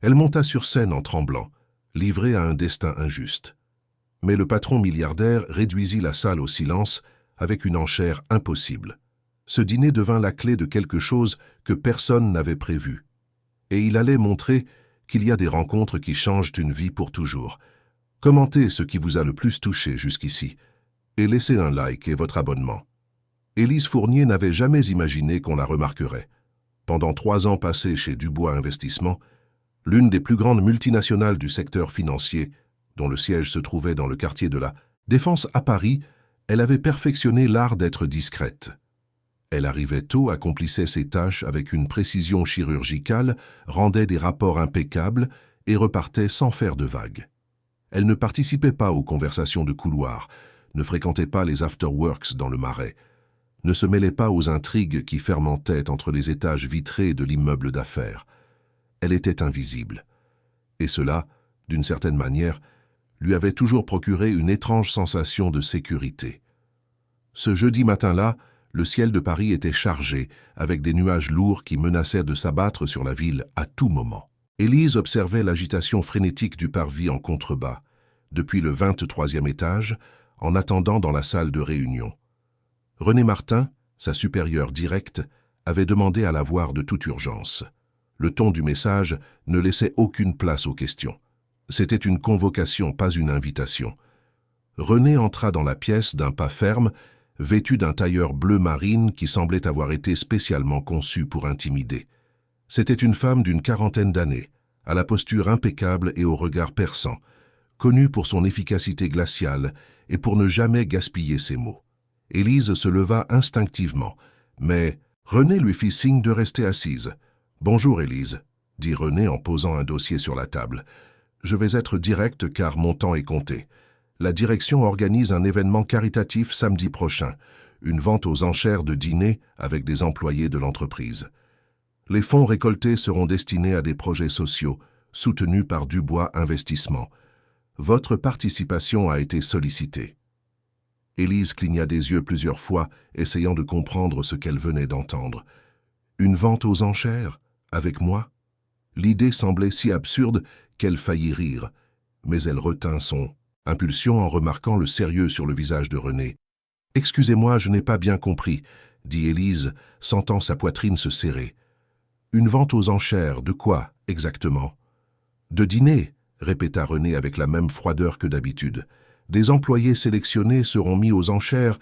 Elle monta sur scène en tremblant, livrée à un destin injuste. Mais le patron milliardaire réduisit la salle au silence avec une enchère impossible. Ce dîner devint la clé de quelque chose que personne n'avait prévu. Et il allait montrer qu'il y a des rencontres qui changent une vie pour toujours. Commentez ce qui vous a le plus touché jusqu'ici et laissez un like et votre abonnement. Élise Fournier n'avait jamais imaginé qu'on la remarquerait. Pendant 3 ans passés chez Dubois Investissement, l'une des plus grandes multinationales du secteur financier, dont le siège se trouvait dans le quartier de la Défense à Paris, elle avait perfectionné l'art d'être discrète. Elle arrivait tôt, accomplissait ses tâches avec une précision chirurgicale, rendait des rapports impeccables et repartait sans faire de vagues. Elle ne participait pas aux conversations de couloir, ne fréquentait pas les afterworks dans le Marais, ne se mêlait pas aux intrigues qui fermentaient entre les étages vitrés de l'immeuble d'affaires. Elle était invisible. Et cela, d'une certaine manière, lui avait toujours procuré une étrange sensation de sécurité. Ce jeudi matin-là, le ciel de Paris était chargé, avec des nuages lourds qui menaçaient de s'abattre sur la ville à tout moment. Élise observait l'agitation frénétique du parvis en contrebas, depuis le 23e étage, en attendant dans la salle de réunion. René Martin, sa supérieure directe, avait demandé à la voir de toute urgence. Le ton du message ne laissait aucune place aux questions. C'était une convocation, pas une invitation. René entra dans la pièce d'un pas ferme, vêtu d'un tailleur bleu marine qui semblait avoir été spécialement conçu pour intimider. C'était une femme d'une 40aine d'années, à la posture impeccable et au regard perçant, connue pour son efficacité glaciale et pour ne jamais gaspiller ses mots. Élise se leva instinctivement, mais René lui fit signe de rester assise. « Bonjour Élise », dit René en posant un dossier sur la table. « Je vais être direct car mon temps est compté. La direction organise un événement caritatif samedi prochain, une vente aux enchères de dîner avec des employés de l'entreprise. Les fonds récoltés seront destinés à des projets sociaux, soutenus par Dubois Investissement. Votre participation a été sollicitée. » Élise cligna des yeux plusieurs fois, essayant de comprendre ce qu'elle venait d'entendre. Une vente aux enchères, avec moi? L'idée semblait si absurde qu'elle faillit rire, mais elle retint son impulsion en remarquant le sérieux sur le visage de René. « Excusez-moi, je n'ai pas bien compris, » dit Élise, sentant sa poitrine se serrer. « Une vente aux enchères, de quoi, exactement? »« De dîner, » répéta René avec la même froideur que d'habitude. « Des employés sélectionnés seront mis aux enchères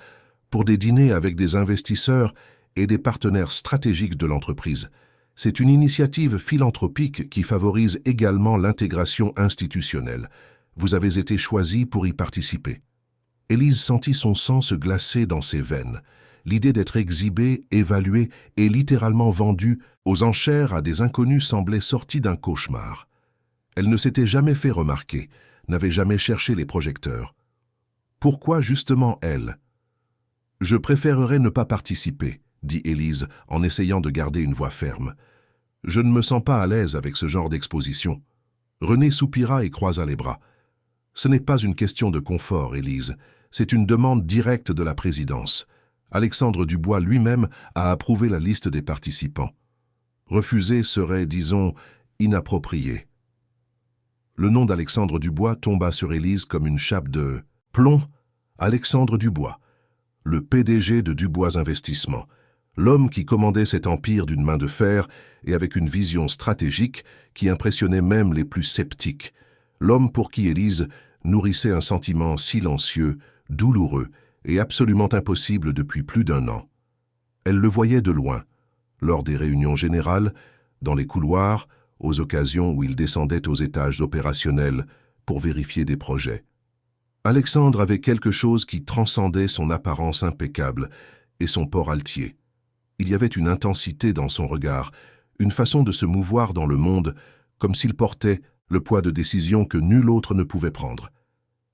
pour des dîners avec des investisseurs et des partenaires stratégiques de l'entreprise. C'est une initiative philanthropique qui favorise également l'intégration institutionnelle. Vous avez été choisi pour y participer. » Élise sentit son sang se glacer dans ses veines. L'idée d'être exhibée, évaluée et littéralement vendue aux enchères à des inconnus semblait sortie d'un cauchemar. Elle ne s'était jamais fait remarquer, n'avait jamais cherché les projecteurs. Pourquoi justement elle? « Je préférerais ne pas participer, » dit Élise en essayant de garder une voix ferme. « Je ne me sens pas à l'aise avec ce genre d'exposition. » René soupira et croisa les bras. « Ce n'est pas une question de confort, Élise. C'est une demande directe de la présidence. Alexandre Dubois lui-même a approuvé la liste des participants. Refuser serait, disons, inapproprié. » Le nom d'Alexandre Dubois tomba sur Élise comme une chape de plomb. Alexandre Dubois, le PDG de Dubois Investissement, l'homme qui commandait cet empire d'une main de fer et avec une vision stratégique qui impressionnait même les plus sceptiques, l'homme pour qui Élise nourrissait un sentiment silencieux, douloureux et absolument impossible depuis plus d'1 an. Elle le voyait de loin, lors des réunions générales, dans les couloirs, aux occasions où il descendait aux étages opérationnels pour vérifier des projets. Alexandre avait quelque chose qui transcendait son apparence impeccable et son port altier. Il y avait une intensité dans son regard, une façon de se mouvoir dans le monde, comme s'il portait le poids de décisions que nul autre ne pouvait prendre.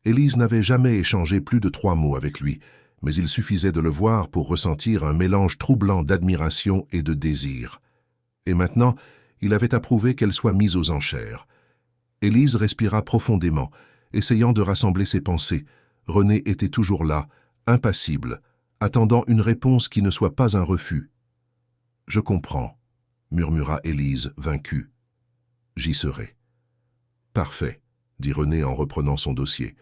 Élise n'avait jamais échangé plus de 3 mots avec lui, mais il suffisait de le voir pour ressentir un mélange troublant d'admiration et de désir. Et maintenant, il avait approuvé qu'elle soit mise aux enchères. Élise respira profondément, essayant de rassembler ses pensées. René était toujours là, impassible, attendant une réponse qui ne soit pas un refus. « Je comprends », murmura Élise, vaincue. J'y serai. Parfait, dit René en reprenant son dossier.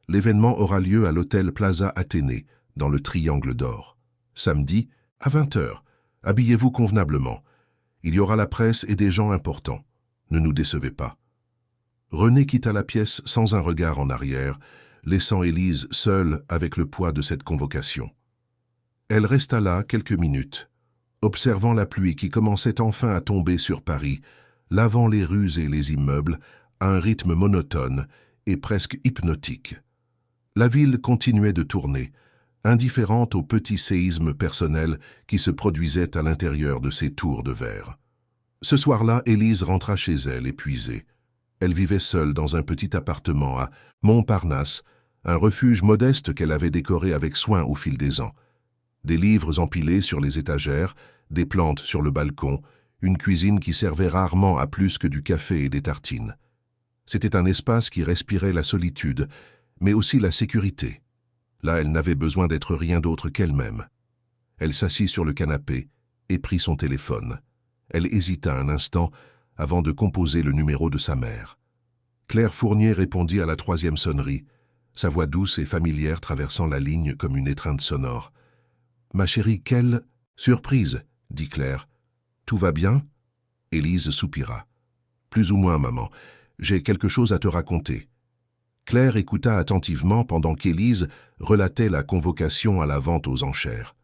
L'événement aura lieu à l'hôtel Plaza Athénée, dans le Triangle d'Or. Samedi, à 20h. Habillez-vous convenablement. Il y aura la presse et des gens importants. Ne nous décevez pas. René quitta la pièce sans un regard en arrière, laissant Élise seule avec le poids de cette convocation. Elle resta là quelques minutes, observant la pluie qui commençait enfin à tomber sur Paris, lavant les rues et les immeubles à un rythme monotone et presque hypnotique. La ville continuait de tourner, indifférente aux petits séismes personnels qui se produisaient à l'intérieur de ses tours de verre. Ce soir-là, Élise rentra chez elle épuisée. Elle vivait seule dans un petit appartement à Montparnasse, un refuge modeste qu'elle avait décoré avec soin au fil des ans. Des livres empilés sur les étagères, des plantes sur le balcon, une cuisine qui servait rarement à plus que du café et des tartines. C'était un espace qui respirait la solitude, mais aussi la sécurité. Là, elle n'avait besoin d'être rien d'autre qu'elle-même. Elle s'assit sur le canapé et prit son téléphone. Elle hésita un instant avant de composer le numéro de sa mère. Claire Fournier répondit à la 3e sonnerie, sa voix douce et familière traversant la ligne comme une étreinte sonore. « Ma chérie, quelle surprise !» dit Claire. « Tout va bien ?» Élise soupira. « Plus ou moins, maman. J'ai quelque chose à te raconter. » Claire écouta attentivement pendant qu'Élise relatait la convocation à la vente aux enchères.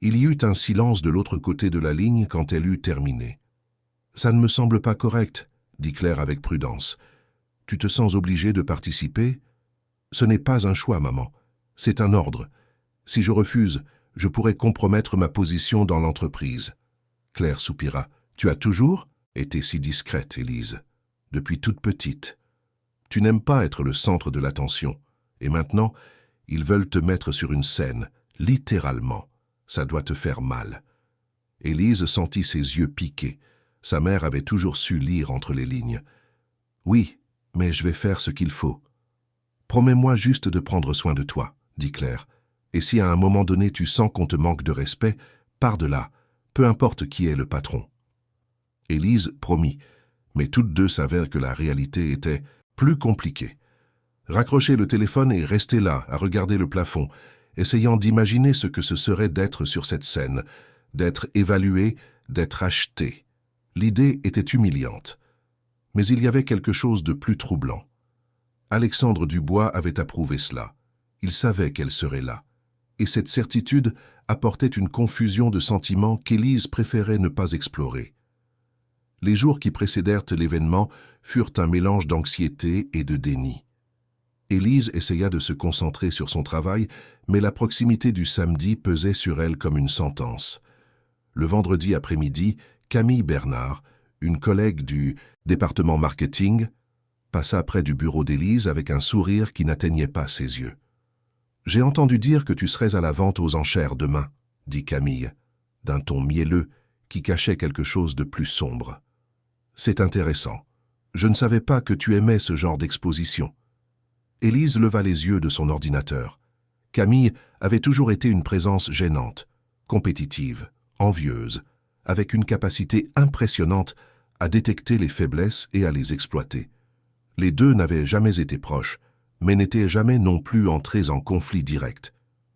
Il y eut un silence de l'autre côté de la ligne quand elle eut terminé. « Ça ne me semble pas correct, » dit Claire avec prudence. « Tu te sens obligée de participer ? Ce n'est pas un choix, maman. C'est un ordre. Si je refuse, je pourrais compromettre ma position dans l'entreprise. » Claire soupira. « Tu as toujours été si discrète, Élise, depuis toute petite. Tu n'aimes pas être le centre de l'attention. Et maintenant, ils veulent te mettre sur une scène, littéralement. Ça doit te faire mal. » Élise sentit ses yeux piquer. Sa mère avait toujours su lire entre les lignes. « Oui, mais je vais faire ce qu'il faut. »« Promets-moi juste de prendre soin de toi, » dit Claire. « Et si à un moment donné tu sens qu'on te manque de respect, pars de là, peu importe qui est le patron. » Élise promit, mais toutes deux savèrent que la réalité était plus compliquée. Raccrocher le téléphone et rester là, à regarder le plafond, essayant d'imaginer ce que ce serait d'être sur cette scène, d'être évalué, d'être acheté. L'idée était humiliante. Mais il y avait quelque chose de plus troublant. Alexandre Dubois avait approuvé cela. Il savait qu'elle serait là. Et cette certitude apportait une confusion de sentiments qu'Élise préférait ne pas explorer. Les jours qui précédèrent l'événement furent un mélange d'anxiété et de déni. Élise essaya de se concentrer sur son travail, mais la proximité du samedi pesait sur elle comme une sentence. Le vendredi après-midi, Camille Bernard, une collègue du département marketing, passa près du bureau d'Élise avec un sourire qui n'atteignait pas ses yeux. « J'ai entendu dire que tu serais à la vente aux enchères demain, » dit Camille, d'un ton mielleux qui cachait quelque chose de plus sombre. « C'est intéressant. Je ne savais pas que tu aimais ce genre d'exposition. » Élise leva les yeux de son ordinateur. Camille avait toujours été une présence gênante, compétitive, envieuse, avec une capacité impressionnante à détecter les faiblesses et à les exploiter. Les deux n'avaient jamais été proches, mais n'étaient jamais non plus entrés en conflit direct.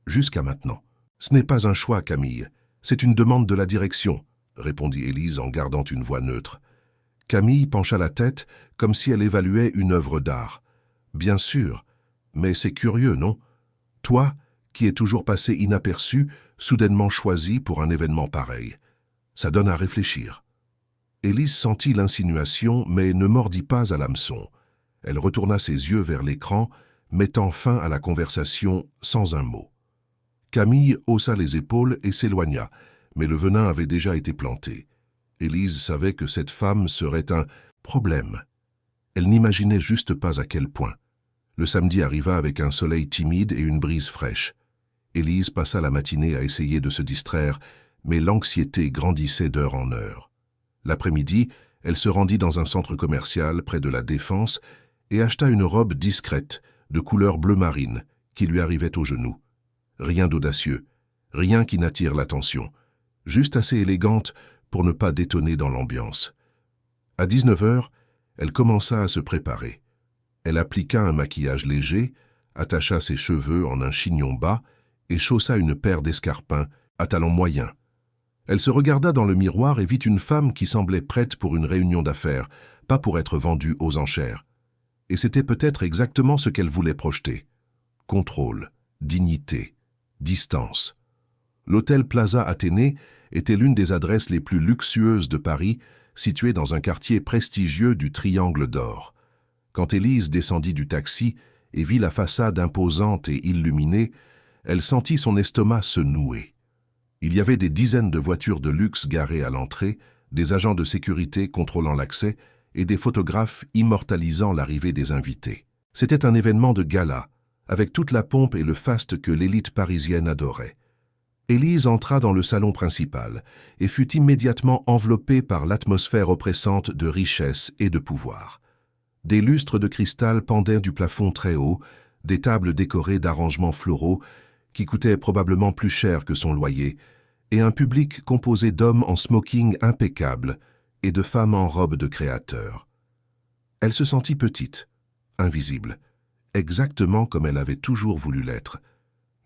Jusqu'à maintenant. « Ce n'est pas un choix, Camille. C'est une demande de la direction, » répondit Élise en gardant une voix neutre. Camille pencha la tête comme si elle évaluait une œuvre d'art. « Bien sûr, mais c'est curieux, non? Toi, qui es toujours passé inaperçu, soudainement choisi pour un événement pareil. Ça donne à réfléchir. » Élise sentit l'insinuation, mais ne mordit pas à l'hameçon. Elle retourna ses yeux vers l'écran, mettant fin à la conversation sans un mot. Camille haussa les épaules et s'éloigna, mais le venin avait déjà été planté. Élise savait que cette femme serait un problème. Elle n'imaginait juste pas à quel point. Le samedi arriva avec un soleil timide et une brise fraîche. Élise passa la matinée à essayer de se distraire, mais l'anxiété grandissait d'heure en heure. L'après-midi, elle se rendit dans un centre commercial près de la Défense et acheta une robe discrète, de couleur bleu marine, qui lui arrivait aux genoux. Rien d'audacieux, rien qui n'attire l'attention, juste assez élégante pour ne pas détonner dans l'ambiance. À 19h, Elle commença à se préparer. Elle appliqua un maquillage léger, attacha ses cheveux en un chignon bas et chaussa une paire d'escarpins à talons moyens. Elle se regarda dans le miroir et vit une femme qui semblait prête pour une réunion d'affaires, pas pour être vendue aux enchères. Et c'était peut-être exactement ce qu'elle voulait projeter. Contrôle, dignité, distance. L'hôtel Plaza Athénée était l'une des adresses les plus luxueuses de Paris, située dans un quartier prestigieux du Triangle d'Or. Quand Élise descendit du taxi et vit la façade imposante et illuminée, elle sentit son estomac se nouer. Il y avait des dizaines de voitures de luxe garées à l'entrée, des agents de sécurité contrôlant l'accès et des photographes immortalisant l'arrivée des invités. C'était un événement de gala, avec toute la pompe et le faste que l'élite parisienne adorait. Élise entra dans le salon principal et fut immédiatement enveloppée par l'atmosphère oppressante de richesse et de pouvoir. Des lustres de cristal pendaient du plafond très haut, des tables décorées d'arrangements floraux qui coûtaient probablement plus cher que son loyer, et un public composé d'hommes en smoking impeccable et de femmes en robe de créateur. Elle se sentit petite, invisible, exactement comme elle avait toujours voulu l'être.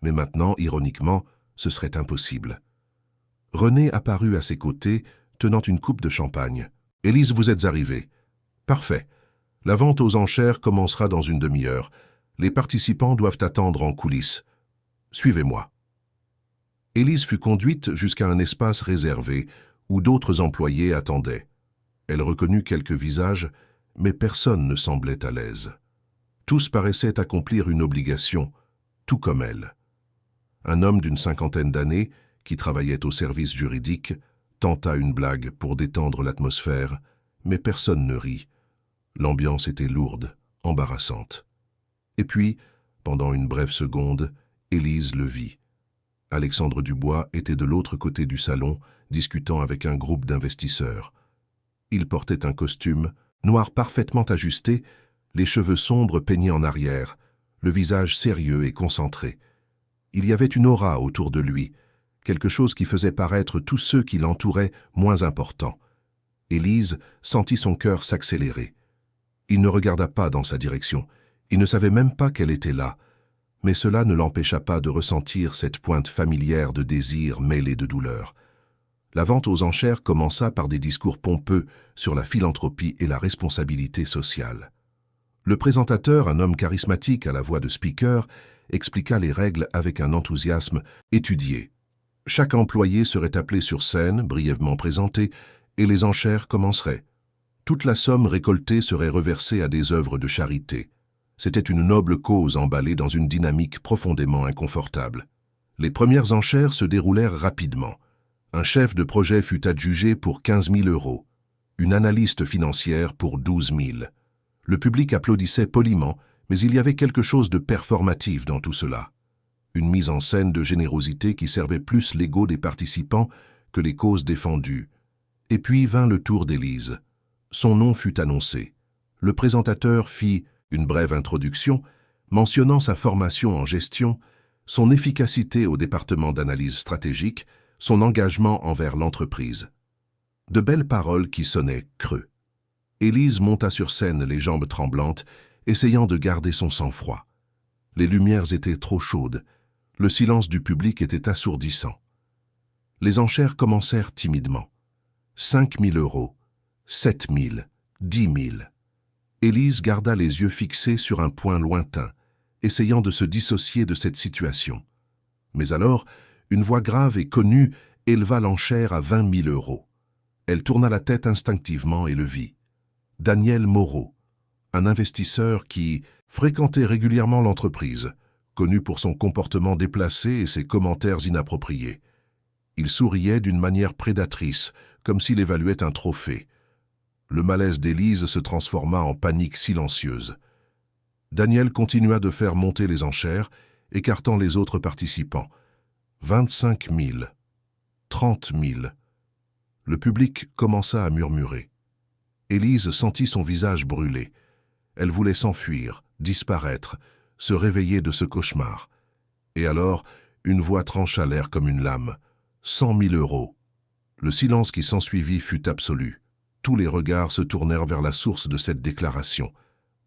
Mais maintenant, ironiquement, ce serait impossible. René apparut à ses côtés, tenant une coupe de champagne. « Élise, vous êtes arrivée. »« Parfait. La vente aux enchères commencera dans une demi-heure. Les participants doivent attendre en coulisses. Suivez-moi. » Élise fut conduite jusqu'à un espace réservé où d'autres employés attendaient. Elle reconnut quelques visages, mais personne ne semblait à l'aise. Tous paraissaient accomplir une obligation, tout comme elle. Un homme d'une cinquantaine d'années, qui travaillait au service juridique, tenta une blague pour détendre l'atmosphère, mais personne ne rit. L'ambiance était lourde, embarrassante. Et puis, pendant une brève seconde, Élise le vit. Alexandre Dubois était de l'autre côté du salon, discutant avec un groupe d'investisseurs. Il portait un costume, noir parfaitement ajusté, les cheveux sombres peignés en arrière, le visage sérieux et concentré. Il y avait une aura autour de lui, quelque chose qui faisait paraître tous ceux qui l'entouraient moins importants. Élise sentit son cœur s'accélérer. Il ne regarda pas dans sa direction, il ne savait même pas qu'elle était là, mais cela ne l'empêcha pas de ressentir cette pointe familière de désir mêlé de douleur. La vente aux enchères commença par des discours pompeux sur la philanthropie et la responsabilité sociale. Le présentateur, un homme charismatique à la voix de speaker, expliqua les règles avec un enthousiasme étudié. Chaque employé serait appelé sur scène, brièvement présenté, et les enchères commenceraient. Toute la somme récoltée serait reversée à des œuvres de charité. C'était une noble cause emballée dans une dynamique profondément inconfortable. Les premières enchères se déroulèrent rapidement. Un chef de projet fut adjugé pour 15 000 €, une analyste financière pour 12 000. Le public applaudissait poliment, mais il y avait quelque chose de performatif dans tout cela. Une mise en scène de générosité qui servait plus l'ego des participants que les causes défendues. Et puis vint le tour d'Élise. Son nom fut annoncé. Le présentateur fit une brève introduction, mentionnant sa formation en gestion, son efficacité au département d'analyse stratégique, son engagement envers l'entreprise. De belles paroles qui sonnaient creux. Élise monta sur scène les jambes tremblantes, essayant de garder son sang-froid. Les lumières étaient trop chaudes, le silence du public était assourdissant. Les enchères commencèrent timidement. 5 000 €, 7 000, 10 000. Élise garda les yeux fixés sur un point lointain, essayant de se dissocier de cette situation. Mais alors, une voix grave et connue éleva l'enchère à 20 000 €. Elle tourna la tête instinctivement et le vit. Daniel Moreau, un investisseur qui fréquentait régulièrement l'entreprise, connu pour son comportement déplacé et ses commentaires inappropriés. Il souriait d'une manière prédatrice, comme s'il évaluait un trophée. Le malaise d'Élise se transforma en panique silencieuse. Daniel continua de faire monter les enchères, écartant les autres participants. 25 000, 30 000. Le public commença à murmurer. Élise sentit son visage brûler. Elle voulait s'enfuir, disparaître, se réveiller de ce cauchemar. Et alors, une voix trancha l'air comme une lame. 100 000 €. Le silence qui s'ensuivit fut absolu. tous les regards se tournèrent vers la source de cette déclaration.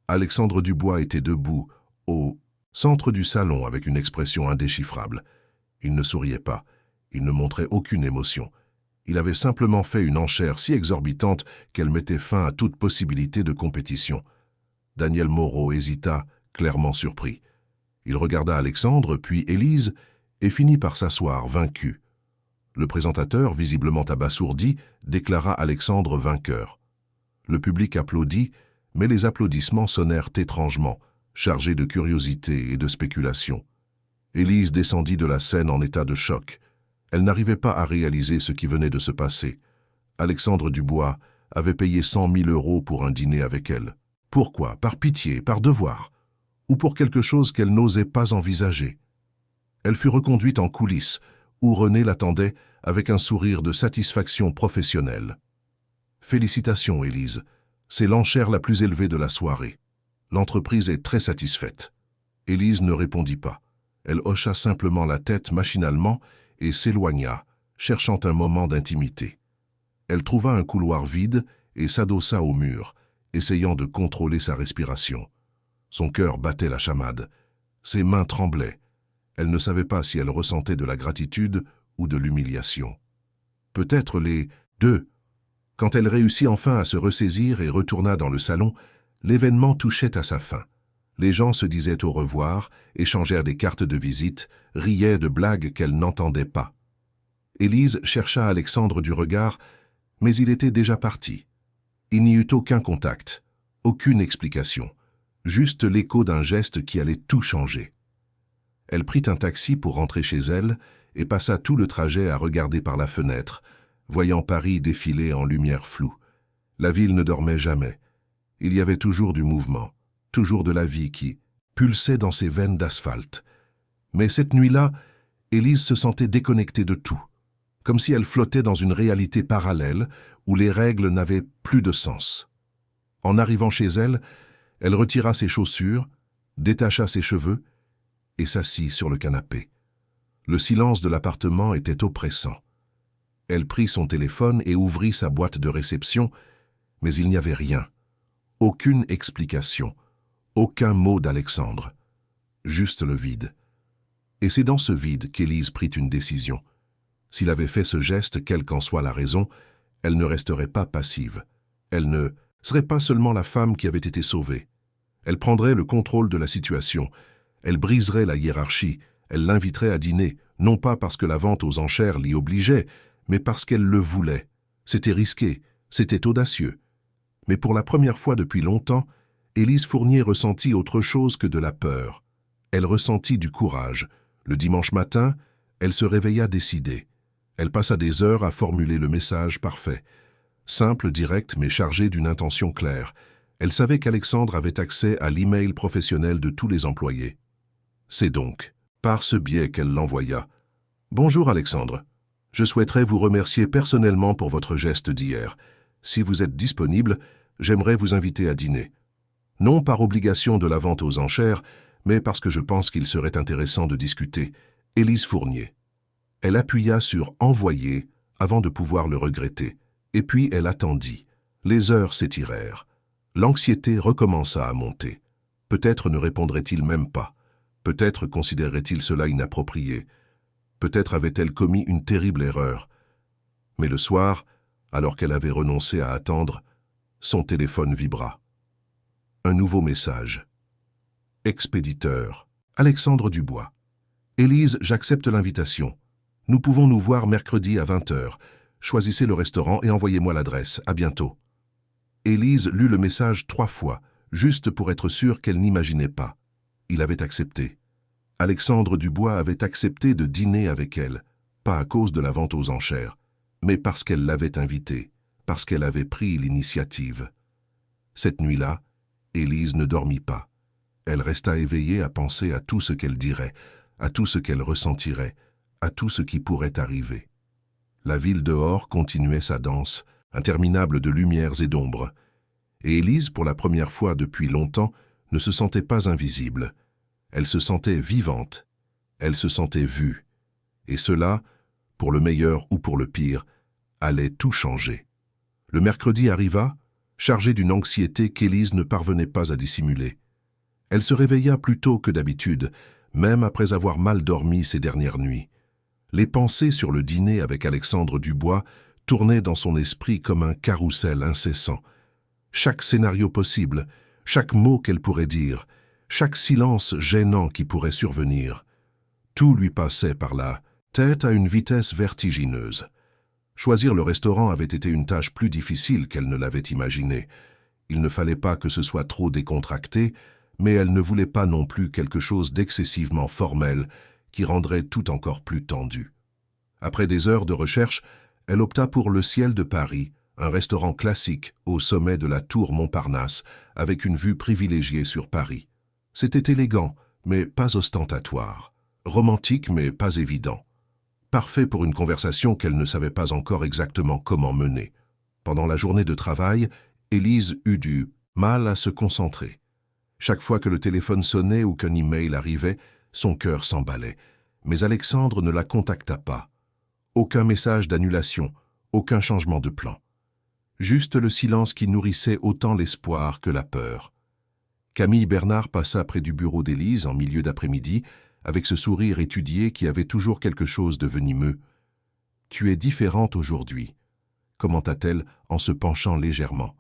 Alexandre Dubois était debout, au centre du salon, avec une expression indéchiffrable. Il ne souriait pas, il ne montrait aucune émotion. Il avait simplement fait une enchère si exorbitante qu'elle mettait fin à toute possibilité de compétition. Daniel Moreau hésita, clairement surpris. Il regarda Alexandre, puis Élise, et finit par s'asseoir, vaincu. Le présentateur, visiblement abasourdi, déclara Alexandre vainqueur. Le public applaudit, mais les applaudissements sonnèrent étrangement, chargés de curiosité et de spéculation. Élise descendit de la scène en état de choc. Elle n'arrivait pas à réaliser ce qui venait de se passer. Alexandre Dubois avait payé 100 000 € pour un dîner avec elle. Pourquoi? Par pitié, par devoir? Ou pour quelque chose qu'elle n'osait pas envisager? Elle fut reconduite en coulisses, où René l'attendait avec un sourire de satisfaction professionnelle. « Félicitations, Élise. C'est l'enchère la plus élevée de la soirée. L'entreprise est très satisfaite. » Élise ne répondit pas. Elle hocha simplement la tête machinalement et s'éloigna, cherchant un moment d'intimité. Elle trouva un couloir vide et s'adossa au mur, essayant de contrôler sa respiration. Son cœur battait la chamade. Ses mains tremblaient. Elle ne savait pas si elle ressentait de la gratitude ou de l'humiliation. Peut-être les deux. Quand elle réussit enfin à se ressaisir et retourna dans le salon, l'événement touchait à sa fin. Les gens se disaient au revoir, échangèrent des cartes de visite, riaient de blagues qu'elle n'entendait pas. Élise chercha Alexandre du regard, mais il était déjà parti. Il n'y eut aucun contact, aucune explication, juste l'écho d'un geste qui allait tout changer. Elle prit un taxi pour rentrer chez elle et passa tout le trajet à regarder par la fenêtre, voyant Paris défiler en lumière floue. La ville ne dormait jamais. Il y avait toujours du mouvement, toujours de la vie qui pulsait dans ses veines d'asphalte. Mais cette nuit-là, Élise se sentait déconnectée de tout, comme si elle flottait dans une réalité parallèle où les règles n'avaient plus de sens. En arrivant chez elle, elle retira ses chaussures, détacha ses cheveux et s'assit sur le canapé. Le silence de l'appartement était oppressant. Elle prit son téléphone et ouvrit sa boîte de réception, mais il n'y avait rien. Aucune explication, aucun mot d'Alexandre. Juste le vide. Et c'est dans ce vide qu'Élise prit une décision. S'il avait fait ce geste, quelle qu'en soit la raison, elle ne resterait pas passive. Elle ne serait pas seulement la femme qui avait été sauvée. Elle prendrait le contrôle de la situation. Elle briserait la hiérarchie. Elle l'inviterait à dîner, non pas parce que la vente aux enchères l'y obligeait, mais parce qu'elle le voulait. C'était risqué, c'était audacieux. Mais pour la première fois depuis longtemps, Élise Fournier ressentit autre chose que de la peur. Elle ressentit du courage. Le dimanche matin, elle se réveilla décidée. Elle passa des heures à formuler le message parfait. Simple, direct, mais chargé d'une intention claire. Elle savait qu'Alexandre avait accès à l'email professionnel de tous les employés. C'est donc par ce biais qu'elle l'envoya. « Bonjour Alexandre. Je souhaiterais vous remercier personnellement pour votre geste d'hier. Si vous êtes disponible, j'aimerais vous inviter à dîner. Non par obligation de la vente aux enchères, mais parce que je pense qu'il serait intéressant de discuter. Élise Fournier. » Elle appuya sur « Envoyer » avant de pouvoir le regretter. Et puis elle attendit. Les heures s'étirèrent. L'anxiété recommença à monter. Peut-être ne répondrait-il même pas. Peut-être considérerait-il cela inapproprié. Peut-être avait-elle commis une terrible erreur. Mais le soir, alors qu'elle avait renoncé à attendre, son téléphone vibra. Un nouveau message. Expéditeur. Alexandre Dubois. Élise, j'accepte l'invitation. Nous pouvons nous voir mercredi à 20 h. Choisissez le restaurant et envoyez-moi l'adresse. À bientôt. Élise lut le message 3 fois, juste pour être sûre qu'elle n'imaginait pas. Il avait accepté. Alexandre Dubois avait accepté de dîner avec elle, pas à cause de la vente aux enchères, mais parce qu'elle l'avait invité, parce qu'elle avait pris l'initiative. Cette nuit-là, Élise ne dormit pas. Elle resta éveillée à penser à tout ce qu'elle dirait, à tout ce qu'elle ressentirait, à tout ce qui pourrait arriver. La ville dehors continuait sa danse, interminable de lumières et d'ombres. Et Élise, pour la première fois depuis longtemps, ne se sentait pas invisible. Elle se sentait vivante, elle se sentait vue. Et cela, pour le meilleur ou pour le pire, allait tout changer. Le mercredi arriva, chargé d'une anxiété qu'Élise ne parvenait pas à dissimuler. Elle se réveilla plus tôt que d'habitude, même après avoir mal dormi ces dernières nuits. Les pensées sur le dîner avec Alexandre Dubois tournaient dans son esprit comme un carrousel incessant. Chaque scénario possible, chaque mot qu'elle pourrait dire, chaque silence gênant qui pourrait survenir, tout lui passait par la tête à une vitesse vertigineuse. Choisir le restaurant avait été une tâche plus difficile qu'elle ne l'avait imaginé. Il ne fallait pas que ce soit trop décontracté, mais elle ne voulait pas non plus quelque chose d'excessivement formel qui rendrait tout encore plus tendu. Après des heures de recherche, elle opta pour le Ciel de Paris, un restaurant classique au sommet de la tour Montparnasse, avec une vue privilégiée sur Paris. C'était élégant, mais pas ostentatoire. Romantique, mais pas évident. Parfait pour une conversation qu'elle ne savait pas encore exactement comment mener. Pendant la journée de travail, Élise eut du mal à se concentrer. Chaque fois que le téléphone sonnait ou qu'un email arrivait, son cœur s'emballait. Mais Alexandre ne la contacta pas. Aucun message d'annulation, aucun changement de plan. Juste le silence qui nourrissait autant l'espoir que la peur. Camille Bernard passa près du bureau d'Élise en milieu d'après-midi, avec ce sourire étudié qui avait toujours quelque chose de venimeux. « Tu es différente aujourd'hui », commenta-t-elle en se penchant légèrement.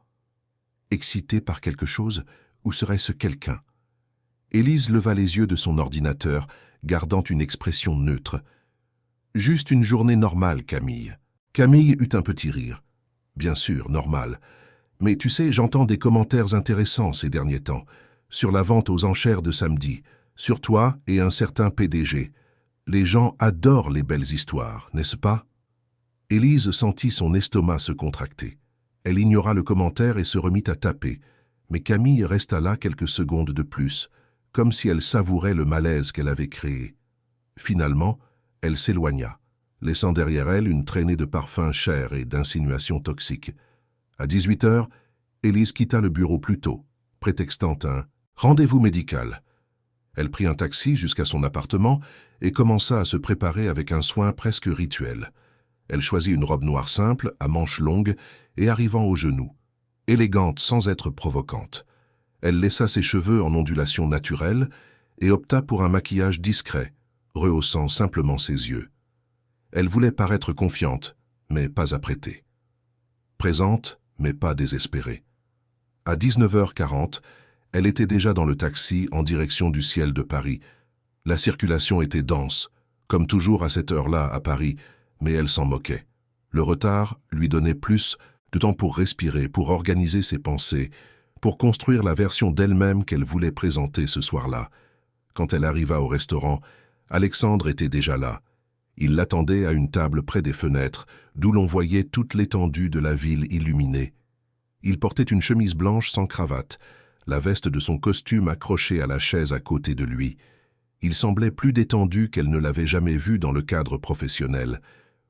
Excitée par quelque chose, ou serait-ce quelqu'un? Élise leva les yeux de son ordinateur, gardant une expression neutre. « Juste une journée normale, Camille. » Camille eut un petit rire. « Bien sûr, normal. Mais tu sais, j'entends des commentaires intéressants ces derniers temps, sur la vente aux enchères de samedi, sur toi et un certain PDG. Les gens adorent les belles histoires, n'est-ce pas ?» Élise sentit son estomac se contracter. Elle ignora le commentaire et se remit à taper, mais Camille resta là quelques secondes de plus, comme si elle savourait le malaise qu'elle avait créé. Finalement, elle s'éloigna, laissant derrière elle une traînée de parfums chers et d'insinuations toxiques. À 18 heures, Élise quitta le bureau plus tôt, prétextant un rendez-vous médical. Elle prit un taxi jusqu'à son appartement et commença à se préparer avec un soin presque rituel. Elle choisit une robe noire simple, à manches longues et arrivant aux genoux, élégante sans être provocante. Elle laissa ses cheveux en ondulation naturelle et opta pour un maquillage discret, rehaussant simplement ses yeux. Elle voulait paraître confiante, mais pas apprêtée. Présente, mais pas désespérée. À 19h40, elle était déjà dans le taxi en direction du Ciel de Paris. La circulation était dense, comme toujours à cette heure-là à Paris, mais elle s'en moquait. Le retard lui donnait plus de temps pour respirer, pour organiser ses pensées, pour construire la version d'elle-même qu'elle voulait présenter ce soir-là. Quand elle arriva au restaurant, Alexandre était déjà là. Il l'attendait à une table près des fenêtres, d'où l'on voyait toute l'étendue de la ville illuminée. Il portait une chemise blanche sans cravate, la veste de son costume accrochée à la chaise à côté de lui. Il semblait plus détendu qu'elle ne l'avait jamais vu dans le cadre professionnel.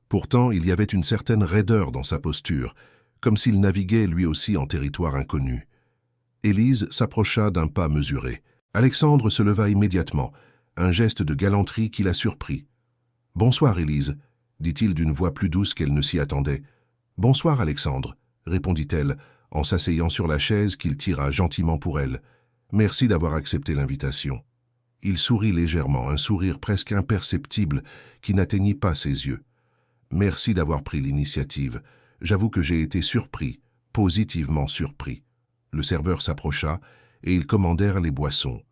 Pourtant, il y avait une certaine raideur dans sa posture, comme s'il naviguait lui aussi en territoire inconnu. Élise s'approcha d'un pas mesuré. Alexandre se leva immédiatement, un geste de galanterie qui la surprit. « Bonsoir, Élise », dit-il d'une voix plus douce qu'elle ne s'y attendait. « Bonsoir, Alexandre », répondit-elle, en s'asseyant sur la chaise qu'il tira gentiment pour elle. « Merci d'avoir accepté l'invitation. » Il sourit légèrement, un sourire presque imperceptible qui n'atteignit pas ses yeux. « Merci d'avoir pris l'initiative. J'avoue que j'ai été surpris, positivement surpris. » Le serveur s'approcha et ils commandèrent les boissons.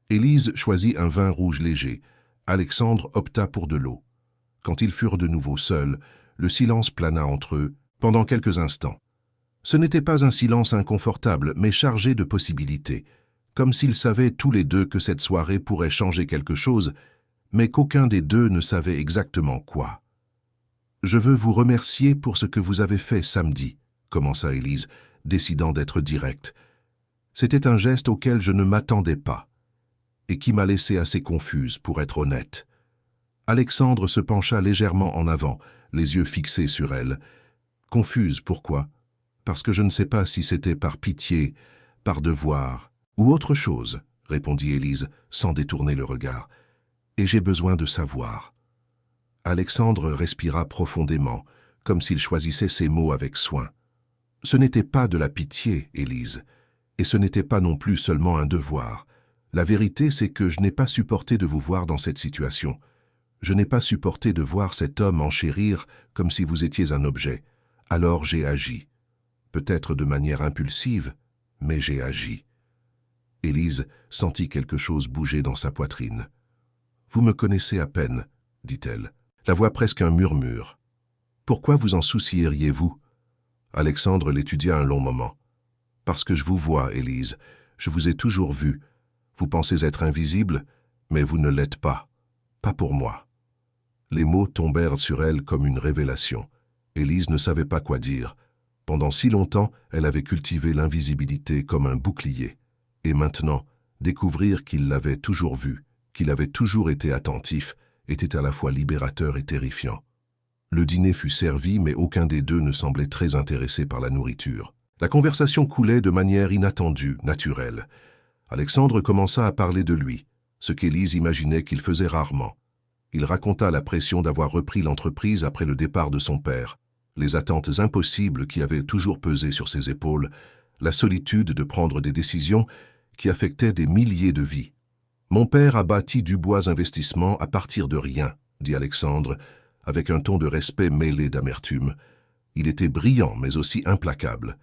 Élise choisit un vin rouge léger. Alexandre opta pour de l'eau. Quand ils furent de nouveau seuls, le silence plana entre eux pendant quelques instants. Ce n'était pas un silence inconfortable, mais chargé de possibilités, comme s'ils savaient tous les deux que cette soirée pourrait changer quelque chose, mais qu'aucun des deux ne savait exactement quoi. « Je veux vous remercier pour ce que vous avez fait samedi », commença Élise, décidant d'être directe. « C'était un geste auquel je ne m'attendais pas, et qui m'a laissé assez confuse, pour être honnête. » Alexandre se pencha légèrement en avant, les yeux fixés sur elle. « Confuse, pourquoi ? Parce que je ne sais pas si c'était par pitié, par devoir, ou autre chose, » répondit Élise, sans détourner le regard. « Et j'ai besoin de savoir. » Alexandre respira profondément, comme s'il choisissait ses mots avec soin. Ce n'était pas de la pitié, Élise, et ce n'était pas non plus seulement un devoir. La vérité, c'est que je n'ai pas supporté de vous voir dans cette situation. Je n'ai pas supporté de voir cet homme enchérir comme si vous étiez un objet. Alors j'ai agi. Peut-être de manière impulsive, mais j'ai agi. Élise sentit quelque chose bouger dans sa poitrine. « Vous me connaissez à peine, dit-elle, la voix presque un murmure. Pourquoi vous en soucieriez-vous » Alexandre l'étudia un long moment. « Parce que je vous vois, Élise. Je vous ai toujours vu. Vous pensez être invisible, mais vous ne l'êtes pas. Pas pour moi. » Les mots tombèrent sur elle comme une révélation. Élise ne savait pas quoi dire. Pendant si longtemps, elle avait cultivé l'invisibilité comme un bouclier. Et maintenant, découvrir qu'il l'avait toujours vu, qu'il avait toujours été attentif, était à la fois libérateur et terrifiant. Le dîner fut servi, mais aucun des deux ne semblait très intéressé par la nourriture. La conversation coulait de manière inattendue, naturelle. Alexandre commença à parler de lui, ce qu'Élise imaginait qu'il faisait rarement. Il raconta la pression d'avoir repris l'entreprise après le départ de son père, les attentes impossibles qui avaient toujours pesé sur ses épaules, la solitude de prendre des décisions qui affectaient des milliers de vies. « Mon père a bâti Dubois Investissement à partir de rien, » dit Alexandre, avec un ton de respect mêlé d'amertume. Il était brillant, mais aussi implacable.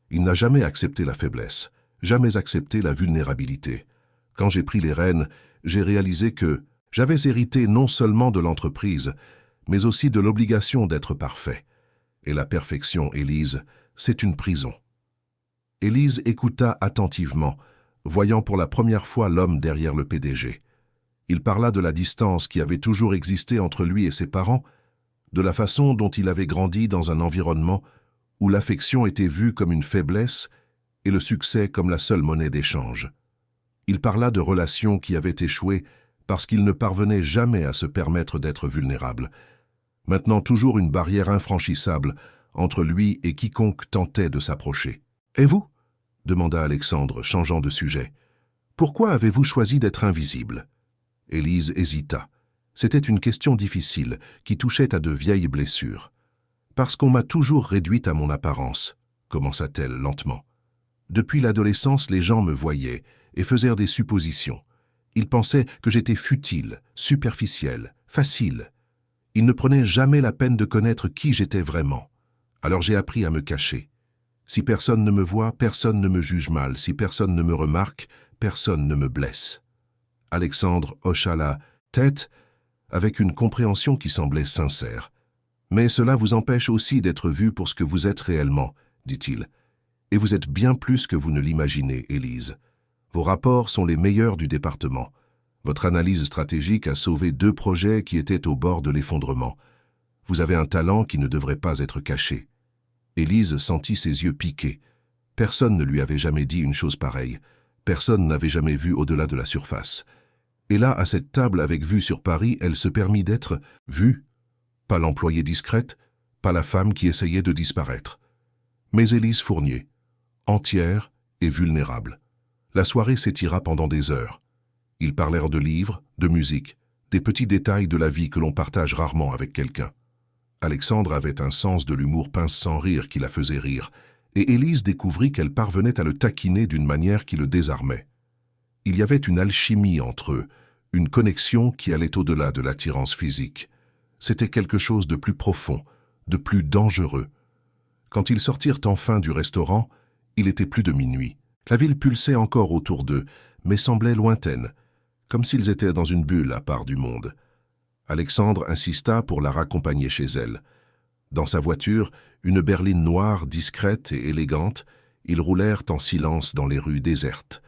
Il n'a jamais accepté la faiblesse, jamais accepté la vulnérabilité. Quand j'ai pris les rênes, j'ai réalisé que j'avais hérité non seulement de l'entreprise, mais aussi de l'obligation d'être parfait. Et la perfection, Élise, c'est une prison. Élise écouta attentivement, voyant pour la première fois l'homme derrière le PDG. Il parla de la distance qui avait toujours existé entre lui et ses parents, de la façon dont il avait grandi dans un environnement où l'affection était vue comme une faiblesse et le succès comme la seule monnaie d'échange. Il parla de relations qui avaient échoué parce qu'il ne parvenait jamais à se permettre d'être vulnérable. Maintenant toujours une barrière infranchissable entre lui et quiconque tentait de s'approcher. « Et vous » demanda Alexandre, changeant de sujet. « Pourquoi avez-vous choisi d'être invisible » Élise hésita. C'était une question difficile qui touchait à de vieilles blessures. « Parce qu'on m'a toujours réduite à mon apparence » commença-t-elle lentement. « Depuis l'adolescence, les gens me voyaient et faisaient des suppositions. Ils pensaient que j'étais futile, superficielle, facile. Ils ne prenaient jamais la peine de connaître qui j'étais vraiment. Alors j'ai appris à me cacher. Si personne ne me voit, personne ne me juge mal. Si personne ne me remarque, personne ne me blesse. » Alexandre hocha la tête avec une compréhension qui semblait sincère. « Mais cela vous empêche aussi d'être vu pour ce que vous êtes réellement, » dit-il. « Et vous êtes bien plus que vous ne l'imaginez, Élise. Vos rapports sont les meilleurs du département. Votre analyse stratégique a sauvé 2 projets qui étaient au bord de l'effondrement. Vous avez un talent qui ne devrait pas être caché. » Élise sentit ses yeux piquer. Personne ne lui avait jamais dit une chose pareille. Personne n'avait jamais vu au-delà de la surface. Et là, à cette table avec vue sur Paris, elle se permit d'être vue. Pas l'employée discrète, pas la femme qui essayait de disparaître. Mais Élise Fournier, entière et vulnérable. La soirée s'étira pendant des heures. Ils parlèrent de livres, de musique, des petits détails de la vie que l'on partage rarement avec quelqu'un. Alexandre avait un sens de l'humour pince sans rire qui la faisait rire, et Élise découvrit qu'elle parvenait à le taquiner d'une manière qui le désarmait. Il y avait une alchimie entre eux, une connexion qui allait au-delà de l'attirance physique. C'était quelque chose de plus profond, de plus dangereux. Quand ils sortirent enfin du restaurant, il était plus de minuit. La ville pulsait encore autour d'eux, mais semblait lointaine, comme s'ils étaient dans une bulle à part du monde. Alexandre insista pour la raccompagner chez elle. Dans sa voiture, une berline noire, discrète et élégante, ils roulèrent en silence dans les rues désertes.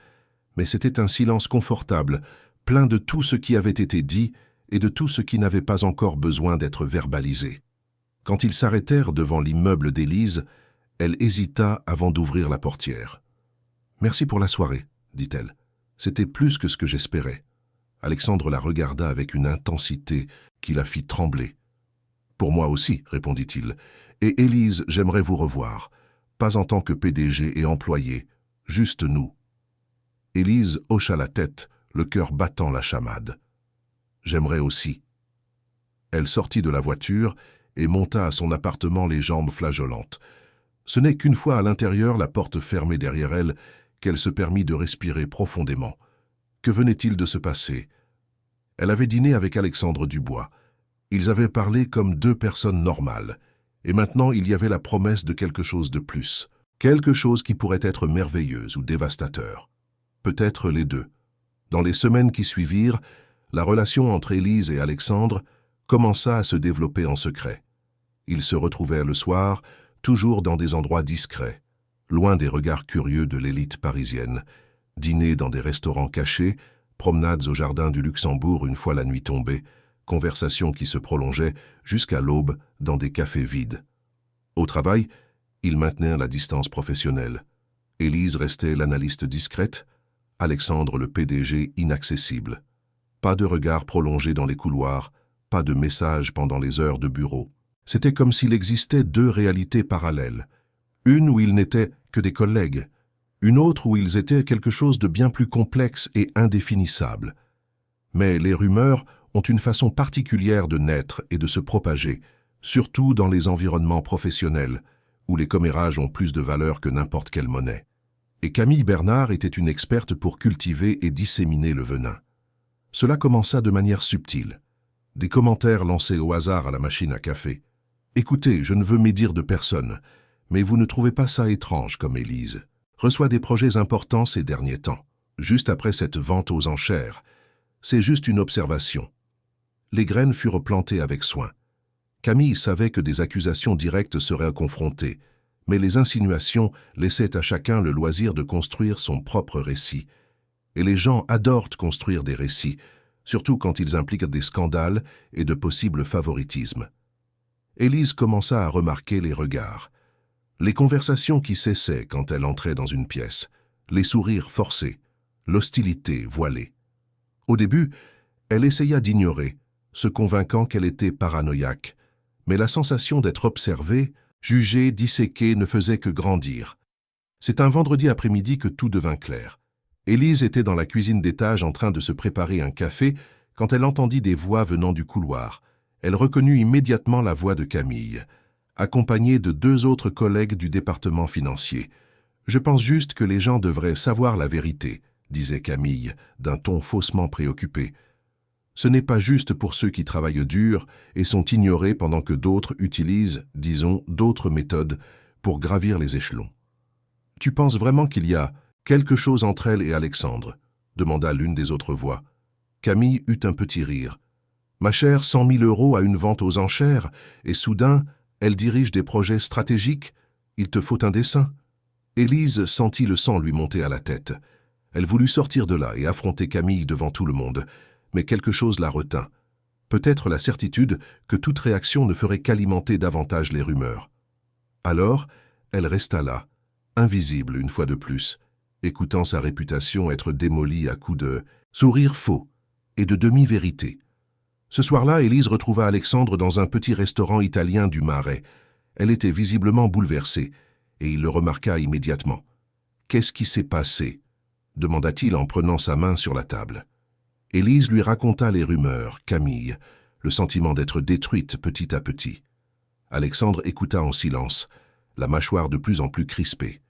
Mais c'était un silence confortable, plein de tout ce qui avait été dit et de tout ce qui n'avait pas encore besoin d'être verbalisé. Quand ils s'arrêtèrent devant l'immeuble d'Élise, elle hésita avant d'ouvrir la portière. « Merci pour la soirée, » dit-elle. « C'était plus que ce que j'espérais. » Alexandre la regarda avec une intensité qui la fit trembler. « Pour moi aussi, » répondit-il. « Et Élise, j'aimerais vous revoir. Pas en tant que PDG et employé, juste nous. » Élise hocha la tête, le cœur battant la chamade. « J'aimerais aussi. » Elle sortit de la voiture et monta à son appartement les jambes flageolantes. Ce n'est qu'une fois à l'intérieur, la porte fermée derrière elle, qu'elle se permit de respirer profondément. Que venait-il de se passer? Elle avait dîné avec Alexandre Dubois. Ils avaient parlé comme deux personnes normales. Et maintenant, il y avait la promesse de quelque chose de plus. Quelque chose qui pourrait être merveilleuse ou dévastateur. Peut-être les deux. Dans les semaines qui suivirent, la relation entre Élise et Alexandre commença à se développer en secret. Ils se retrouvaient le soir, toujours dans des endroits discrets, loin des regards curieux de l'élite parisienne, dîner dans des restaurants cachés, promenades au jardin du Luxembourg une fois la nuit tombée, conversations qui se prolongeaient jusqu'à l'aube dans des cafés vides. Au travail, ils maintenaient la distance professionnelle. Élise restait l'analyste discrète, Alexandre le PDG inaccessible. Pas de regard prolongé dans les couloirs, pas de messages pendant les heures de bureau. C'était comme s'il existait deux réalités parallèles. Une où ils n'étaient que des collègues, une autre où ils étaient quelque chose de bien plus complexe et indéfinissable. Mais les rumeurs ont une façon particulière de naître et de se propager, surtout dans les environnements professionnels, où les commérages ont plus de valeur que n'importe quelle monnaie. Et Camille Bernard était une experte pour cultiver et disséminer le venin. Cela commença de manière subtile. Des commentaires lancés au hasard à la machine à café. « Écoutez, je ne veux médire de personne, mais vous ne trouvez pas ça étrange comme Élise reçoit des projets importants ces derniers temps, juste après cette vente aux enchères. C'est juste une observation. » Les graines furent plantées avec soin. Camille savait que des accusations directes seraient confrontées, mais les insinuations laissaient à chacun le loisir de construire son propre récit. Et les gens adorent construire des récits, surtout quand ils impliquent des scandales et de possibles favoritismes. Élise commença à remarquer les regards, les conversations qui cessaient quand elle entrait dans une pièce, les sourires forcés, l'hostilité voilée. Au début, elle essaya d'ignorer, se convainquant qu'elle était paranoïaque, mais la sensation d'être observée, jugée, disséquée ne faisait que grandir. C'est un vendredi après-midi que tout devint clair. Élise était dans la cuisine d'étage en train de se préparer un café quand elle entendit des voix venant du couloir. Elle reconnut immédiatement la voix de Camille, accompagnée de deux autres collègues du département financier. « Je pense juste que les gens devraient savoir la vérité », disait Camille, d'un ton faussement préoccupé. « Ce n'est pas juste pour ceux qui travaillent dur et sont ignorés pendant que d'autres utilisent, disons, d'autres méthodes pour gravir les échelons. »« Tu penses vraiment qu'il y a quelque chose entre elle et Alexandre ?» demanda l'une des autres voix. Camille eut un petit rire. « Ma chère, 100 000 € à une vente aux enchères, et soudain, elle dirige des projets stratégiques. Il te faut un dessin. » Élise sentit le sang lui monter à la tête. Elle voulut sortir de là et affronter Camille devant tout le monde, mais quelque chose la retint. Peut-être la certitude que toute réaction ne ferait qu'alimenter davantage les rumeurs. Alors, elle resta là, invisible une fois de plus, écoutant sa réputation être démolie à coups de sourires faux et de demi-vérité. Ce soir-là, Élise retrouva Alexandre dans un petit restaurant italien du Marais. Elle était visiblement bouleversée, et il le remarqua immédiatement. « Qu'est-ce qui s'est passé ?» demanda-t-il en prenant sa main sur la table. Élise lui raconta les rumeurs, Camille, le sentiment d'être détruite petit à petit. Alexandre écouta en silence, la mâchoire de plus en plus crispée.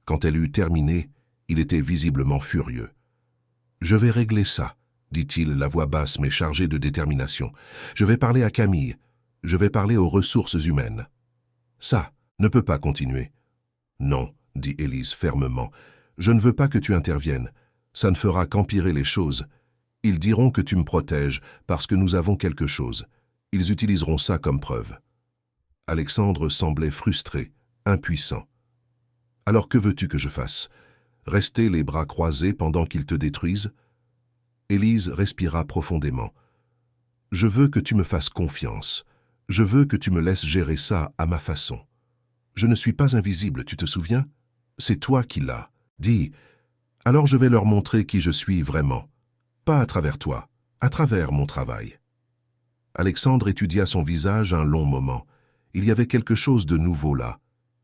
Quand elle eut terminé, il était visiblement furieux. « Je vais régler ça, » dit-il, la voix basse mais chargée de détermination. « Je vais parler à Camille. Je vais parler aux ressources humaines. » Ça ne peut pas continuer. « Non, » dit Élise fermement. « Je ne veux pas que tu interviennes. Ça ne fera qu'empirer les choses. Ils diront que tu me protèges parce que nous avons quelque chose. Ils utiliseront ça comme preuve. » Alexandre semblait frustré, impuissant. « Alors que veux-tu que je fasse? Rester les bras croisés pendant qu'ils te détruisent ?» Élise respira profondément. « Je veux que tu me fasses confiance. Je veux que tu me laisses gérer ça à ma façon. Je ne suis pas invisible, tu te souviens? C'est toi qui l'as. Dis, alors je vais leur montrer qui je suis vraiment. Pas à travers toi, à travers mon travail. » Alexandre étudia son visage un long moment. Il y avait quelque chose de nouveau là,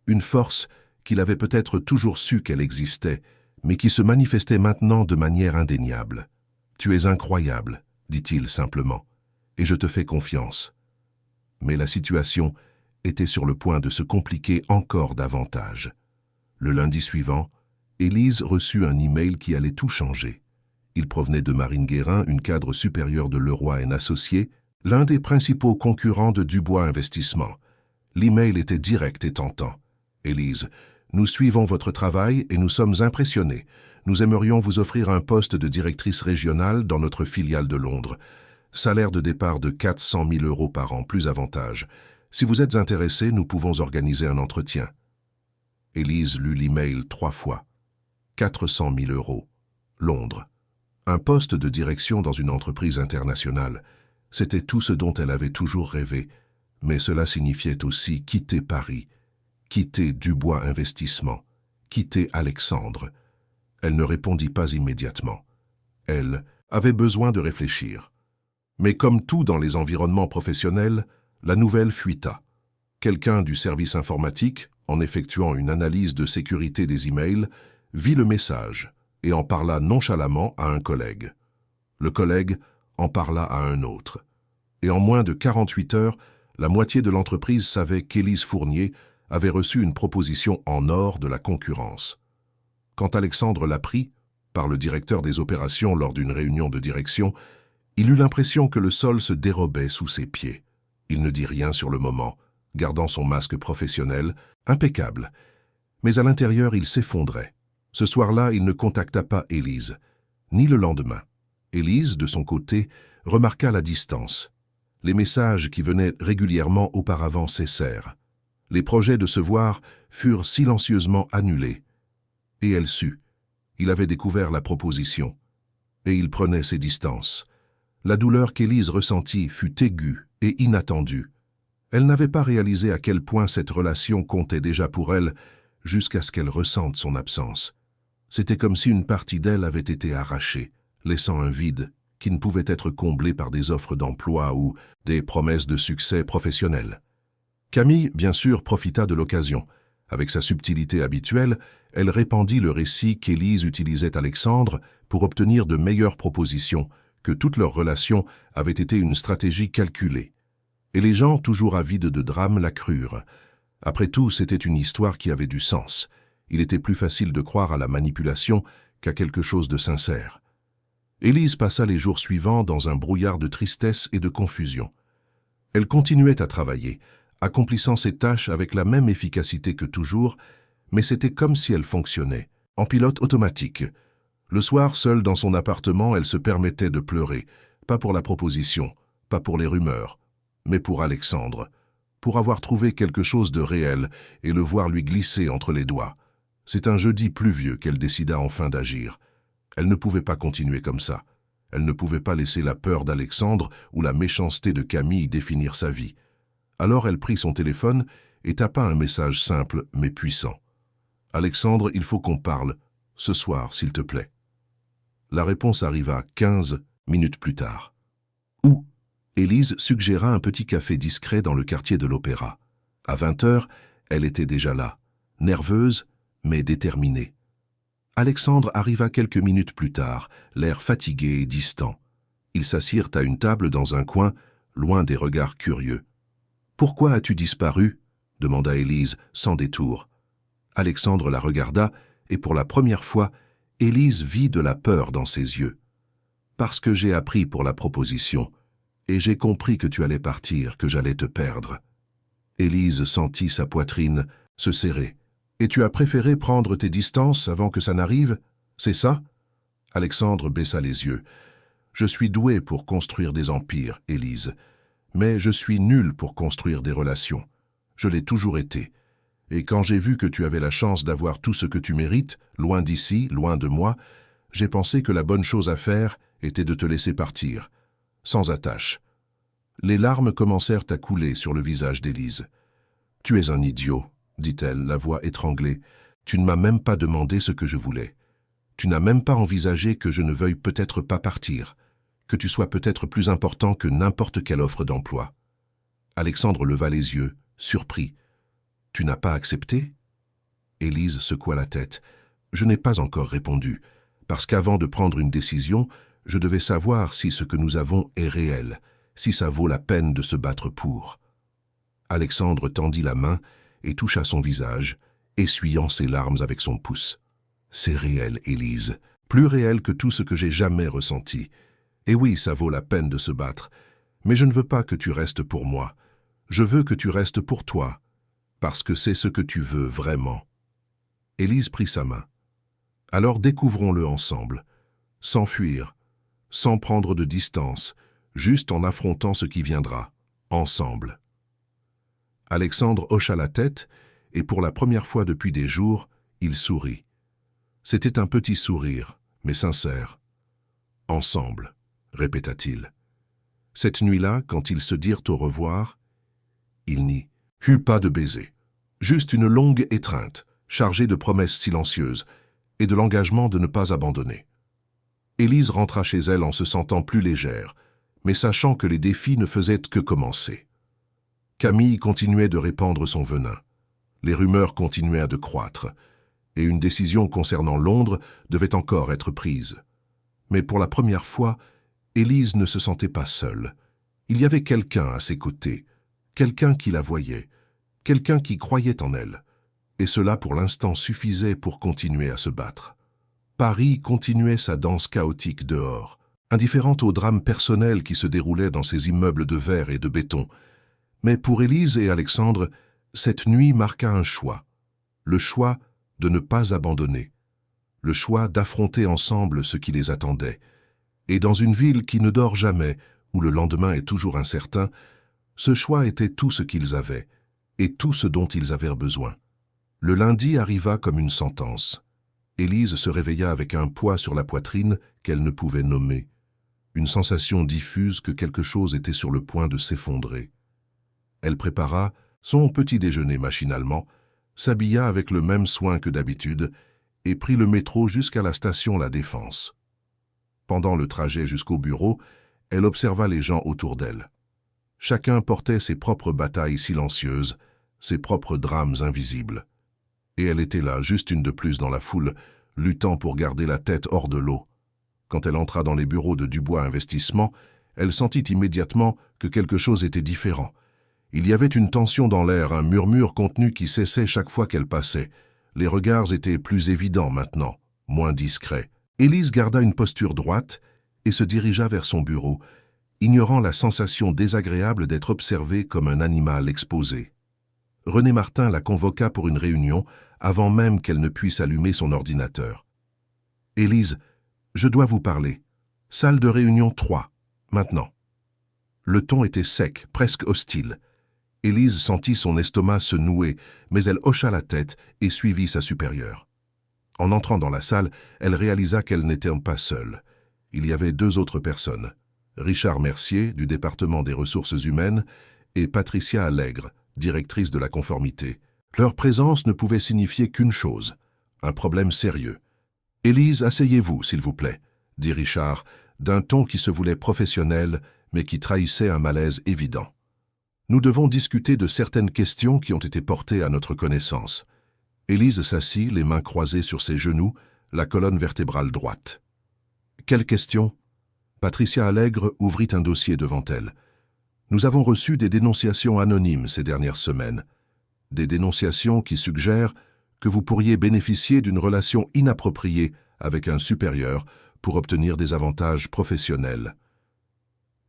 une force qu'il avait peut-être toujours su qu'elle existait, mais qui se manifestait maintenant de manière indéniable. « Tu es incroyable, » dit-il simplement, « et je te fais confiance. » Mais la situation était sur le point de se compliquer encore davantage. Le lundi suivant, Élise reçut un email qui allait tout changer. Il provenait de Marine Guérin, une cadre supérieure de Leroy & Associés, l'un des principaux concurrents de Dubois Investissement. L'email était direct et tentant. « Élise, nous suivons votre travail et nous sommes impressionnés. Nous aimerions vous offrir un poste de directrice régionale dans notre filiale de Londres. Salaire de départ de 400 000 € par an, plus avantages. Si vous êtes intéressé, nous pouvons organiser un entretien. » Élise lut l'email 3 fois. 400 000 €. Londres. Un poste de direction dans une entreprise internationale. C'était tout ce dont elle avait toujours rêvé. Mais cela signifiait aussi quitter Paris, quitter Dubois Investissement, quitter Alexandre. Elle ne répondit pas immédiatement. Elle avait besoin de réfléchir. Mais comme tout dans les environnements professionnels, la nouvelle fuita. Quelqu'un du service informatique, en effectuant une analyse de sécurité des emails, vit le message et en parla nonchalamment à un collègue. Le collègue en parla à un autre. Et en moins de 48 heures, la moitié de l'entreprise savait qu'Élise Fournier avait reçu une proposition en or de la concurrence. Quand Alexandre l'apprit, par le directeur des opérations lors d'une réunion de direction, il eut l'impression que le sol se dérobait sous ses pieds. Il ne dit rien sur le moment, gardant son masque professionnel, impeccable. Mais à l'intérieur, il s'effondrait. Ce soir-là, il ne contacta pas Élise, ni le lendemain. Élise, de son côté, remarqua la distance. Les messages qui venaient régulièrement auparavant cessèrent. Les projets de se voir furent silencieusement annulés. Et elle sut. Il avait découvert la proposition. Et il prenait ses distances. La douleur qu'Élise ressentit fut aiguë et inattendue. Elle n'avait pas réalisé à quel point cette relation comptait déjà pour elle jusqu'à ce qu'elle ressente son absence. C'était comme si une partie d'elle avait été arrachée, laissant un vide qui ne pouvait être comblé par des offres d'emploi ou des promesses de succès professionnel. Camille, bien sûr, profita de l'occasion. Avec sa subtilité habituelle, elle répandit le récit qu'Élise utilisait Alexandre pour obtenir de meilleures propositions, que toute leur relation avait été une stratégie calculée. Et les gens, toujours avides de drame, la crurent. Après tout, c'était une histoire qui avait du sens. Il était plus facile de croire à la manipulation qu'à quelque chose de sincère. Élise passa les jours suivants dans un brouillard de tristesse et de confusion. Elle continuait à travailler, accomplissant ses tâches avec la même efficacité que toujours, mais c'était comme si elle fonctionnait, en pilote automatique. Le soir, seule dans son appartement, elle se permettait de pleurer, pas pour la proposition, pas pour les rumeurs, mais pour Alexandre, pour avoir trouvé quelque chose de réel et le voir lui glisser entre les doigts. C'est un jeudi pluvieux qu'elle décida enfin d'agir. Elle ne pouvait pas continuer comme ça. Elle ne pouvait pas laisser la peur d'Alexandre ou la méchanceté de Camille définir sa vie. Alors elle prit son téléphone et tapa un message simple mais puissant. « Alexandre, il faut qu'on parle. Ce soir, s'il te plaît. » La réponse arriva 15 minutes plus tard. « Où ?» Élise suggéra un petit café discret dans le quartier de l'Opéra. À 20 heures, elle était déjà là, nerveuse mais déterminée. Alexandre arriva quelques minutes plus tard, l'air fatigué et distant. Ils s'assirent à une table dans un coin, loin des regards curieux. « Pourquoi as-tu disparu ?» demanda Élise, sans détour. Alexandre la regarda, et pour la première fois, Élise vit de la peur dans ses yeux. « Parce que j'ai appris pour la proposition, et j'ai compris que tu allais partir, que j'allais te perdre. » Élise sentit sa poitrine se serrer. « Et tu as préféré prendre tes distances avant que ça n'arrive, c'est ça ?» Alexandre baissa les yeux. « Je suis doué pour construire des empires, Élise, mais je suis nul pour construire des relations. Je l'ai toujours été. Et quand j'ai vu que tu avais la chance d'avoir tout ce que tu mérites, loin d'ici, loin de moi, j'ai pensé que la bonne chose à faire était de te laisser partir, sans attache. » Les larmes commencèrent à couler sur le visage d'Élise. « Tu es un idiot, » dit-elle, la voix étranglée. « Tu ne m'as même pas demandé ce que je voulais. Tu n'as même pas envisagé que je ne veuille peut-être pas partir, que tu sois peut-être plus important que n'importe quelle offre d'emploi. » Alexandre leva les yeux, surpris. « Tu n'as pas accepté ?» Élise secoua la tête. « Je n'ai pas encore répondu, parce qu'avant de prendre une décision, je devais savoir si ce que nous avons est réel, si ça vaut la peine de se battre pour. » Alexandre tendit la main et toucha son visage, essuyant ses larmes avec son pouce. « C'est réel, Élise, plus réel que tout ce que j'ai jamais ressenti. Et oui, ça vaut la peine de se battre, mais je ne veux pas que tu restes pour moi. Je veux que tu restes pour toi, parce que c'est ce que tu veux vraiment. » Élise prit sa main. « Alors découvrons-le ensemble, sans fuir, sans prendre de distance, juste en affrontant ce qui viendra, ensemble. » Alexandre hocha la tête, et pour la première fois depuis des jours, il sourit. C'était un petit sourire, mais sincère. « Ensemble », répéta-t-il. Cette nuit-là, quand ils se dirent au revoir, il n'y eut pas de baiser, juste une longue étreinte, chargée de promesses silencieuses et de l'engagement de ne pas abandonner. Élise rentra chez elle en se sentant plus légère, mais sachant que les défis ne faisaient que commencer. Camille continuait de répandre son venin. Les rumeurs continuaient de croître, et une décision concernant Londres devait encore être prise. Mais pour la première fois, Élise ne se sentait pas seule. Il y avait quelqu'un à ses côtés, quelqu'un qui la voyait, quelqu'un qui croyait en elle. Et cela pour l'instant suffisait pour continuer à se battre. Paris continuait sa danse chaotique dehors, indifférente aux drames personnels qui se déroulaient dans ces immeubles de verre et de béton. Mais pour Élise et Alexandre, cette nuit marqua un choix. Le choix de ne pas abandonner. Le choix d'affronter ensemble ce qui les attendait. Et dans une ville qui ne dort jamais, où le lendemain est toujours incertain, ce choix était tout ce qu'ils avaient, et tout ce dont ils avaient besoin. Le lundi arriva comme une sentence. Élise se réveilla avec un poids sur la poitrine qu'elle ne pouvait nommer. Une sensation diffuse que quelque chose était sur le point de s'effondrer. Elle prépara son petit déjeuner machinalement, s'habilla avec le même soin que d'habitude et prit le métro jusqu'à la station La Défense. Pendant le trajet jusqu'au bureau, elle observa les gens autour d'elle. Chacun portait ses propres batailles silencieuses, ses propres drames invisibles. Et elle était là, juste une de plus dans la foule, luttant pour garder la tête hors de l'eau. Quand elle entra dans les bureaux de Dubois Investissement, elle sentit immédiatement que quelque chose était différent. Il y avait une tension dans l'air, un murmure contenu qui cessait chaque fois qu'elle passait. Les regards étaient plus évidents maintenant, moins discrets. Élise garda une posture droite et se dirigea vers son bureau, ignorant la sensation désagréable d'être observée comme un animal exposé. René Martin la convoqua pour une réunion avant même qu'elle ne puisse allumer son ordinateur. « Élise, je dois vous parler. Salle de réunion 3, maintenant. » Le ton était sec, presque hostile. Élise sentit son estomac se nouer, mais elle hocha la tête et suivit sa supérieure. En entrant dans la salle, elle réalisa qu'elle n'était pas seule. Il y avait deux autres personnes, Richard Mercier, du département des ressources humaines, et Patricia Allègre, directrice de la conformité. Leur présence ne pouvait signifier qu'une chose, un problème sérieux. « Élise, asseyez-vous, s'il vous plaît », dit Richard, d'un ton qui se voulait professionnel, mais qui trahissait un malaise évident. « Nous devons discuter de certaines questions qui ont été portées à notre connaissance. » Élise s'assit, les mains croisées sur ses genoux, la colonne vertébrale droite. « Quelles questions ?» Patricia Allègre ouvrit un dossier devant elle. « Nous avons reçu des dénonciations anonymes ces dernières semaines. Des dénonciations qui suggèrent que vous pourriez bénéficier d'une relation inappropriée avec un supérieur pour obtenir des avantages professionnels.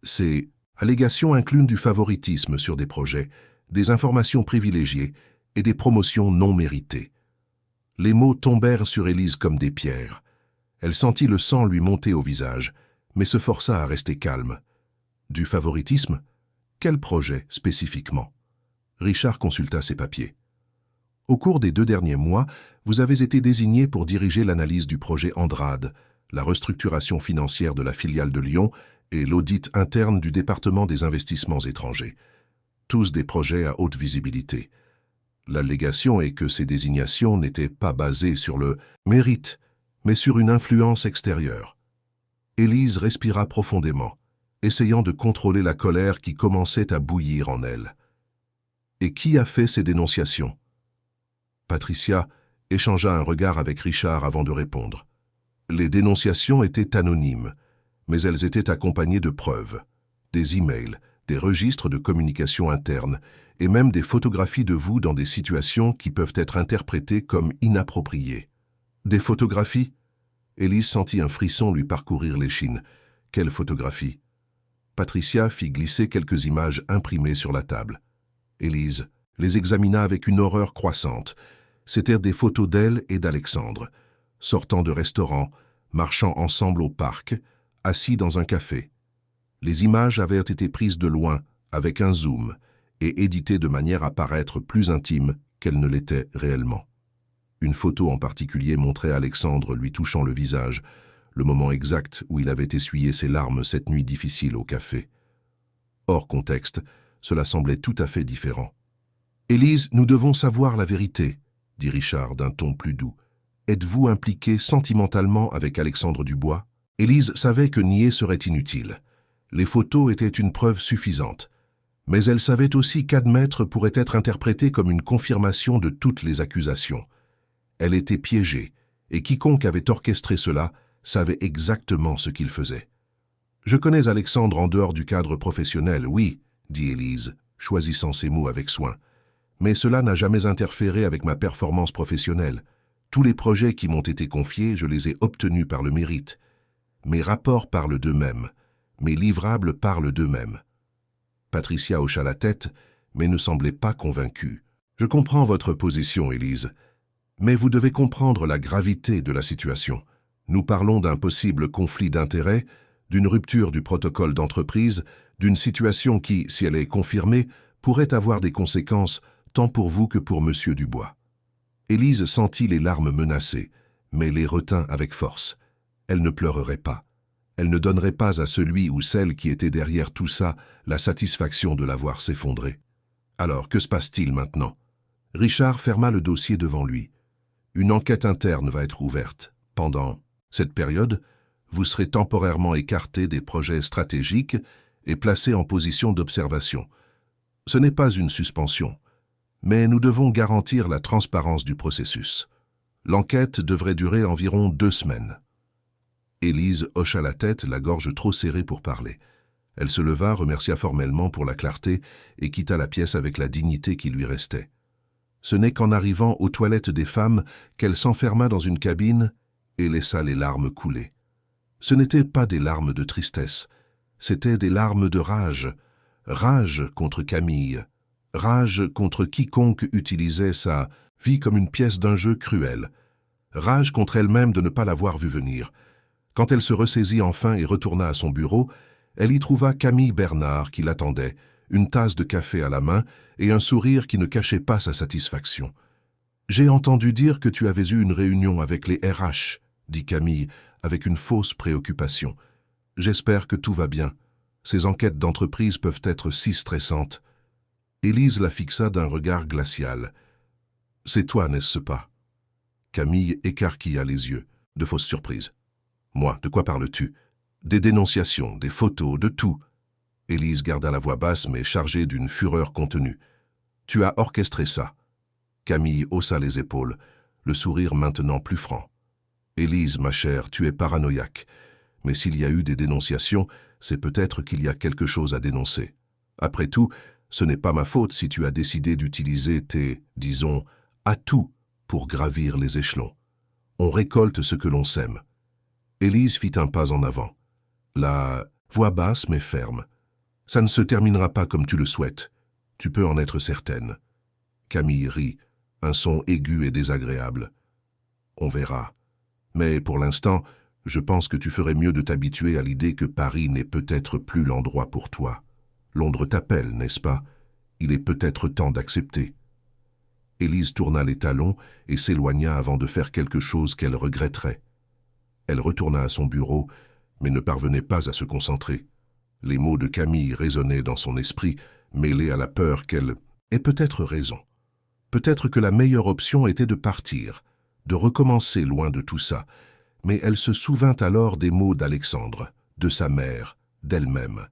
Ces allégations incluent du favoritisme sur des projets, des informations privilégiées et des promotions non méritées. » Les mots tombèrent sur Élise comme des pierres. Elle sentit le sang lui monter au visage, mais se força à rester calme. Du favoritisme? Quel projet spécifiquement? Richard consulta ses papiers. Au cours des 2 derniers mois, vous avez été désigné pour diriger l'analyse du projet Andrade, la restructuration financière de la filiale de Lyon et l'audit interne du département des investissements étrangers. Tous des projets à haute visibilité. L'allégation est que ces désignations n'étaient pas basées sur le mérite, mais sur une influence extérieure. Élise respira profondément, essayant de contrôler la colère qui commençait à bouillir en elle. Et qui a fait ces dénonciations? Patricia échangea un regard avec Richard avant de répondre. Les dénonciations étaient anonymes, mais elles étaient accompagnées de preuves, des emails, des registres de communication interne et même des photographies de vous dans des situations qui peuvent être interprétées comme inappropriées. Des photographies? Élise sentit un frisson lui parcourir l'échine. Quelle photographie? Patricia fit glisser quelques images imprimées sur la table. Élise les examina avec une horreur croissante. C'étaient des photos d'elle et d'Alexandre, sortant de restaurants, marchant ensemble au parc, assis dans un café. Les images avaient été prises de loin, avec un zoom, et éditées de manière à paraître plus intimes qu'elles ne l'étaient réellement. Une photo en particulier montrait Alexandre lui touchant le visage, le moment exact où il avait essuyé ses larmes cette nuit difficile au café. Hors contexte, cela semblait tout à fait différent. « Élise, nous devons savoir la vérité, » dit Richard d'un ton plus doux. « Êtes-vous impliquée sentimentalement avec Alexandre Dubois ?» Élise savait que nier serait inutile. Les photos étaient une preuve suffisante. Mais elle savait aussi qu'admettre pourrait être interprété comme une confirmation de toutes les accusations. Elle était piégée, et quiconque avait orchestré cela savait exactement ce qu'il faisait. « Je connais Alexandre en dehors du cadre professionnel, oui, » dit Élise, choisissant ses mots avec soin. « Mais cela n'a jamais interféré avec ma performance professionnelle. Tous les projets qui m'ont été confiés, je les ai obtenus par le mérite. Mes rapports parlent d'eux-mêmes. Mes livrables parlent d'eux-mêmes. » Patricia hocha la tête, mais ne semblait pas convaincue. « Je comprends votre position, Élise. Mais vous devez comprendre la gravité de la situation. Nous parlons d'un possible conflit d'intérêts, d'une rupture du protocole d'entreprise, d'une situation qui, si elle est confirmée, pourrait avoir des conséquences tant pour vous que pour M. Dubois. » Élise sentit les larmes menacées, mais les retint avec force. Elle ne pleurerait pas. Elle ne donnerait pas à celui ou celle qui était derrière tout ça la satisfaction de la voir s'effondrer. Alors, que se passe-t-il maintenant? Richard ferma le dossier devant lui. Une enquête interne va être ouverte. Pendant cette période, vous serez temporairement écarté des projets stratégiques et placé en position d'observation. Ce n'est pas une suspension, mais nous devons garantir la transparence du processus. L'enquête devrait durer environ 2 semaines. Élise hocha la tête, la gorge trop serrée pour parler. Elle se leva, remercia formellement pour la clarté et quitta la pièce avec la dignité qui lui restait. Ce n'est qu'en arrivant aux toilettes des femmes qu'elle s'enferma dans une cabine et laissa les larmes couler. Ce n'étaient pas des larmes de tristesse, c'étaient des larmes de rage. Rage contre Camille, rage contre quiconque utilisait sa vie comme une pièce d'un jeu cruel, rage contre elle-même de ne pas l'avoir vue venir. Quand elle se ressaisit enfin et retourna à son bureau, elle y trouva Camille Bernard qui l'attendait, une tasse de café à la main et un sourire qui ne cachait pas sa satisfaction. « J'ai entendu dire que tu avais eu une réunion avec les RH, » dit Camille avec une fausse préoccupation. « J'espère que tout va bien. Ces enquêtes d'entreprise peuvent être si stressantes. » Élise la fixa d'un regard glacial. « C'est toi, n'est-ce pas ?» Camille écarquilla les yeux. De fausses surprises. « Moi, de quoi parles-tu? Des dénonciations, des photos, de tout. » Élise garda la voix basse mais chargée d'une fureur contenue. « Tu as orchestré ça. » Camille haussa les épaules, le sourire maintenant plus franc. « Élise, ma chère, tu es paranoïaque. Mais s'il y a eu des dénonciations, c'est peut-être qu'il y a quelque chose à dénoncer. Après tout, ce n'est pas ma faute si tu as décidé d'utiliser tes, disons, atouts pour gravir les échelons. On récolte ce que l'on sème. » Élise fit un pas en avant. La voix basse mais ferme. « Ça ne se terminera pas comme tu le souhaites. Tu peux en être certaine. » Camille rit, un son aigu et désagréable. « On verra. Mais pour l'instant, je pense que tu ferais mieux de t'habituer à l'idée que Paris n'est peut-être plus l'endroit pour toi. Londres t'appelle, n'est-ce pas? Il est peut-être temps d'accepter. » Élise tourna les talons et s'éloigna avant de faire quelque chose qu'elle regretterait. Elle retourna à son bureau, mais ne parvenait pas à se concentrer. Les mots de Camille résonnaient dans son esprit, mêlés à la peur qu'elle ait peut-être raison. Peut-être que la meilleure option était de partir, de recommencer loin de tout ça, mais elle se souvint alors des mots d'Alexandre, de sa mère, d'elle-même.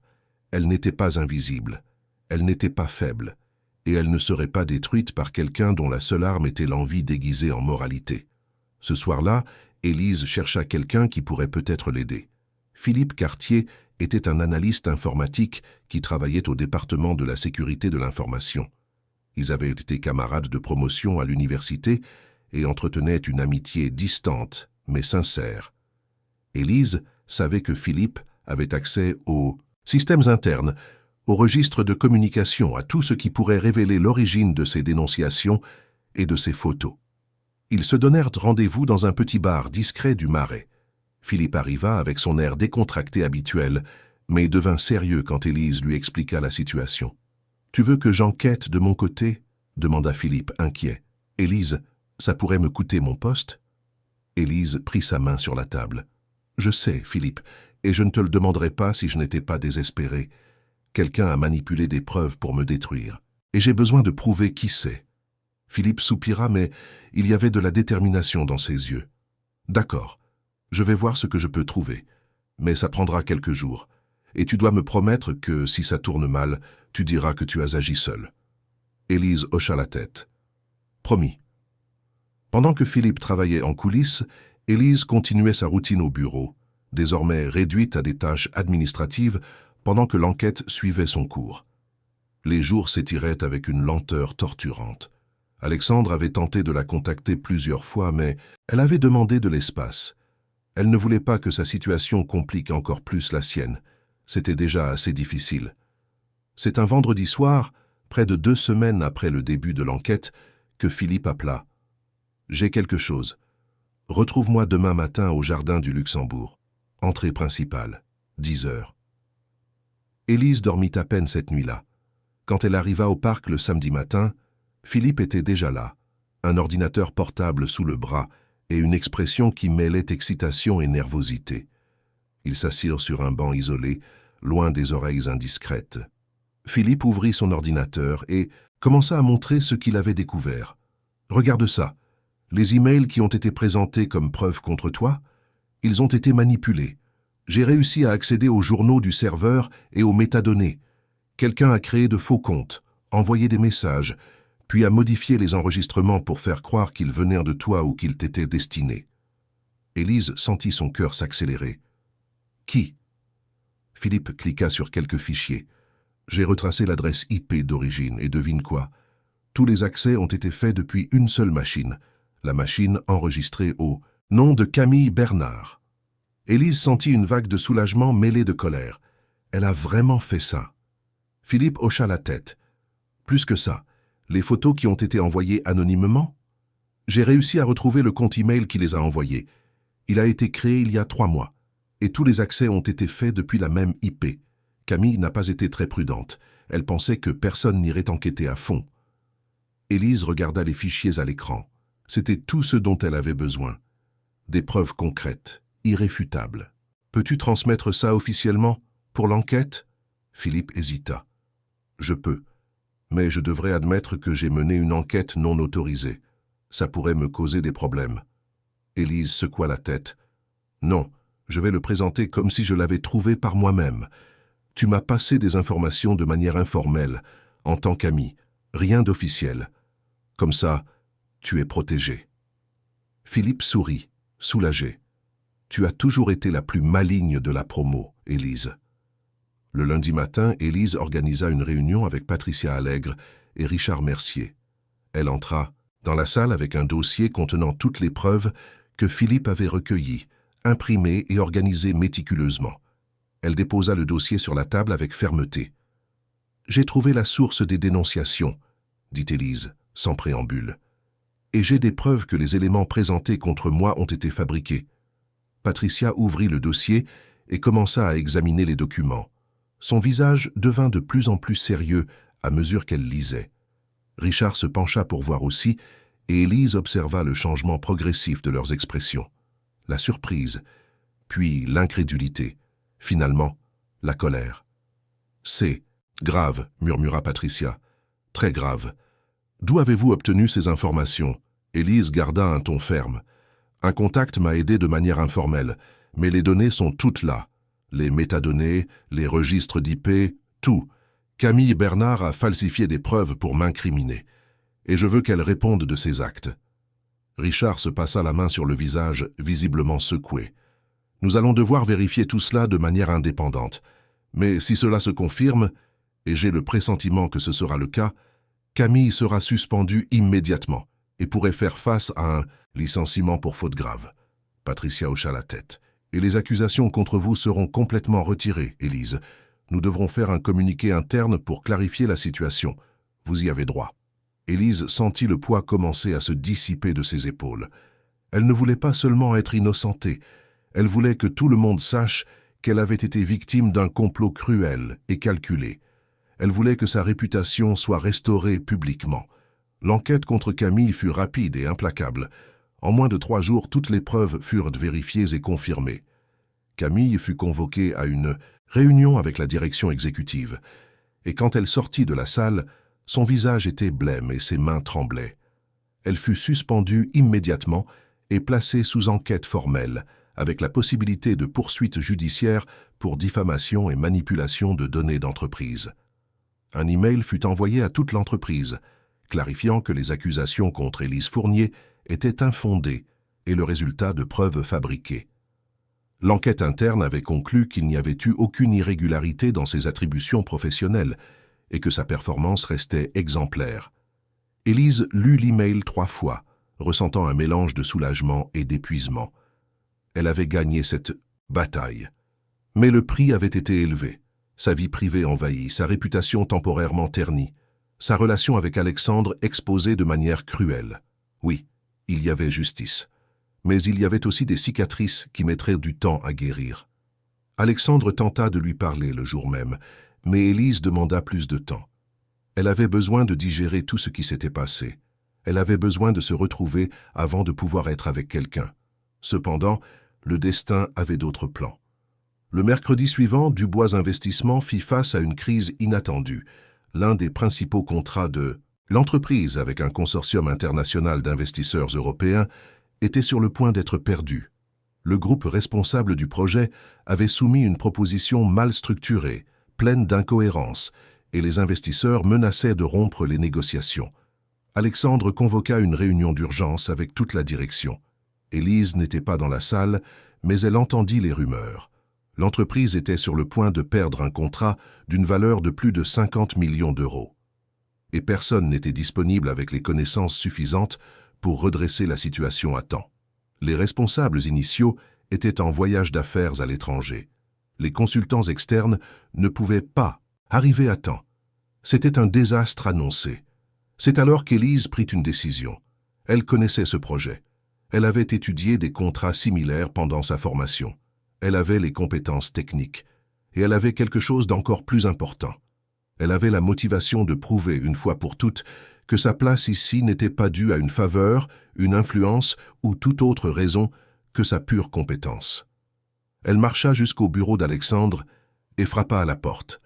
Elle n'était pas invisible, elle n'était pas faible, et elle ne serait pas détruite par quelqu'un dont la seule arme était l'envie déguisée en moralité. Ce soir-là, Élise chercha quelqu'un qui pourrait peut-être l'aider. Philippe Cartier était un analyste informatique qui travaillait au département de la sécurité de l'information. Ils avaient été camarades de promotion à l'université et entretenaient une amitié distante, mais sincère. Élise savait que Philippe avait accès aux systèmes internes, aux registres de communication, à tout ce qui pourrait révéler l'origine de ses dénonciations et de ses photos. Ils se donnèrent rendez-vous dans un petit bar discret du Marais. Philippe arriva avec son air décontracté habituel, mais devint sérieux quand Élise lui expliqua la situation. « Tu veux que j'enquête de mon côté ?» demanda Philippe, inquiet. « Élise, ça pourrait me coûter mon poste ?» Élise prit sa main sur la table. « Je sais, Philippe, et je ne te le demanderais pas si je n'étais pas désespéré. Quelqu'un a manipulé des preuves pour me détruire, et j'ai besoin de prouver qui c'est. » Philippe soupira, mais il y avait de la détermination dans ses yeux. « D'accord, je vais voir ce que je peux trouver, mais ça prendra quelques jours, et tu dois me promettre que, si ça tourne mal, tu diras que tu as agi seul. » Élise hocha la tête. « Promis. » Pendant que Philippe travaillait en coulisses, Élise continuait sa routine au bureau, désormais réduite à des tâches administratives pendant que l'enquête suivait son cours. Les jours s'étiraient avec une lenteur torturante. Alexandre avait tenté de la contacter plusieurs fois, mais elle avait demandé de l'espace. Elle ne voulait pas que sa situation complique encore plus la sienne. C'était déjà assez difficile. C'est un vendredi soir, près de 2 semaines après le début de l'enquête, que Philippe appela. « J'ai quelque chose. Retrouve-moi demain matin au jardin du Luxembourg. Entrée principale, 10 heures. » Élise dormit à peine cette nuit-là. Quand elle arriva au parc le samedi matin, Philippe était déjà là, un ordinateur portable sous le bras et une expression qui mêlait excitation et nervosité. Ils s'assirent sur un banc isolé, loin des oreilles indiscrètes. Philippe ouvrit son ordinateur et commença à montrer ce qu'il avait découvert. « Regarde ça. Les emails qui ont été présentés comme preuve contre toi, ils ont été manipulés. J'ai réussi à accéder aux journaux du serveur et aux métadonnées. Quelqu'un a créé de faux comptes, envoyé des messages, puis a modifié les enregistrements pour faire croire qu'ils venaient de toi ou qu'ils t'étaient destinés. » Élise sentit son cœur s'accélérer. « Qui ?» Philippe cliqua sur quelques fichiers. « J'ai retracé l'adresse IP d'origine et devine quoi? Tous les accès ont été faits depuis une seule machine, la machine enregistrée au nom de Camille Bernard. » Élise sentit une vague de soulagement mêlée de colère. Elle a vraiment fait ça. Philippe hocha la tête. « Plus que ça, les photos qui ont été envoyées anonymement? J'ai réussi à retrouver le compte email qui les a envoyées. Il a été créé il y a 3 mois, et tous les accès ont été faits depuis la même IP. Camille n'a pas été très prudente. Elle pensait que personne n'irait enquêter à fond. » Élise regarda les fichiers à l'écran. C'était tout ce dont elle avait besoin. Des preuves concrètes, irréfutables. « Peux-tu transmettre ça officiellement, pour l'enquête ?» Philippe hésita. « Je peux, mais je devrais admettre que j'ai mené une enquête non autorisée. Ça pourrait me causer des problèmes. » Élise secoua la tête. « Non, je vais le présenter comme si je l'avais trouvé par moi-même. Tu m'as passé des informations de manière informelle, en tant qu'ami, rien d'officiel. Comme ça, tu es protégé. » Philippe sourit, soulagé. « Tu as toujours été la plus maligne de la promo, Élise. » Le lundi matin, Élise organisa une réunion avec Patricia Allègre et Richard Mercier. Elle entra dans la salle avec un dossier contenant toutes les preuves que Philippe avait recueillies, imprimées et organisées méticuleusement. Elle déposa le dossier sur la table avec fermeté. « J'ai trouvé la source des dénonciations, » dit Élise, sans préambule. « Et j'ai des preuves que les éléments présentés contre moi ont été fabriqués. » Patricia ouvrit le dossier et commença à examiner les documents. Son visage devint de plus en plus sérieux à mesure qu'elle lisait. Richard se pencha pour voir aussi, et Élise observa le changement progressif de leurs expressions. La surprise, puis l'incrédulité, finalement, la colère. « C'est grave, » murmura Patricia. « Très grave. D'où avez-vous obtenu ces informations ?» Élise garda un ton ferme. « Un contact m'a aidé de manière informelle, mais les données sont toutes là. Les métadonnées, les registres d'IP, tout. Camille Bernard a falsifié des preuves pour m'incriminer. Et je veux qu'elle réponde de ses actes. » Richard se passa la main sur le visage, visiblement secoué. « Nous allons devoir vérifier tout cela de manière indépendante. Mais si cela se confirme, et j'ai le pressentiment que ce sera le cas, Camille sera suspendue immédiatement et pourrait faire face à un licenciement pour faute grave. Patricia hocha la tête. Et les accusations contre vous seront complètement retirées, Élise. Nous devrons faire un communiqué interne pour clarifier la situation. Vous y avez droit. Élise sentit le poids commencer à se dissiper de ses épaules. Elle ne voulait pas seulement être innocentée, elle voulait que tout le monde sache qu'elle avait été victime d'un complot cruel et calculé. Elle voulait que sa réputation soit restaurée publiquement. L'enquête contre Camille fut rapide et implacable. En moins de 3 jours, toutes les preuves furent vérifiées et confirmées. Camille fut convoquée à une réunion avec la direction exécutive, et quand elle sortit de la salle, son visage était blême et ses mains tremblaient. Elle fut suspendue immédiatement et placée sous enquête formelle, avec la possibilité de poursuites judiciaires pour diffamation et manipulation de données d'entreprise. Un email fut envoyé à toute l'entreprise, clarifiant que les accusations contre Élise Fournier étaient infondées et le résultat de preuves fabriquées. L'enquête interne avait conclu qu'il n'y avait eu aucune irrégularité dans ses attributions professionnelles et que sa performance restait exemplaire. Élise lut l'email 3 fois, ressentant un mélange de soulagement et d'épuisement. Elle avait gagné cette bataille. Mais le prix avait été élevé. Sa vie privée envahie, sa réputation temporairement ternie, sa relation avec Alexandre exposée de manière cruelle. Oui, il y avait justice. Mais il y avait aussi des cicatrices qui mettraient du temps à guérir. Alexandre tenta de lui parler le jour même, mais Élise demanda plus de temps. Elle avait besoin de digérer tout ce qui s'était passé. Elle avait besoin de se retrouver avant de pouvoir être avec quelqu'un. Cependant, le destin avait d'autres plans. Le mercredi suivant, Dubois Investissement fit face à une crise inattendue. L'un des principaux contrats de l'entreprise avec un consortium international d'investisseurs européens était sur le point d'être perdu. Le groupe responsable du projet avait soumis une proposition mal structurée, pleine d'incohérences, et les investisseurs menaçaient de rompre les négociations. Alexandre convoqua une réunion d'urgence avec toute la direction. Élise n'était pas dans la salle, mais elle entendit les rumeurs. L'entreprise était sur le point de perdre un contrat d'une valeur de plus de 50 millions d'euros. Et personne n'était disponible avec les connaissances suffisantes pour redresser la situation à temps. Les responsables initiaux étaient en voyage d'affaires à l'étranger. Les consultants externes ne pouvaient pas arriver à temps. C'était un désastre annoncé. C'est alors qu'Élise prit une décision. Elle connaissait ce projet. Elle avait étudié des contrats similaires pendant sa formation. Elle avait les compétences techniques. Et elle avait quelque chose d'encore plus important. Elle avait la motivation de prouver une fois pour toutes que sa place ici n'était pas due à une faveur, une influence ou toute autre raison que sa pure compétence. Elle marcha jusqu'au bureau d'Alexandre et frappa à la porte.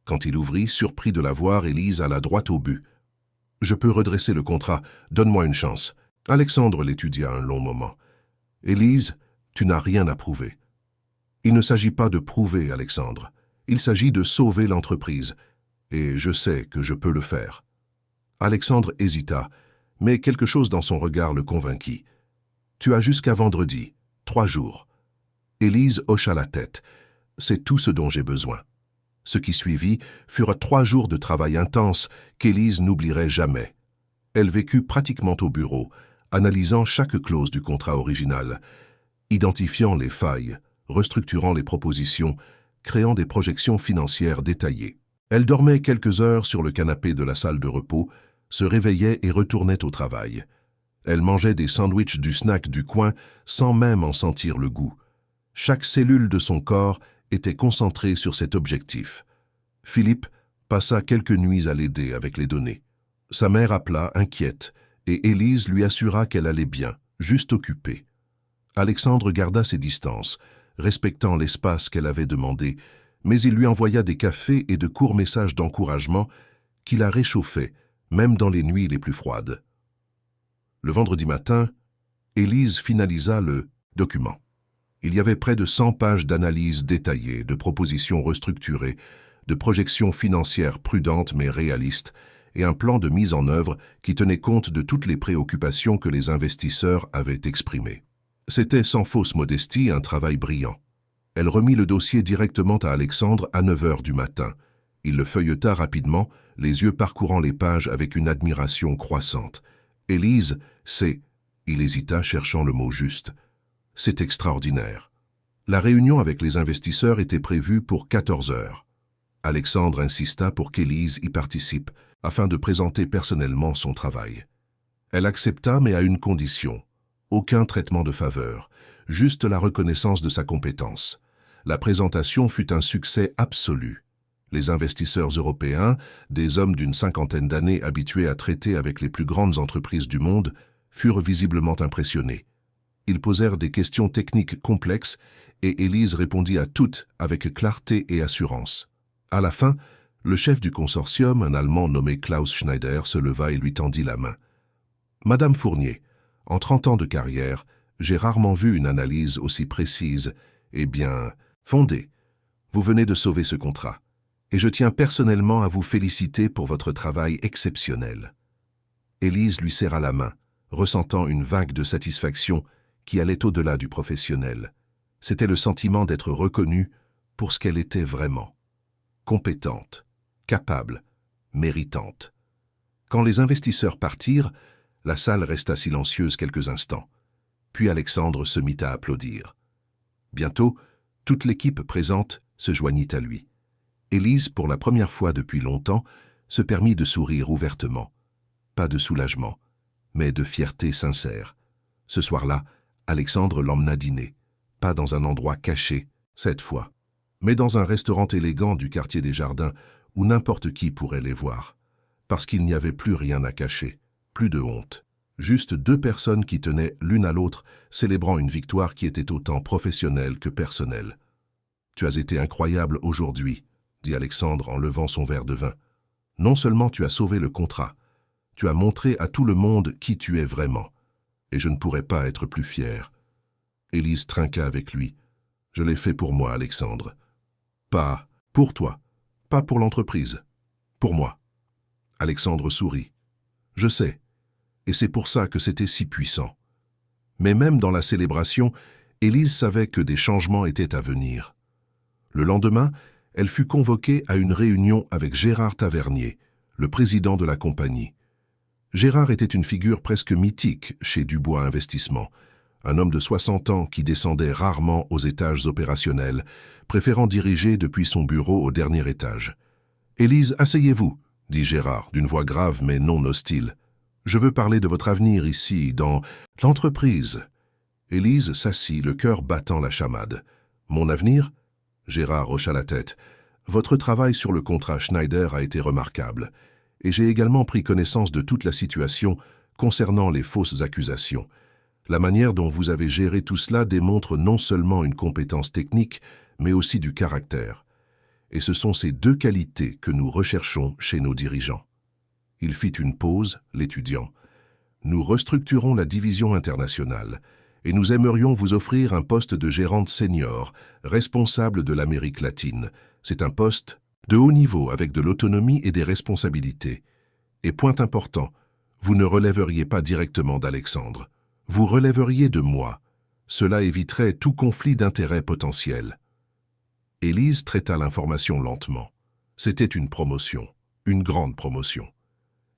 Quand il ouvrit, surpris de la voir, Élise alla droit au but. « Je peux redresser le contrat, donne-moi une chance. » Alexandre l'étudia un long moment. « Élise, tu n'as rien à prouver. » « Il ne s'agit pas de prouver, Alexandre. Il s'agit de sauver l'entreprise. Et je sais que je peux le faire. » Alexandre hésita, mais quelque chose dans son regard le convainquit. « Tu as jusqu'à vendredi, 3 jours. » Élise hocha la tête. « C'est tout ce dont j'ai besoin. » Ce qui suivit furent 3 jours de travail intense qu'Élise n'oublierait jamais. Elle vécut pratiquement au bureau, analysant chaque clause du contrat original, identifiant les failles, restructurant les propositions, créant des projections financières détaillées. Elle dormait quelques heures sur le canapé de la salle de repos, se réveillait et retournait au travail. Elle mangeait des sandwichs du snack du coin sans même en sentir le goût. Chaque cellule de son corps était concentrée sur cet objectif. Philippe passa quelques nuits à l'aider avec les données. Sa mère appela, inquiète, et Élise lui assura qu'elle allait bien, juste occupée. Alexandre garda ses distances, respectant l'espace qu'elle avait demandé, mais il lui envoya des cafés et de courts messages d'encouragement qui la réchauffaient, même dans les nuits les plus froides. Le vendredi matin, Élise finalisa le document. Il y avait près de 100 pages d'analyses détaillées, de propositions restructurées, de projections financières prudentes mais réalistes, et un plan de mise en œuvre qui tenait compte de toutes les préoccupations que les investisseurs avaient exprimées. C'était sans fausse modestie un travail brillant. Elle remit le dossier directement à Alexandre à 9 heures du matin, Il le feuilleta rapidement, les yeux parcourant les pages avec une admiration croissante. « Élise, c'est… » Il hésita, cherchant le mot juste. « C'est extraordinaire. » La réunion avec les investisseurs était prévue pour 14 heures. Alexandre insista pour qu'Élise y participe, afin de présenter personnellement son travail. Elle accepta, mais à une condition. Aucun traitement de faveur, juste la reconnaissance de sa compétence. La présentation fut un succès absolu. Les investisseurs européens, des hommes d'une 50aine d'années habitués à traiter avec les plus grandes entreprises du monde, furent visiblement impressionnés. Ils posèrent des questions techniques complexes et Élise répondit à toutes avec clarté et assurance. À la fin, le chef du consortium, un Allemand nommé Klaus Schneider, se leva et lui tendit la main. « Madame Fournier, en 30 ans de carrière, j'ai rarement vu une analyse aussi précise et bien fondée. Vous venez de sauver ce contrat. Et je tiens personnellement à vous féliciter pour votre travail exceptionnel. » Élise lui serra la main, ressentant une vague de satisfaction qui allait au-delà du professionnel. C'était le sentiment d'être reconnue pour ce qu'elle était vraiment. Compétente, capable, méritante. Quand les investisseurs partirent, la salle resta silencieuse quelques instants. Puis Alexandre se mit à applaudir. Bientôt, toute l'équipe présente se joignit à lui. Élise, pour la première fois depuis longtemps, se permit de sourire ouvertement. Pas de soulagement, mais de fierté sincère. Ce soir-là, Alexandre l'emmena dîner. Pas dans un endroit caché, cette fois, mais dans un restaurant élégant du quartier des Jardins où n'importe qui pourrait les voir. Parce qu'il n'y avait plus rien à cacher, plus de honte. Juste deux personnes qui tenaient l'une à l'autre, célébrant une victoire qui était autant professionnelle que personnelle. « Tu as été incroyable aujourd'hui », dit Alexandre en levant son verre de vin. « Non seulement tu as sauvé le contrat, tu as montré à tout le monde qui tu es vraiment. Et je ne pourrais pas être plus fier. » Élise trinqua avec lui. « Je l'ai fait pour moi, Alexandre. Pas pour toi, pas pour l'entreprise, pour moi. » Alexandre sourit. « Je sais, et c'est pour ça que c'était si puissant. » Mais même dans la célébration, Élise savait que des changements étaient à venir. Le lendemain, elle fut convoquée à une réunion avec Gérard Tavernier, le président de la compagnie. Gérard était une figure presque mythique chez Dubois Investissement, un homme de 60 ans qui descendait rarement aux étages opérationnels, préférant diriger depuis son bureau au dernier étage. « Élise, asseyez-vous » dit Gérard, d'une voix grave mais non hostile. « Je veux parler de votre avenir ici, dans l'entreprise. » Élise s'assit, le cœur battant la chamade. « Mon avenir ?» Gérard hocha la tête. « Votre travail sur le contrat Schneider a été remarquable, et j'ai également pris connaissance de toute la situation concernant les fausses accusations. La manière dont vous avez géré tout cela démontre non seulement une compétence technique, mais aussi du caractère. Et ce sont ces deux qualités que nous recherchons chez nos dirigeants. » Il fit une pause, l'étudiant. « Nous restructurons la division internationale, et nous aimerions vous offrir un poste de gérante senior, responsable de l'Amérique latine. C'est un poste de haut niveau avec de l'autonomie et des responsabilités. Et point important, vous ne relèveriez pas directement d'Alexandre. Vous relèveriez de moi. Cela éviterait tout conflit d'intérêts potentiel. » Élise traita l'information lentement. C'était une promotion, une grande promotion.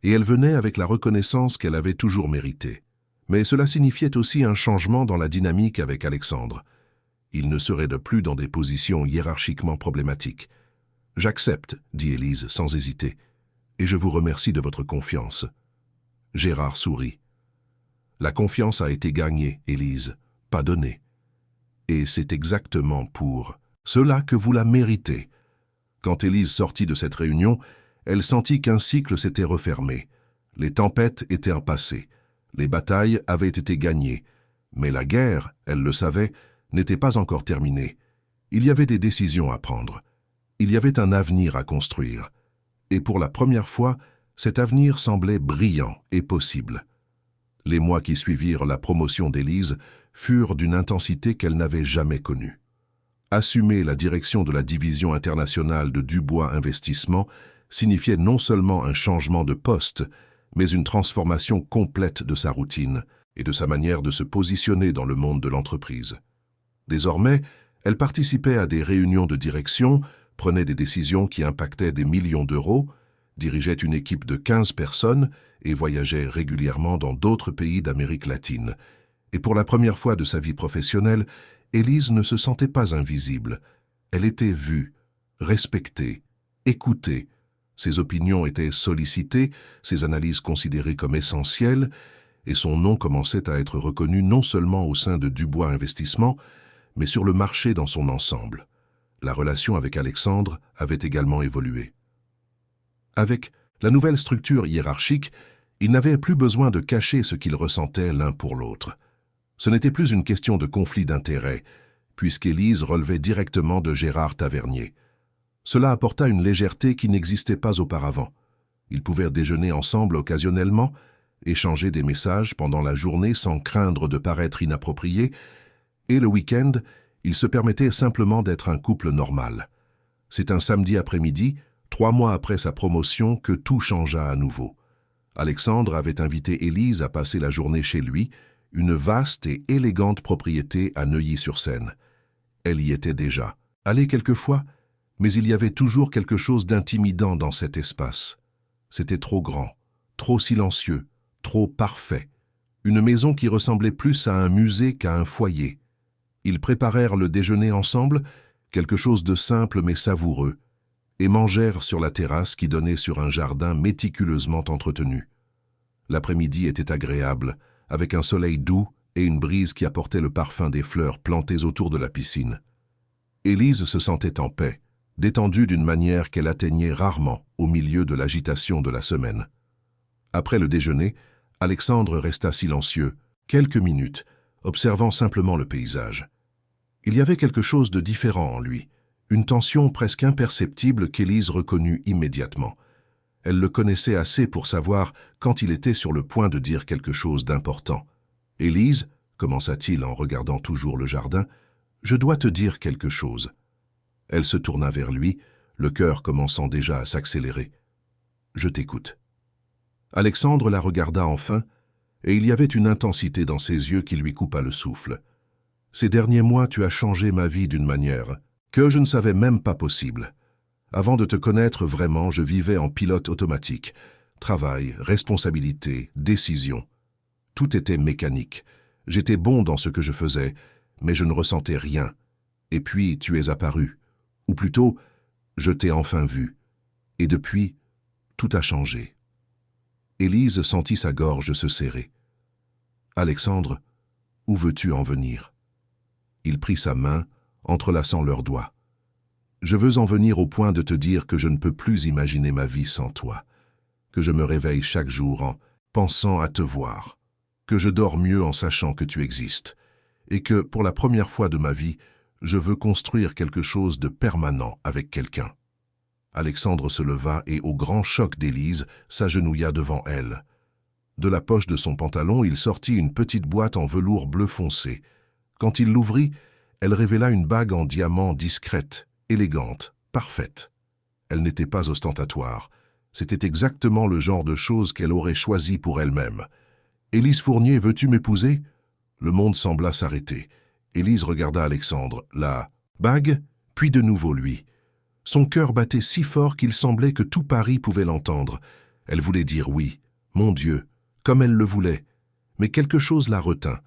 Et elle venait avec la reconnaissance qu'elle avait toujours méritée. Mais cela signifiait aussi un changement dans la dynamique avec Alexandre. Il ne serait de plus dans des positions hiérarchiquement problématiques. « J'accepte, » dit Élise sans hésiter, « et je vous remercie de votre confiance. » Gérard sourit. « La confiance a été gagnée, Élise, pas donnée. Et c'est exactement pour cela que vous la méritez. » Quand Élise sortit de cette réunion, elle sentit qu'un cycle s'était refermé. Les tempêtes étaient passées, les batailles avaient été gagnées, mais la guerre, elle le savait, n'était pas encore terminée. Il y avait des décisions à prendre. Il y avait un avenir à construire. Et pour la première fois, cet avenir semblait brillant et possible. Les mois qui suivirent la promotion d'Élise furent d'une intensité qu'elle n'avait jamais connue. Assumer la direction de la division internationale de Dubois Investissement signifiait non seulement un changement de poste, mais une transformation complète de sa routine et de sa manière de se positionner dans le monde de l'entreprise. Désormais, elle participait à des réunions de direction, prenait des décisions qui impactaient des millions d'euros, dirigeait une équipe de 15 personnes et voyageait régulièrement dans d'autres pays d'Amérique latine. Et pour la première fois de sa vie professionnelle, Élise ne se sentait pas invisible. Elle était vue, respectée, écoutée. Ses opinions étaient sollicitées, ses analyses considérées comme essentielles, et son nom commençait à être reconnu non seulement au sein de Dubois Investissement, mais sur le marché dans son ensemble. La relation avec Alexandre avait également évolué. Avec la nouvelle structure hiérarchique, ils n'avaient plus besoin de cacher ce qu'ils ressentaient l'un pour l'autre. Ce n'était plus une question de conflit d'intérêts, puisqu'Élise relevait directement de Gérard Tavernier. Cela apporta une légèreté qui n'existait pas auparavant. Ils pouvaient déjeuner ensemble occasionnellement, échanger des messages pendant la journée sans craindre de paraître inappropriés, et le week-end, ils se permettaient simplement d'être un couple normal. C'est un samedi après-midi, 3 mois après sa promotion, que tout changea à nouveau. Alexandre avait invité Élise à passer la journée chez lui, une vaste et élégante propriété à Neuilly-sur-Seine. Elle y était déjà, allée quelquefois, mais il y avait toujours quelque chose d'intimidant dans cet espace. C'était trop grand, trop silencieux, trop parfait. Une maison qui ressemblait plus à un musée qu'à un foyer. Ils préparèrent le déjeuner ensemble, quelque chose de simple mais savoureux, et mangèrent sur la terrasse qui donnait sur un jardin méticuleusement entretenu. L'après-midi était agréable, avec un soleil doux et une brise qui apportait le parfum des fleurs plantées autour de la piscine. Élise se sentait en paix, détendue d'une manière qu'elle atteignait rarement au milieu de l'agitation de la semaine. Après le déjeuner, Alexandre resta silencieux, quelques minutes, observant simplement le paysage. Il y avait quelque chose de différent en lui, une tension presque imperceptible qu'Élise reconnut immédiatement. Elle le connaissait assez pour savoir quand il était sur le point de dire quelque chose d'important. « Élise, commença-t-il en regardant toujours le jardin, je dois te dire quelque chose. » Elle se tourna vers lui, le cœur commençant déjà à s'accélérer. « Je t'écoute. » Alexandre la regarda enfin, et il y avait une intensité dans ses yeux qui lui coupa le souffle. « Ces derniers mois, tu as changé ma vie d'une manière que je ne savais même pas possible. Avant de te connaître vraiment, je vivais en pilote automatique. Travail, responsabilité, décision. Tout était mécanique. J'étais bon dans ce que je faisais, mais je ne ressentais rien. Et puis, tu es apparu. Ou plutôt, je t'ai enfin vu. Et depuis, tout a changé. » Élise sentit sa gorge se serrer. « Alexandre, où veux-tu en venir ?» Il prit sa main, entrelaçant leurs doigts. « Je veux en venir au point de te dire que je ne peux plus imaginer ma vie sans toi, que je me réveille chaque jour en pensant à te voir, que je dors mieux en sachant que tu existes, et que, pour la première fois de ma vie, je veux construire quelque chose de permanent avec quelqu'un. » Alexandre se leva et, au grand choc d'Élise, s'agenouilla devant elle. De la poche de son pantalon, il sortit une petite boîte en velours bleu foncé. Quand il l'ouvrit, elle révéla une bague en diamant discrète, élégante, parfaite. Elle n'était pas ostentatoire. C'était exactement le genre de chose qu'elle aurait choisi pour elle-même. « Élise Fournier, veux-tu m'épouser ?» Le monde sembla s'arrêter. Élise regarda Alexandre, la bague, puis de nouveau lui. Son cœur battait si fort qu'il semblait que tout Paris pouvait l'entendre. Elle voulait dire oui, mon Dieu, comme elle le voulait. Mais quelque chose la retint,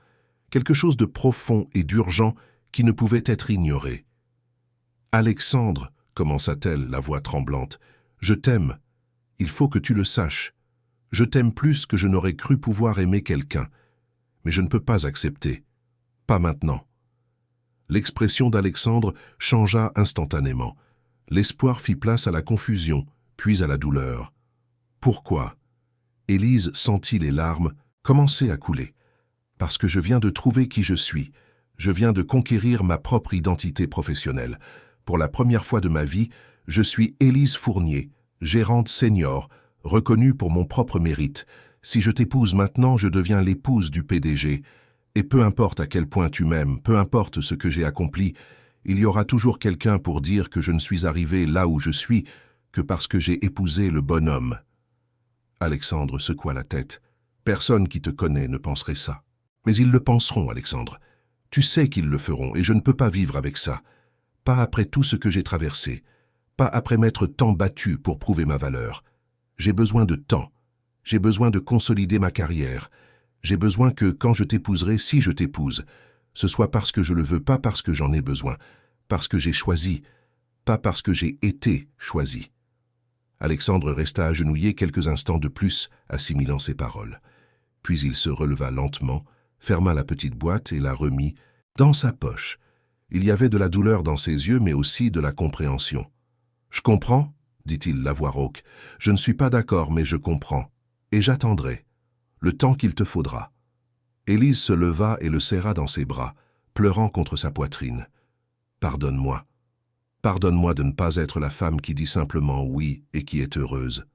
quelque chose de profond et d'urgent qui ne pouvait être ignoré. « Alexandre, commença-t-elle, la voix tremblante, je t'aime. Il faut que tu le saches. Je t'aime plus que je n'aurais cru pouvoir aimer quelqu'un. Mais je ne peux pas accepter. Pas maintenant. » L'expression d'Alexandre changea instantanément. L'espoir fit place à la confusion, puis à la douleur. Pourquoi ? Élise sentit les larmes commencer à couler. Parce que je viens de trouver qui je suis. Je viens de conquérir ma propre identité professionnelle. Pour la première fois de ma vie, je suis Élise Fournier, gérante senior, reconnue pour mon propre mérite. Si je t'épouse maintenant, je deviens l'épouse du PDG. Et peu importe à quel point tu m'aimes, peu importe ce que j'ai accompli, il y aura toujours quelqu'un pour dire que je ne suis arrivé là où je suis que parce que j'ai épousé le bon homme. Alexandre secoua la tête. Personne qui te connaît ne penserait ça. Mais ils le penseront, Alexandre. Tu sais qu'ils le feront et je ne peux pas vivre avec ça. Pas après tout ce que j'ai traversé. pas après m'être tant battu pour prouver ma valeur. J'ai besoin de temps. J'ai besoin de consolider ma carrière. J'ai besoin que, quand je t'épouserai, si je t'épouse, ce soit parce que je le veux, pas parce que j'en ai besoin, parce que j'ai choisi, pas parce que j'ai été choisi. » Alexandre resta agenouillé quelques instants de plus, assimilant ces paroles. Puis il se releva lentement, ferma la petite boîte et la remit dans sa poche. Il y avait de la douleur dans ses yeux, mais aussi de la compréhension. « Je comprends, » dit-il la voix rauque. « Je ne suis pas d'accord, mais je comprends. Et j'attendrai. Le temps qu'il te faudra. » Élise se leva et le serra dans ses bras, pleurant contre sa poitrine. « Pardonne-moi. Pardonne-moi de ne pas être la femme qui dit simplement oui et qui est heureuse. »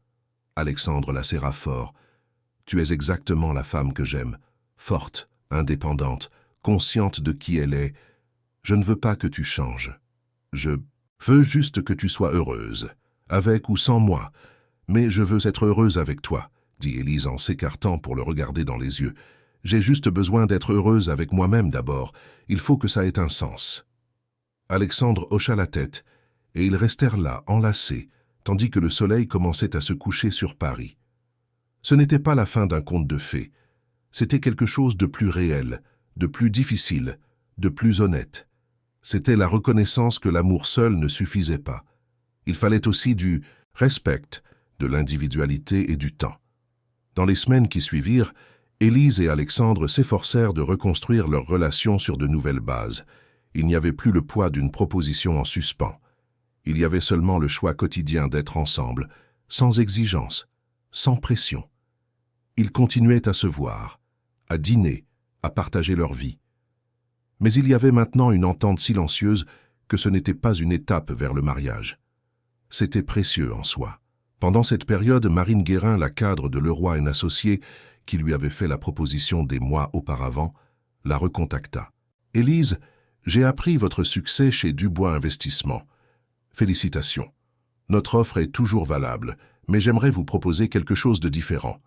Alexandre la serra fort. « Tu es exactement la femme que j'aime, forte, indépendante, consciente de qui elle est. Je ne veux pas que tu changes. Je veux juste que tu sois heureuse, avec ou sans moi. Mais je veux être heureuse avec toi, » dit Élise en s'écartant pour le regarder dans les yeux. « J'ai juste besoin d'être heureuse avec moi-même d'abord. Il faut que ça ait un sens. » Alexandre hocha la tête, et ils restèrent là, enlacés, tandis que le soleil commençait à se coucher sur Paris. Ce n'était pas la fin d'un conte de fées. C'était quelque chose de plus réel, de plus difficile, de plus honnête. C'était la reconnaissance que l'amour seul ne suffisait pas. Il fallait aussi du respect, de l'individualité et du temps. Dans les semaines qui suivirent, Élise et Alexandre s'efforcèrent de reconstruire leur relation sur de nouvelles bases. Il n'y avait plus le poids d'une proposition en suspens. Il y avait seulement le choix quotidien d'être ensemble, sans exigence, sans pression. Ils continuaient à se voir, à dîner, à partager leur vie. Mais il y avait maintenant une entente silencieuse que ce n'était pas une étape vers le mariage. C'était précieux en soi. Pendant cette période, Marine Guérin, la cadre de Leroy & Associés, qui lui avait fait la proposition des mois auparavant, la recontacta. « Élise, j'ai appris votre succès chez Dubois Investissement. Félicitations. Notre offre est toujours valable, mais j'aimerais vous proposer quelque chose de différent.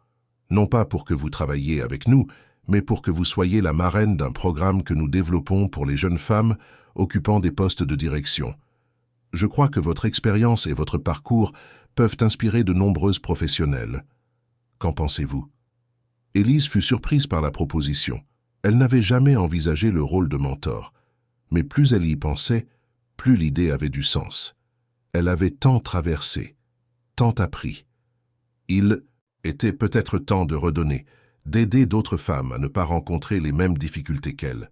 Non pas pour que vous travailliez avec nous, mais pour que vous soyez la marraine d'un programme que nous développons pour les jeunes femmes occupant des postes de direction. Je crois que votre expérience et votre parcours peuvent inspirer de nombreuses professionnelles. Qu'en pensez-vous » Élise fut surprise par la proposition. Elle n'avait jamais envisagé le rôle de mentor. Mais plus elle y pensait, plus l'idée avait du sens. Elle avait tant traversé, tant appris. Il était peut-être temps de redonner, d'aider d'autres femmes à ne pas rencontrer les mêmes difficultés qu'elle.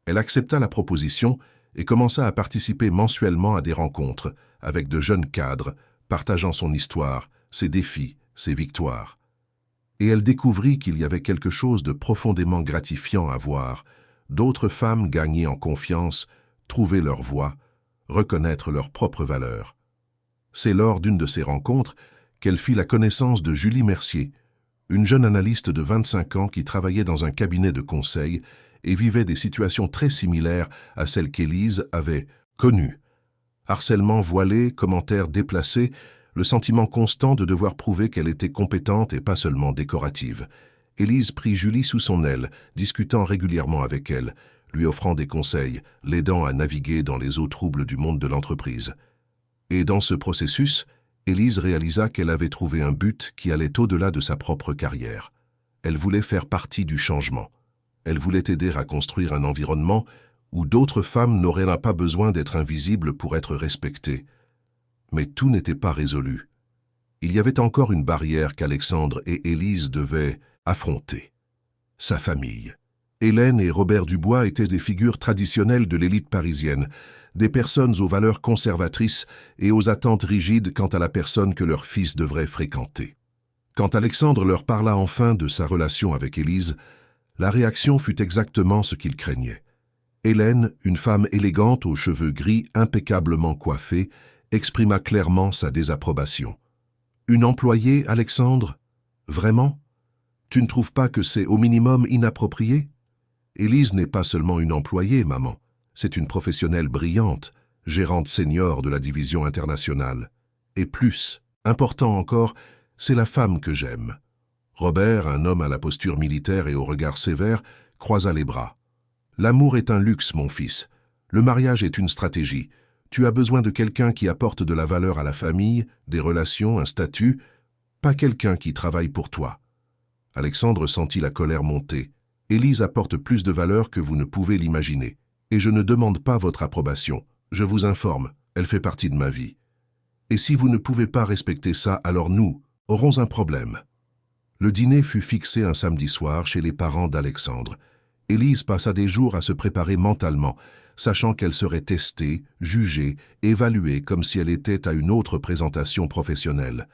Elle accepta la proposition et commença à participer mensuellement à des rencontres avec de jeunes cadres, partageant son histoire, ses défis, ses victoires. Et elle découvrit qu'il y avait quelque chose de profondément gratifiant à voir, d'autres femmes gagner en confiance, trouver leur voie, reconnaître leur propre valeur. C'est lors d'une de ces rencontres qu'elle fit la connaissance de Julie Mercier, une jeune analyste de 25 ans qui travaillait dans un cabinet de conseil et vivait des situations très similaires à celles qu'Élise avait connues. Harcèlement voilé, commentaires déplacés, le sentiment constant de devoir prouver qu'elle était compétente et pas seulement décorative. Élise prit Julie sous son aile, discutant régulièrement avec elle, lui offrant des conseils, l'aidant à naviguer dans les eaux troubles du monde de l'entreprise. Et dans ce processus, Élise réalisa qu'elle avait trouvé un but qui allait au-delà de sa propre carrière. Elle voulait faire partie du changement. Elle voulait aider à construire un environnement où d'autres femmes n'auraient pas besoin d'être invisibles pour être respectées. Mais tout n'était pas résolu. Il y avait encore une barrière qu'Alexandre et Élise devaient affronter. Sa famille. Hélène et Robert Dubois étaient des figures traditionnelles de l'élite parisienne, des personnes aux valeurs conservatrices et aux attentes rigides quant à la personne que leur fils devrait fréquenter. Quand Alexandre leur parla enfin de sa relation avec Élise, la réaction fut exactement ce qu'il craignait. Hélène, une femme élégante aux cheveux gris impeccablement coiffés, exprima clairement sa désapprobation. « Une employée, Alexandre ? Vraiment ? Tu ne trouves pas que c'est au minimum inapproprié ? Élise n'est pas seulement une employée, maman. C'est une professionnelle brillante, gérante senior de la division internationale. Et plus, important encore, c'est la femme que j'aime. » Robert, un homme à la posture militaire et au regard sévère, croisa les bras. « L'amour est un luxe, mon fils. Le mariage est une stratégie. Tu as besoin de quelqu'un qui apporte de la valeur à la famille, des relations, un statut, pas quelqu'un qui travaille pour toi. » Alexandre sentit la colère monter. « Élise apporte plus de valeur que vous ne pouvez l'imaginer. Et je ne demande pas votre approbation. Je vous informe, elle fait partie de ma vie. Et si vous ne pouvez pas respecter ça, alors nous aurons un problème. » Le dîner fut fixé un samedi soir chez les parents d'Alexandre. Élise passa des jours à se préparer mentalement, sachant qu'elle serait testée, jugée, évaluée comme si elle était à une autre présentation professionnelle.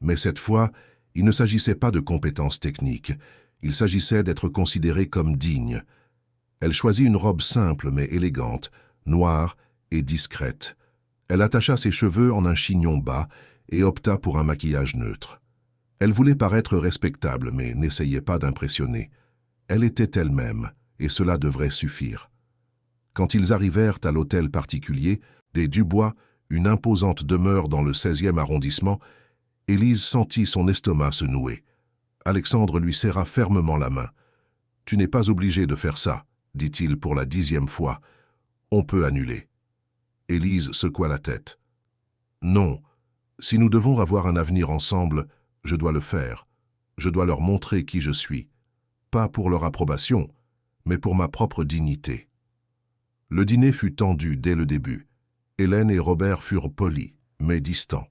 Mais cette fois, il ne s'agissait pas de compétences techniques, il s'agissait d'être considérée comme digne. Elle choisit une robe simple mais élégante, noire et discrète. Elle attacha ses cheveux en un chignon bas et opta pour un maquillage neutre. Elle voulait paraître respectable mais n'essayait pas d'impressionner. Elle était elle-même, et cela devrait suffire. Quand ils arrivèrent à l'hôtel particulier, des Dubois, une imposante demeure dans le 16e arrondissement, Élise sentit son estomac se nouer. Alexandre lui serra fermement la main. « Tu n'es pas obligé de faire ça, » dit-il pour la 10e fois. « On peut annuler. » Élise secoua la tête. « Non, si nous devons avoir un avenir ensemble, je dois le faire. Je dois leur montrer qui je suis. Pas pour leur approbation, mais pour ma propre dignité. » Le dîner fut tendu dès le début. Hélène et Robert furent polis, mais distants.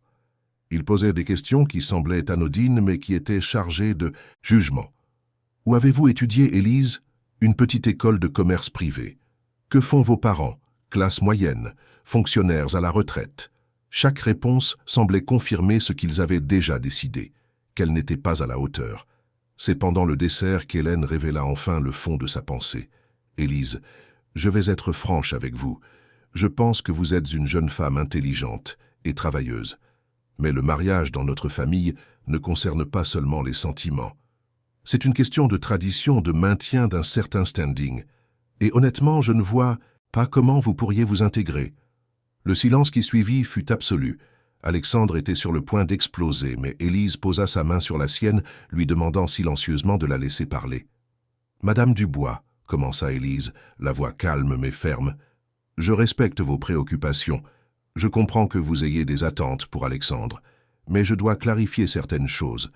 Ils posaient des questions qui semblaient anodines, mais qui étaient chargées de jugement. « Où avez-vous étudié, Élise ? » ? « Une petite école de commerce privé. » « Que font vos parents ? » ? « Classe moyenne, fonctionnaires à la retraite. » Chaque réponse semblait confirmer ce qu'ils avaient déjà décidé, qu'elle n'était pas à la hauteur. C'est pendant le dessert qu'Hélène révéla enfin le fond de sa pensée. « Élise, je vais être franche avec vous. Je pense que vous êtes une jeune femme intelligente et travailleuse. Mais le mariage dans notre famille ne concerne pas seulement les sentiments. C'est une question de tradition, de maintien d'un certain standing. Et honnêtement, je ne vois pas comment vous pourriez vous intégrer. » Le silence qui suivit fut absolu. Alexandre était sur le point d'exploser, mais Élise posa sa main sur la sienne, lui demandant silencieusement de la laisser parler. « Madame Dubois, » commença Élise, la voix calme mais ferme, « je respecte vos préoccupations. Je comprends que vous ayez des attentes pour Alexandre, mais je dois clarifier certaines choses.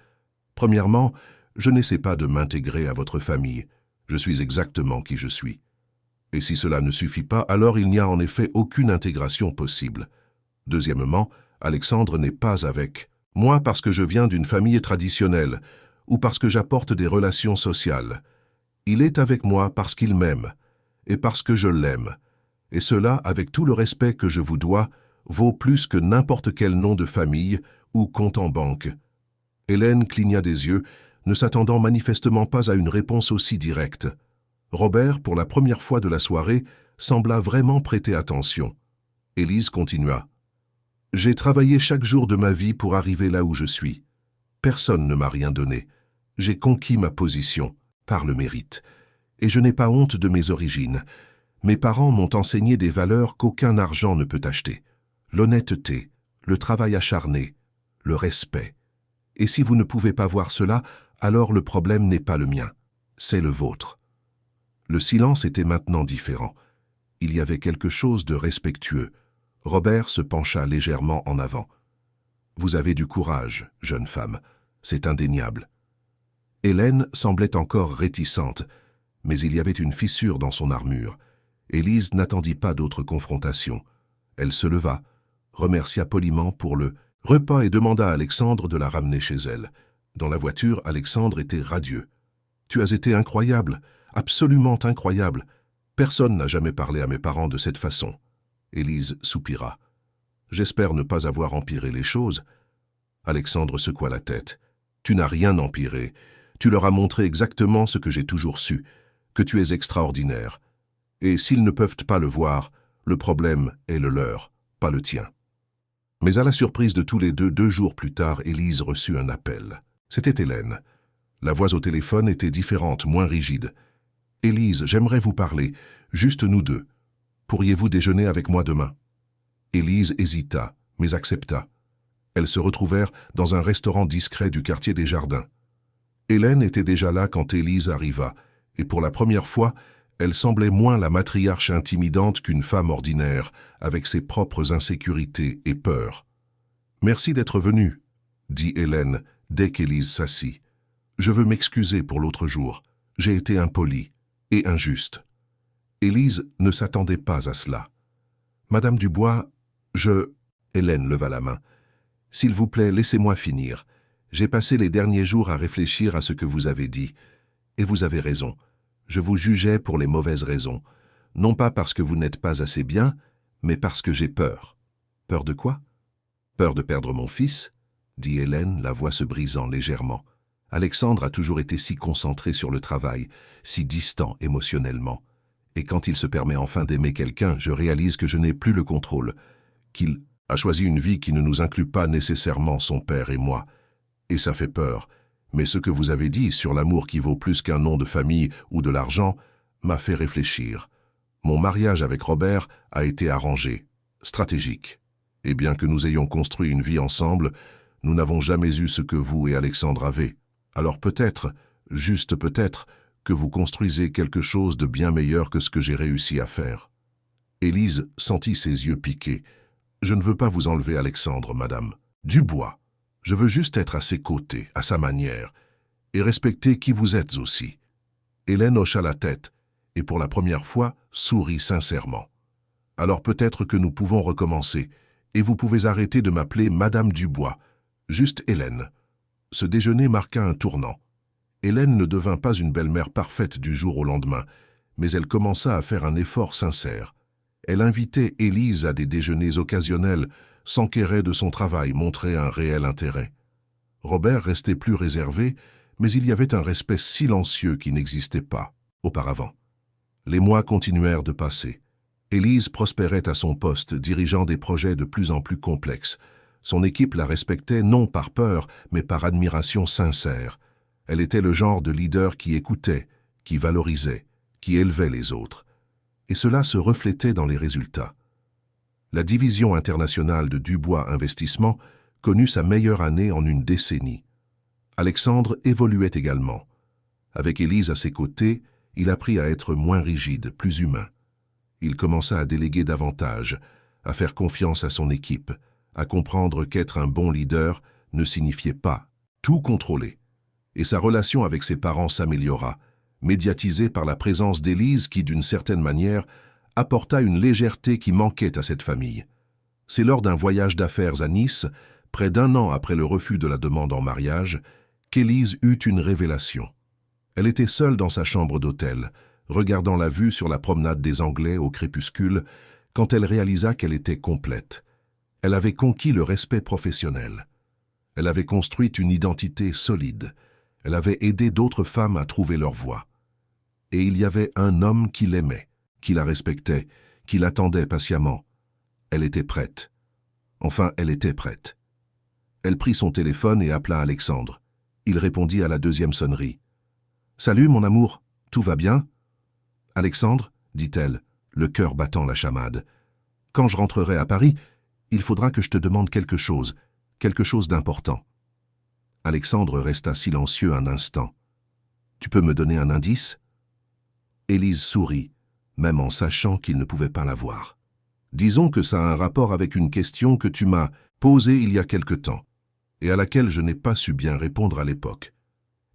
Premièrement, je n'essaie pas de m'intégrer à votre famille. Je suis exactement qui je suis. Et si cela ne suffit pas, alors il n'y a en effet aucune intégration possible. Deuxièmement, Alexandre n'est pas avec moi parce que je viens d'une famille traditionnelle ou parce que j'apporte des relations sociales. Il est avec moi parce qu'il m'aime et parce que je l'aime. Et cela, avec tout le respect que je vous dois, vaut plus que n'importe quel nom de famille ou compte en banque. » Hélène cligna des yeux, ne s'attendant manifestement pas à une réponse aussi directe. Robert, pour la première fois de la soirée, sembla vraiment prêter attention. Élise continua. « J'ai travaillé chaque jour de ma vie pour arriver là où je suis. Personne ne m'a rien donné. J'ai conquis ma position, par le mérite. Et je n'ai pas honte de mes origines. Mes parents m'ont enseigné des valeurs qu'aucun argent ne peut acheter. L'honnêteté, le travail acharné, le respect. Et si vous ne pouvez pas voir cela, alors le problème n'est pas le mien, c'est le vôtre. » Le silence était maintenant différent. Il y avait quelque chose de respectueux. Robert se pencha légèrement en avant. « Vous avez du courage, jeune femme, c'est indéniable. » Hélène semblait encore réticente, mais il y avait une fissure dans son armure. Élise n'attendit pas d'autre confrontation. Elle se leva, remercia poliment pour le repas et demanda à Alexandre de la ramener chez elle. Dans la voiture, Alexandre était radieux. « Tu as été incroyable, absolument incroyable. Personne n'a jamais parlé à mes parents de cette façon. » Élise soupira. « J'espère ne pas avoir empiré les choses. » Alexandre secoua la tête. « Tu n'as rien empiré. Tu leur as montré exactement ce que j'ai toujours su, que tu es extraordinaire. Et s'ils ne peuvent pas le voir, le problème est le leur, pas le tien. » Mais à la surprise de tous les deux, 2 jours plus tard, Élise reçut un appel. C'était Hélène. La voix au téléphone était différente, moins rigide. « Élise, j'aimerais vous parler, juste nous deux. Pourriez-vous déjeuner avec moi demain ?» Élise hésita, mais accepta. Elles se retrouvèrent dans un restaurant discret du quartier des Jardins. Hélène était déjà là quand Élise arriva, et pour la première fois, Elle semblait moins la matriarche intimidante qu'une femme ordinaire, avec ses propres insécurités et peurs. « Merci d'être venue, » dit Hélène, dès qu'Élise s'assit. « Je veux m'excuser pour l'autre jour. J'ai été impoli et injuste. » Élise ne s'attendait pas à cela. « Madame Dubois, Hélène leva la main. « S'il vous plaît, laissez-moi finir. J'ai passé les derniers jours à réfléchir à ce que vous avez dit. Et vous avez raison. Je vous jugeais pour les mauvaises raisons. Non pas parce que vous n'êtes pas assez bien, mais parce que j'ai peur. » « Peur de quoi ? » ?»« Peur de perdre mon fils, » dit Hélène, la voix se brisant légèrement. Alexandre a toujours été si concentré sur le travail, si distant émotionnellement. Et quand il se permet enfin d'aimer quelqu'un, je réalise que je n'ai plus le contrôle, qu'il a choisi une vie qui ne nous inclut pas nécessairement son père et moi. Et ça fait peur. Mais ce que vous avez dit sur l'amour qui vaut plus qu'un nom de famille ou de l'argent m'a fait réfléchir. Mon mariage avec Robert a été arrangé, stratégique. Et bien que nous ayons construit une vie ensemble, nous n'avons jamais eu ce que vous et Alexandre avez. Alors peut-être, juste peut-être, que vous construisez quelque chose de bien meilleur que ce que j'ai réussi à faire. Élise sentit ses yeux piquer. « Je ne veux pas vous enlever Alexandre, madame. Dubois. Je veux juste être à ses côtés, à sa manière, et respecter qui vous êtes aussi. » Hélène hocha la tête, et pour la première fois, sourit sincèrement. « Alors peut-être que nous pouvons recommencer, et vous pouvez arrêter de m'appeler Madame Dubois, juste Hélène. » Ce déjeuner marqua un tournant. Hélène ne devint pas une belle-mère parfaite du jour au lendemain, mais elle commença à faire un effort sincère. Elle invitait Élise à des déjeuners occasionnels, s'enquérait de son travail, montrait un réel intérêt. Robert restait plus réservé, mais il y avait un respect silencieux qui n'existait pas auparavant. Les mois continuèrent de passer. Élise prospérait à son poste, dirigeant des projets de plus en plus complexes. Son équipe la respectait non par peur, mais par admiration sincère. Elle était le genre de leader qui écoutait, qui valorisait, qui élevait les autres. Et cela se reflétait dans les résultats. La division internationale de Dubois Investissement connut sa meilleure année en une décennie. Alexandre évoluait également. Avec Élise à ses côtés, il apprit à être moins rigide, plus humain. Il commença à déléguer davantage, à faire confiance à son équipe, à comprendre qu'être un bon leader ne signifiait pas tout contrôler. Et sa relation avec ses parents s'améliora, médiatisée par la présence d'Élise qui, d'une certaine manière, apporta une légèreté qui manquait à cette famille. C'est lors d'un voyage d'affaires à Nice, près d'1 an après le refus de la demande en mariage, qu'Élise eut une révélation. Elle était seule dans sa chambre d'hôtel, regardant la vue sur la promenade des Anglais au crépuscule, quand elle réalisa qu'elle était complète. Elle avait conquis le respect professionnel. Elle avait construit une identité solide. Elle avait aidé d'autres femmes à trouver leur voie. Et il y avait un homme qui l'aimait, qui la respectait, qui l'attendait patiemment. Elle était prête. Enfin, elle était prête. Elle prit son téléphone et appela Alexandre. Il répondit à la 2e sonnerie. « Salut, mon amour, tout va bien ?»« Alexandre, » dit-elle, le cœur battant la chamade. « Quand je rentrerai à Paris, il faudra que je te demande quelque chose d'important. » Alexandre resta silencieux un instant. « Tu peux me donner un indice ?» Élise sourit, même en sachant qu'il ne pouvait pas la voir. « Disons que ça a un rapport avec une question que tu m'as posée il y a quelque temps, et à laquelle je n'ai pas su bien répondre à l'époque. »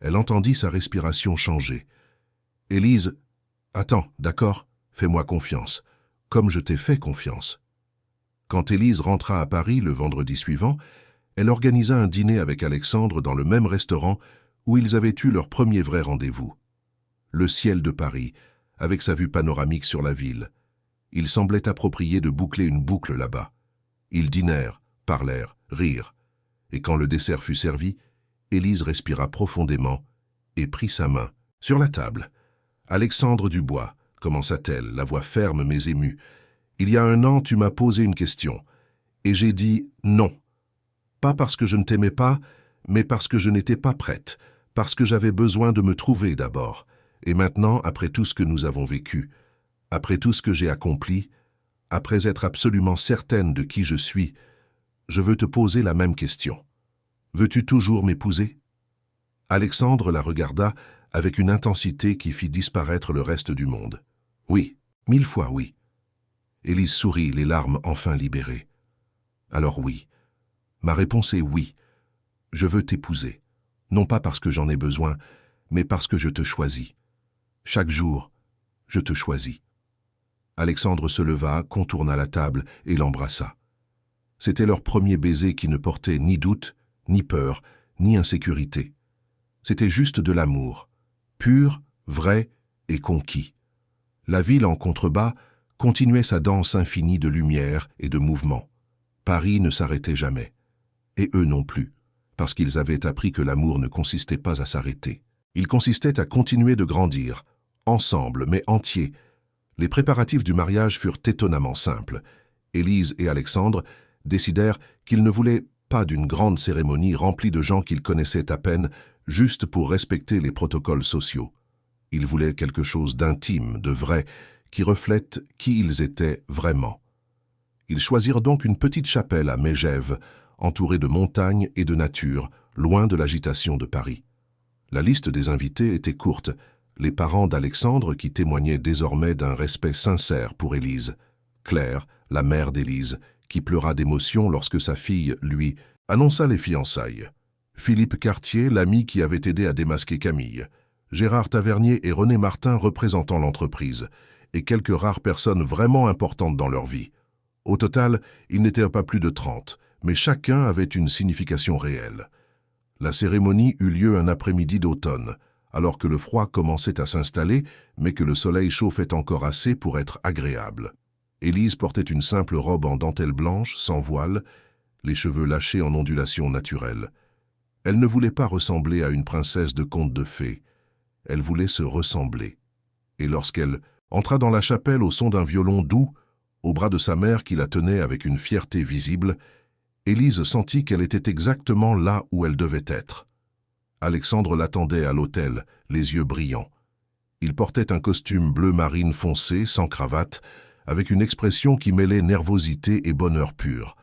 Elle entendit sa respiration changer. « Élise, attends, d'accord, fais-moi confiance, comme je t'ai fait confiance. » Quand Élise rentra à Paris le vendredi suivant, elle organisa un dîner avec Alexandre dans le même restaurant où ils avaient eu leur premier vrai rendez-vous. Le ciel de Paris, avec sa vue panoramique sur la ville. Il semblait approprié de boucler une boucle là-bas. Ils dînèrent, parlèrent, rirent. Et quand le dessert fut servi, Élise respira profondément et prit sa main. Sur la table. « Alexandre Dubois, commença-t-elle, la voix ferme mais émue. Il y a 1 an, tu m'as posé une question. Et j'ai dit non. Pas parce que je ne t'aimais pas, mais parce que je n'étais pas prête, parce que j'avais besoin de me trouver d'abord. Et maintenant, après tout ce que nous avons vécu, après tout ce que j'ai accompli, après être absolument certaine de qui je suis, je veux te poser la même question. Veux-tu toujours m'épouser ?» Alexandre la regarda avec une intensité qui fit disparaître le reste du monde. Oui, 1000 fois oui. Élise sourit, les larmes enfin libérées. Alors oui. Ma réponse est oui. Je veux t'épouser. Non pas parce que j'en ai besoin, mais parce que je te choisis. Chaque jour, je te choisis. Alexandre se leva, contourna la table et l'embrassa. C'était leur premier baiser qui ne portait ni doute, ni peur, ni insécurité. C'était juste de l'amour, pur, vrai et conquis. La ville en contrebas continuait sa danse infinie de lumière et de mouvement. Paris ne s'arrêtait jamais. Et eux non plus, parce qu'ils avaient appris que l'amour ne consistait pas à s'arrêter. Il consistait à continuer de grandir, ensemble mais entiers. Les préparatifs du mariage furent étonnamment simples. Élise et Alexandre décidèrent qu'ils ne voulaient pas d'une grande cérémonie remplie de gens qu'ils connaissaient à peine, juste pour respecter les protocoles sociaux. Ils voulaient quelque chose d'intime, de vrai, qui reflète qui ils étaient vraiment. Ils choisirent donc une petite chapelle à Megève, entourée de montagnes et de nature, loin de l'agitation de Paris. La liste des invités était courte, les parents d'Alexandre qui témoignaient désormais d'un respect sincère pour Élise. Claire, la mère d'Élise, qui pleura d'émotion lorsque sa fille, lui, annonça les fiançailles. Philippe Cartier, l'ami qui avait aidé à démasquer Camille. Gérard Tavernier et René Martin représentant l'entreprise, et quelques rares personnes vraiment importantes dans leur vie. Au total, ils n'étaient pas plus de 30, mais chacun avait une signification réelle. La cérémonie eut lieu un après-midi d'automne, alors que le froid commençait à s'installer, mais que le soleil chauffait encore assez pour être agréable. Élise portait une simple robe en dentelle blanche, sans voile, les cheveux lâchés en ondulations naturelles. Elle ne voulait pas ressembler à une princesse de conte de fées. Elle voulait se ressembler. Et lorsqu'elle entra dans la chapelle au son d'un violon doux, au bras de sa mère qui la tenait avec une fierté visible, Élise sentit qu'elle était exactement là où elle devait être. Alexandre l'attendait à l'autel, les yeux brillants. Il portait un costume bleu marine foncé, sans cravate, avec une expression qui mêlait nervosité et bonheur pur.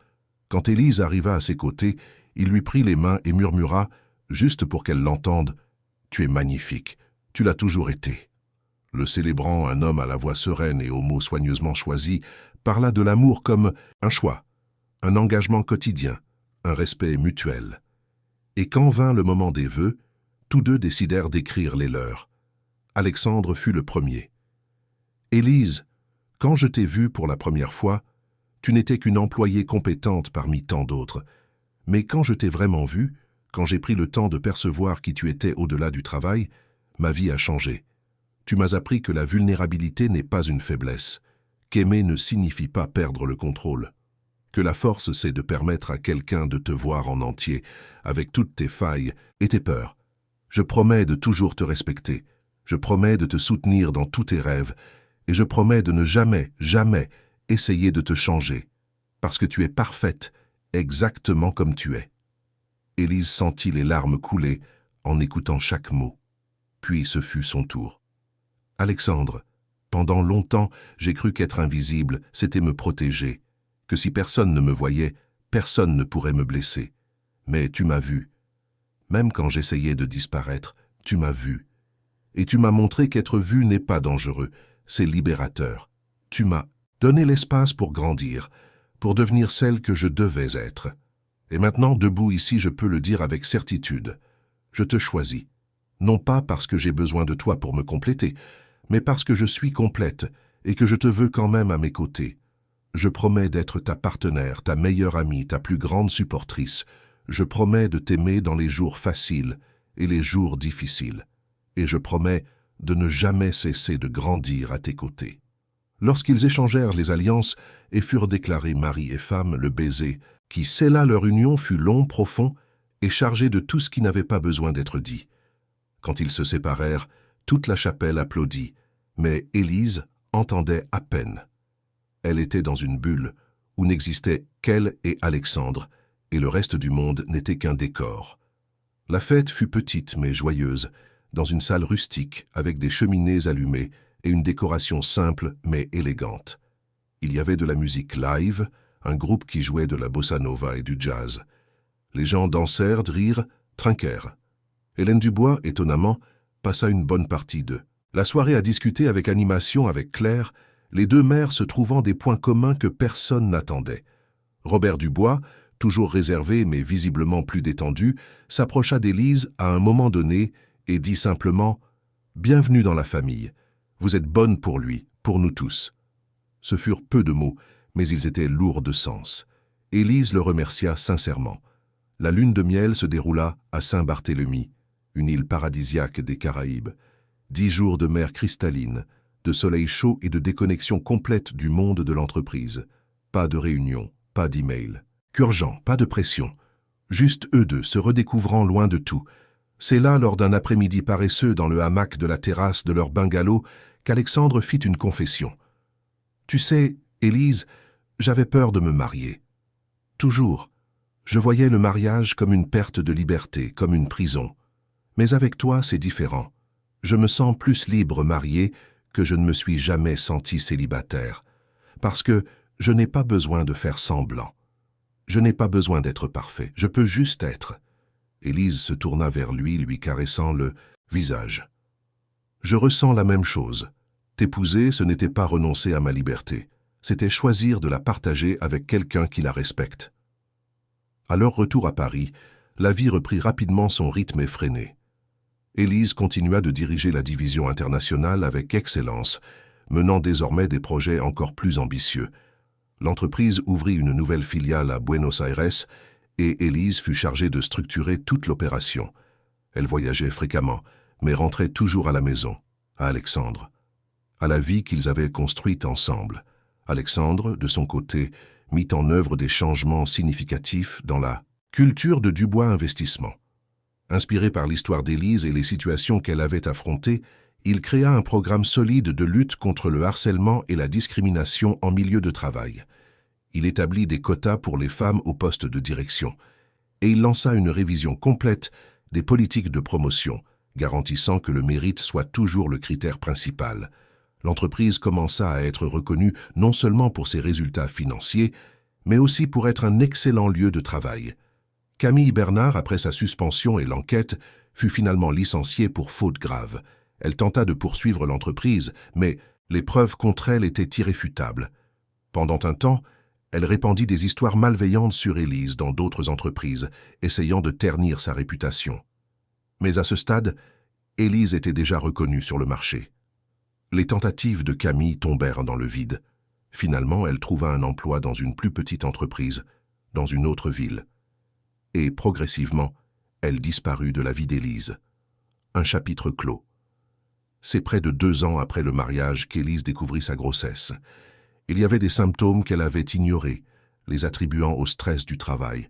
Quand Élise arriva à ses côtés, il lui prit les mains et murmura, juste pour qu'elle l'entende, « Tu es magnifique, tu l'as toujours été. » Le célébrant, un homme à la voix sereine et aux mots soigneusement choisis, parla de l'amour comme un choix, un engagement quotidien, un respect mutuel. Et quand vint le moment des vœux, tous deux décidèrent d'écrire les leurs. Alexandre fut le premier. « Élise, quand je t'ai vue pour la première fois, tu n'étais qu'une employée compétente parmi tant d'autres. Mais quand je t'ai vraiment vue, quand j'ai pris le temps de percevoir qui tu étais au-delà du travail, ma vie a changé. Tu m'as appris que la vulnérabilité n'est pas une faiblesse, qu'aimer ne signifie pas perdre le contrôle, que la force c'est de permettre à quelqu'un de te voir en entier, avec toutes tes failles et tes peurs. Je promets de toujours te respecter, je promets de te soutenir dans tous tes rêves, et je promets de ne jamais, jamais essayer de te changer, parce que tu es parfaite, exactement comme tu es. » Élise sentit les larmes couler en écoutant chaque mot. Puis ce fut son tour. « Alexandre, pendant longtemps, j'ai cru qu'être invisible, c'était me protéger, que si personne ne me voyait, personne ne pourrait me blesser. Mais tu m'as vu. Même quand j'essayais de disparaître, tu m'as vu. Et tu m'as montré qu'être vu n'est pas dangereux, c'est libérateur. Tu m'as donné l'espace pour grandir, pour devenir celle que je devais être. Et maintenant, debout ici, je peux le dire avec certitude. Je te choisis. Non pas parce que j'ai besoin de toi pour me compléter, mais parce que je suis complète et que je te veux quand même à mes côtés. Je promets d'être ta partenaire, ta meilleure amie, ta plus grande supportrice. Je promets de t'aimer dans les jours faciles et les jours difficiles. Et je promets de ne jamais cesser de grandir à tes côtés. » Lorsqu'ils échangèrent les alliances et furent déclarés mari et femme, le baiser qui scella leur union fut long, profond et chargé de tout ce qui n'avait pas besoin d'être dit. Quand ils se séparèrent, toute la chapelle applaudit, mais Élise entendait à peine. Elle était dans une bulle où n'existait qu'elle et Alexandre, et le reste du monde n'était qu'un décor. La fête fut petite mais joyeuse, dans une salle rustique avec des cheminées allumées et une décoration simple mais élégante. Il y avait de la musique live, un groupe qui jouait de la bossa nova et du jazz. Les gens dansèrent, rirent, trinquèrent. Hélène Dubois, étonnamment, passa une bonne partie d'eux. La soirée a discuté avec animation avec Claire, les deux mères se trouvant des points communs que personne n'attendait. Robert Dubois, toujours réservé mais visiblement plus détendu, s'approcha d'Élise à un moment donné et dit simplement « Bienvenue dans la famille. Vous êtes bonne pour lui, pour nous tous. » Ce furent peu de mots, mais ils étaient lourds de sens. Élise le remercia sincèrement. La lune de miel se déroula à Saint-Barthélemy, une île paradisiaque des Caraïbes. 10 jours de mer cristalline, de soleil chaud et de déconnexion complète du monde de l'entreprise. Pas de réunion, pas d'email. Qu'urgent, pas de pression. Juste eux deux se redécouvrant loin de tout. C'est là, lors d'un après-midi paresseux dans le hamac de la terrasse de leur bungalow, qu'Alexandre fit une confession. « Tu sais, Élise, j'avais peur de me marier. Toujours. Je voyais le mariage comme une perte de liberté, comme une prison. Mais avec toi, c'est différent. Je me sens plus libre marié que je ne me suis jamais senti célibataire. Parce que je n'ai pas besoin de faire semblant. Je n'ai pas besoin d'être parfait. Je peux juste être. » Élise se tourna vers lui, lui caressant le visage. « Je ressens la même chose. T'épouser, ce n'était pas renoncer à ma liberté. C'était choisir de la partager avec quelqu'un qui la respecte. » À leur retour à Paris, la vie reprit rapidement son rythme effréné. Élise continua de diriger la division internationale avec excellence, menant désormais des projets encore plus ambitieux. L'entreprise ouvrit une nouvelle filiale à Buenos Aires et Élise fut chargée de structurer toute l'opération. Elle voyageait fréquemment, mais rentrait toujours à la maison, à Alexandre, à la vie qu'ils avaient construite ensemble. Alexandre, de son côté, mit en œuvre des changements significatifs dans la culture de Dubois Investissement. Inspiré par l'histoire d'Élise et les situations qu'elle avait affrontées, il créa un programme solide de lutte contre le harcèlement et la discrimination en milieu de travail. Il établit des quotas pour les femmes au poste de direction. Et il lança une révision complète des politiques de promotion, garantissant que le mérite soit toujours le critère principal. L'entreprise commença à être reconnue non seulement pour ses résultats financiers, mais aussi pour être un excellent lieu de travail. Camille Bernard, après sa suspension et l'enquête, fut finalement licenciée pour faute grave. Elle tenta de poursuivre l'entreprise, mais les preuves contre elle étaient irréfutables. Pendant un temps, elle répandit des histoires malveillantes sur Élise dans d'autres entreprises, essayant de ternir sa réputation. Mais à ce stade, Élise était déjà reconnue sur le marché. Les tentatives de Camille tombèrent dans le vide. Finalement, elle trouva un emploi dans une plus petite entreprise, dans une autre ville. Et progressivement, elle disparut de la vie d'Élise. Un chapitre clos. C'est près de 2 ans après le mariage qu'Élise découvrit sa grossesse. Il y avait des symptômes qu'elle avait ignorés, les attribuant au stress du travail.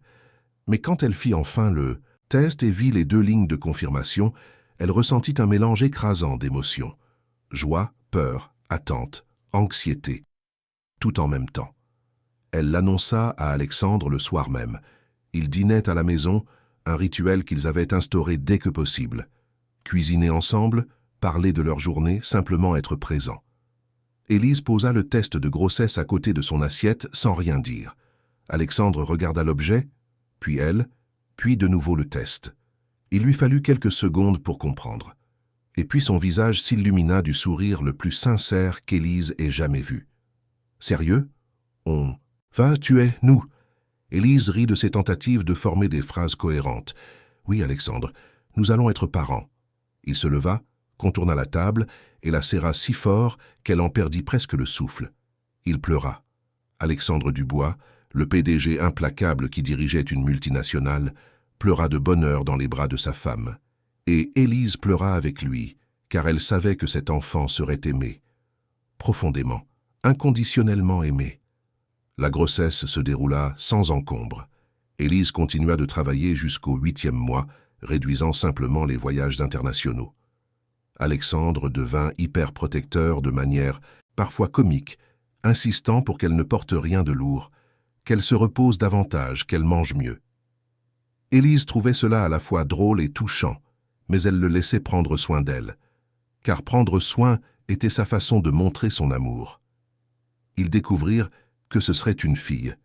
Mais quand elle fit enfin le test et vit les 2 lignes de confirmation, elle ressentit un mélange écrasant d'émotions. Joie, peur, attente, anxiété, tout en même temps. Elle l'annonça à Alexandre le soir même. Ils dînaient à la maison, un rituel qu'ils avaient instauré dès que possible. Cuisiner ensemble, parler de leur journée, simplement être présents. Élise posa le test de grossesse à côté de son assiette sans rien dire. Alexandre regarda l'objet, puis elle, puis de nouveau le test. Il lui fallut quelques secondes pour comprendre. Et puis son visage s'illumina du sourire le plus sincère qu'Élise ait jamais vu. « Sérieux ? On va tuer, nous ?» Élise rit de ses tentatives de former des phrases cohérentes. « Oui, Alexandre, nous allons être parents. » Il se leva, contourna la table et la serra si fort qu'elle en perdit presque le souffle. Il pleura. Alexandre Dubois, le PDG implacable qui dirigeait une multinationale, pleura de bonheur dans les bras de sa femme. Et Élise pleura avec lui, car elle savait que cet enfant serait aimé. Profondément, inconditionnellement aimé. La grossesse se déroula sans encombre. Élise continua de travailler jusqu'au 8e mois, réduisant simplement les voyages internationaux. Alexandre devint hyper-protecteur de manière parfois comique, insistant pour qu'elle ne porte rien de lourd, qu'elle se repose davantage, qu'elle mange mieux. Élise trouvait cela à la fois drôle et touchant, mais elle le laissait prendre soin d'elle, car prendre soin était sa façon de montrer son amour. Ils découvrirent que ce serait une fille.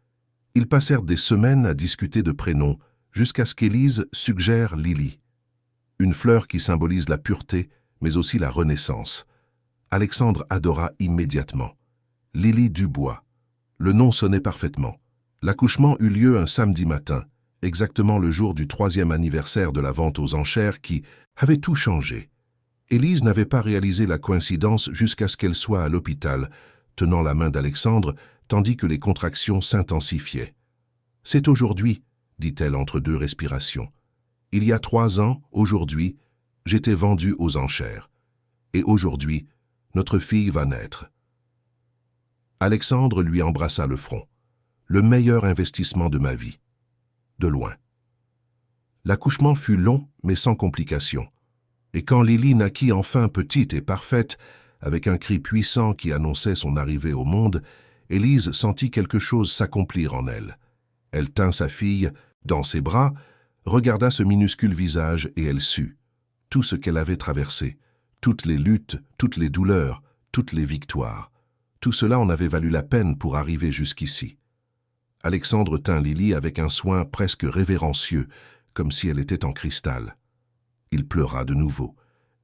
Ils passèrent des semaines à discuter de prénoms, jusqu'à ce qu'Élise suggère Lily, une fleur qui symbolise la pureté, mais aussi la renaissance. Alexandre adora immédiatement. Lily Dubois. Le nom sonnait parfaitement. L'accouchement eut lieu un samedi matin, exactement le jour du 3e anniversaire de la vente aux enchères qui avait tout changé. Élise n'avait pas réalisé la coïncidence jusqu'à ce qu'elle soit à l'hôpital, tenant la main d'Alexandre, tandis que les contractions s'intensifiaient. « C'est aujourd'hui, » dit-elle entre deux respirations. « Il y a 3 ans, aujourd'hui, j'étais vendue aux enchères. Et aujourd'hui, notre fille va naître. » Alexandre lui embrassa le front. « Le meilleur investissement de ma vie. » De loin. L'accouchement fut long, mais sans complications. Et quand Lily naquit enfin petite et parfaite, avec un cri puissant qui annonçait son arrivée au monde, Élise sentit quelque chose s'accomplir en elle. Elle tint sa fille dans ses bras, regarda ce minuscule visage et elle sut tout ce qu'elle avait traversé, toutes les luttes, toutes les douleurs, toutes les victoires. Tout cela en avait valu la peine pour arriver jusqu'ici. Alexandre tint Lily avec un soin presque révérencieux, comme si elle était en cristal. Il pleura de nouveau,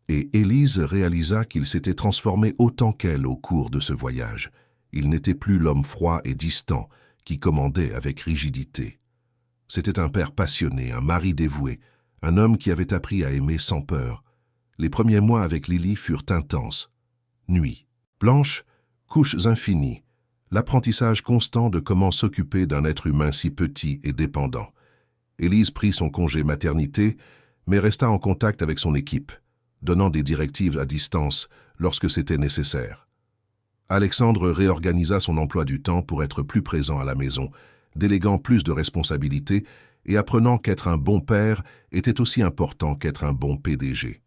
et Élise réalisa qu'il s'était transformé autant qu'elle au cours de ce voyage. Il n'était plus l'homme froid et distant qui commandait avec rigidité. C'était un père passionné, un mari dévoué, un homme qui avait appris à aimer sans peur. Les premiers mois avec Lily furent intenses. Nuits blanches, couches infinies, l'apprentissage constant de comment s'occuper d'un être humain si petit et dépendant. Élise prit son congé maternité, mais resta en contact avec son équipe, donnant des directives à distance lorsque c'était nécessaire. Alexandre réorganisa son emploi du temps pour être plus présent à la maison, déléguant plus de responsabilités et apprenant qu'être un bon père était aussi important qu'être un bon PDG.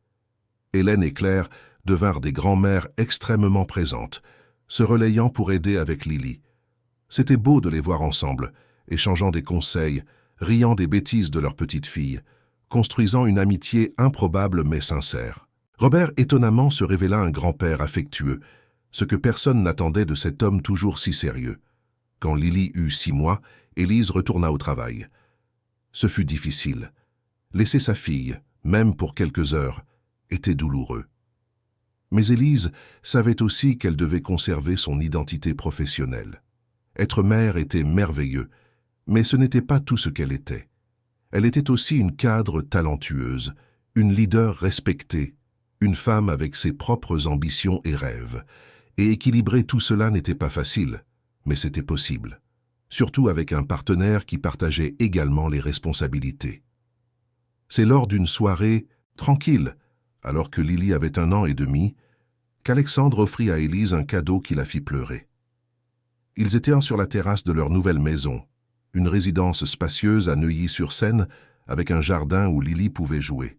Hélène et Claire devinrent des grands-mères extrêmement présentes, se relayant pour aider avec Lily. C'était beau de les voir ensemble, échangeant des conseils, riant des bêtises de leur petite fille, construisant une amitié improbable mais sincère. Robert étonnamment se révéla un grand-père affectueux, ce que personne n'attendait de cet homme toujours si sérieux. Quand Lily eut 6 mois, Élise retourna au travail. Ce fut difficile. Laisser sa fille, même pour quelques heures, était douloureux. Mais Élise savait aussi qu'elle devait conserver son identité professionnelle. Être mère était merveilleux, mais ce n'était pas tout ce qu'elle était. Elle était aussi une cadre talentueuse, une leader respectée, une femme avec ses propres ambitions et rêves. Et équilibrer tout cela n'était pas facile, mais c'était possible. Surtout avec un partenaire qui partageait également les responsabilités. C'est lors d'une soirée tranquille, alors que Lily avait 1 an et demi, qu'Alexandre offrit à Élise un cadeau qui la fit pleurer. Ils étaient sur la terrasse de leur nouvelle maison, une résidence spacieuse à Neuilly-sur-Seine, avec un jardin où Lily pouvait jouer.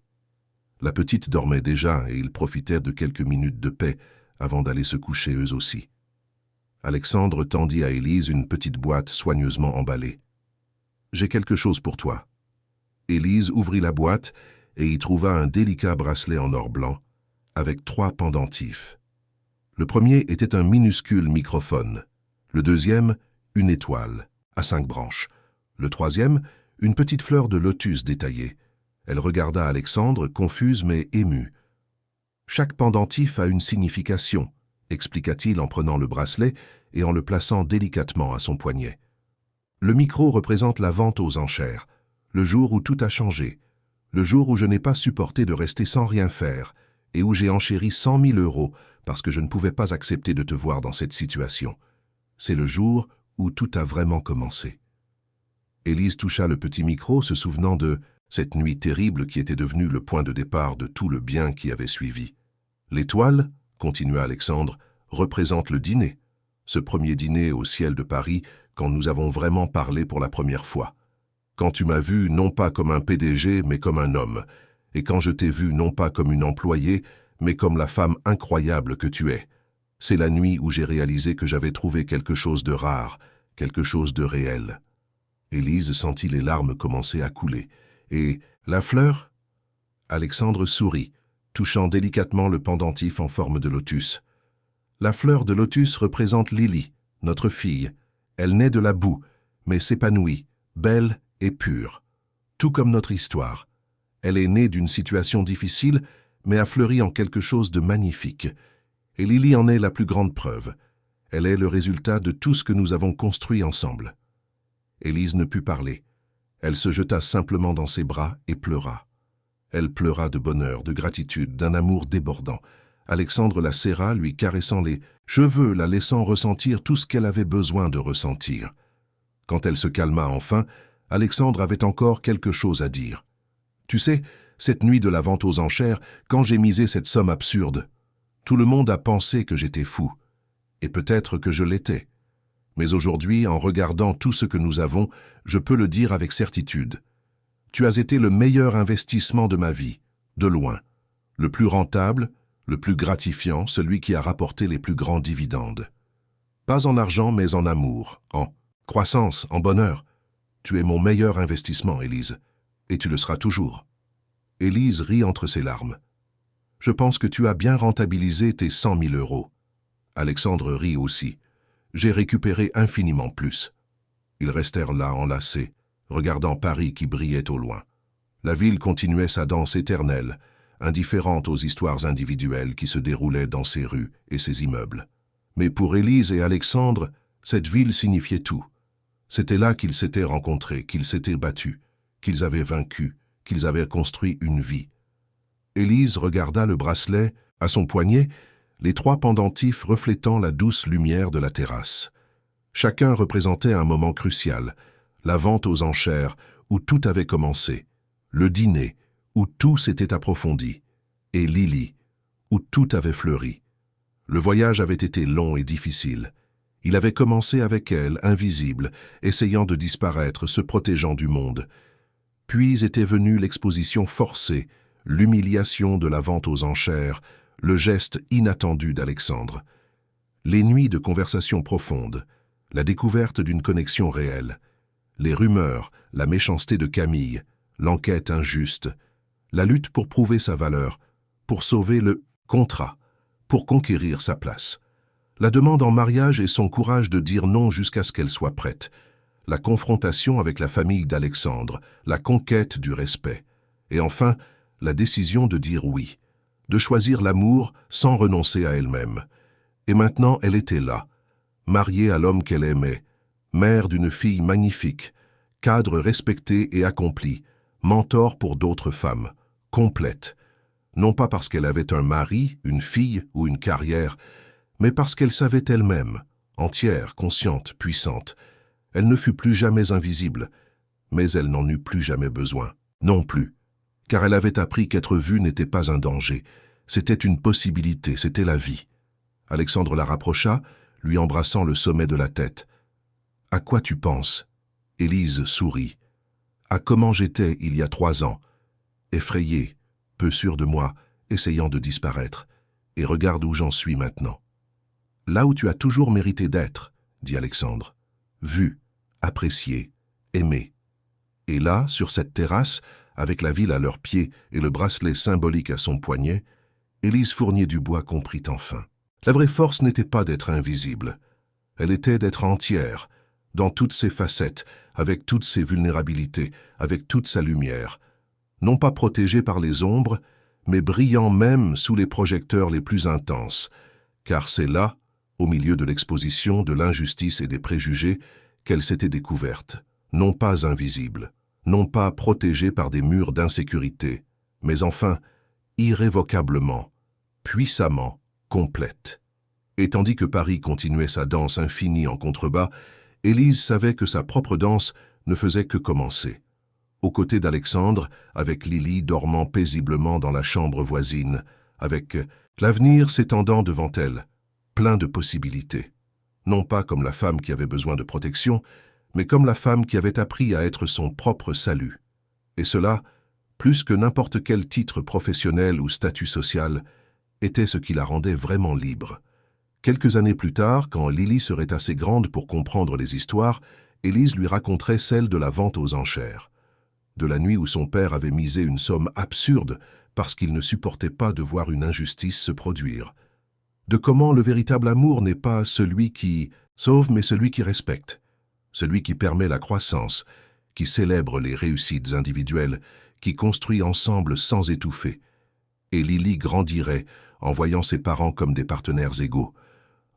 La petite dormait déjà et ils profitèrent de quelques minutes de paix avant d'aller se coucher eux aussi. Alexandre tendit à Élise une petite boîte soigneusement emballée. « J'ai quelque chose pour toi. » Élise ouvrit la boîte et y trouva un délicat bracelet en or blanc, avec 3 pendentifs. Le premier était un minuscule microphone, le deuxième, une étoile, à 5 branches, le troisième, une petite fleur de lotus détaillée. Elle regarda Alexandre, confuse mais émue. « Chaque pendentif a une signification, » expliqua-t-il en prenant le bracelet et en le plaçant délicatement à son poignet. « Le micro représente la vente aux enchères, le jour où tout a changé, le jour où je n'ai pas supporté de rester sans rien faire et où j'ai enchéri 100 000 € parce que je ne pouvais pas accepter de te voir dans cette situation. C'est le jour où tout a vraiment commencé. » Élise toucha le petit micro, se souvenant de cette nuit terrible qui était devenue le point de départ de tout le bien qui avait suivi. « L'étoile, » continua Alexandre, « représente le dîner, ce premier dîner au ciel de Paris quand nous avons vraiment parlé pour la première fois. Quand tu m'as vu non pas comme un PDG mais comme un homme, et quand je t'ai vu non pas comme une employée mais comme la femme incroyable que tu es. C'est la nuit où j'ai réalisé que j'avais trouvé quelque chose de rare, quelque chose de réel. » Élise sentit les larmes commencer à couler. « Et la fleur ?» Alexandre sourit, touchant délicatement le pendentif en forme de lotus. « La fleur de lotus représente Lily, notre fille. Elle naît de la boue, mais s'épanouit, belle et pure. Tout comme notre histoire. Elle est née d'une situation difficile, mais a fleuri en quelque chose de magnifique. Et Lily en est la plus grande preuve. Elle est le résultat de tout ce que nous avons construit ensemble. » Élise ne put parler. Elle se jeta simplement dans ses bras et pleura. Elle pleura de bonheur, de gratitude, d'un amour débordant. Alexandre la serra, lui caressant les cheveux, la laissant ressentir tout ce qu'elle avait besoin de ressentir. Quand elle se calma enfin, Alexandre avait encore quelque chose à dire. « Tu sais, cette nuit de la vente aux enchères, quand j'ai misé cette somme absurde, tout le monde a pensé que j'étais fou. Et peut-être que je l'étais. Mais aujourd'hui, en regardant tout ce que nous avons, je peux le dire avec certitude. Tu as été le meilleur investissement de ma vie, de loin. Le plus rentable, le plus gratifiant, celui qui a rapporté les plus grands dividendes. Pas en argent, mais en amour, en croissance, en bonheur. Tu es mon meilleur investissement, Élise, et tu le seras toujours. » Élise rit entre ses larmes. « Je pense que tu as bien rentabilisé tes 100 000 euros. » Alexandre rit aussi. « J'ai récupéré infiniment plus. » Ils restèrent là, enlacés, regardant Paris qui brillait au loin. La ville continuait sa danse éternelle, indifférente aux histoires individuelles qui se déroulaient dans ses rues et ses immeubles. Mais pour Élise et Alexandre, cette ville signifiait tout. C'était là qu'ils s'étaient rencontrés, qu'ils s'étaient battus, qu'ils avaient vaincu, qu'ils avaient construit une vie. Élise regarda le bracelet à son poignet, les 3 pendentifs reflétant la douce lumière de la terrasse. Chacun représentait un moment crucial, la vente aux enchères, où tout avait commencé, le dîner, où tout s'était approfondi, et Lily, où tout avait fleuri. Le voyage avait été long et difficile. Il avait commencé avec elle, invisible, essayant de disparaître, se protégeant du monde. Puis était venue l'exposition forcée, l'humiliation de la vente aux enchères, le geste inattendu d'Alexandre. Les nuits de conversations profondes, la découverte d'une connexion réelle, les rumeurs, la méchanceté de Camille, l'enquête injuste, la lutte pour prouver sa valeur, pour sauver le contrat, pour conquérir sa place. La demande en mariage et son courage de dire non jusqu'à ce qu'elle soit prête, la confrontation avec la famille d'Alexandre, la conquête du respect, et enfin, la décision de dire oui, de choisir l'amour sans renoncer à elle-même. Et maintenant, elle était là, mariée à l'homme qu'elle aimait, mère d'une fille magnifique, cadre respecté et accompli, mentor pour d'autres femmes, complète, non pas parce qu'elle avait un mari, une fille ou une carrière, mais parce qu'elle savait elle-même, entière, consciente, puissante. Elle ne fut plus jamais invisible, mais elle n'en eut plus jamais besoin, non plus, car elle avait appris qu'être vue n'était pas un danger, c'était une possibilité, c'était la vie. Alexandre la rapprocha, lui embrassant le sommet de la tête. « À quoi tu penses ?» Élise sourit. « À comment j'étais il y a 3 ans, effrayée, peu sûre de moi, essayant de disparaître, et regarde où j'en suis maintenant. » « Là où tu as toujours mérité d'être, » dit Alexandre. « Vu, apprécié, aimé. » Et là, sur cette terrasse, avec la ville à leurs pieds et le bracelet symbolique à son poignet, Élise Fournier-Dubois comprit enfin. La vraie force n'était pas d'être invisible. Elle était d'être entière, dans toutes ses facettes, avec toutes ses vulnérabilités, avec toute sa lumière. Non pas protégée par les ombres, mais brillant même sous les projecteurs les plus intenses, car c'est là, au milieu de l'exposition, de l'injustice et des préjugés, qu'elle s'était découverte, non pas invisible, non pas protégée par des murs d'insécurité, mais enfin, irrévocablement, puissamment, complète. Et tandis que Paris continuait sa danse infinie en contrebas, Élise savait que sa propre danse ne faisait que commencer. Aux côtés d'Alexandre, avec Lily dormant paisiblement dans la chambre voisine, avec l'avenir s'étendant devant elle, plein de possibilités. Non pas comme la femme qui avait besoin de protection, mais comme la femme qui avait appris à être son propre salut. Et cela, plus que n'importe quel titre professionnel ou statut social, était ce qui la rendait vraiment libre. Quelques années plus tard, quand Lily serait assez grande pour comprendre les histoires, Élise lui raconterait celle de la vente aux enchères. De la nuit où son père avait misé une somme absurde parce qu'il ne supportait pas de voir une injustice se produire. De comment le véritable amour n'est pas celui qui sauve mais celui qui respecte, celui qui permet la croissance, qui célèbre les réussites individuelles, qui construit ensemble sans étouffer. Et Lily grandirait en voyant ses parents comme des partenaires égaux,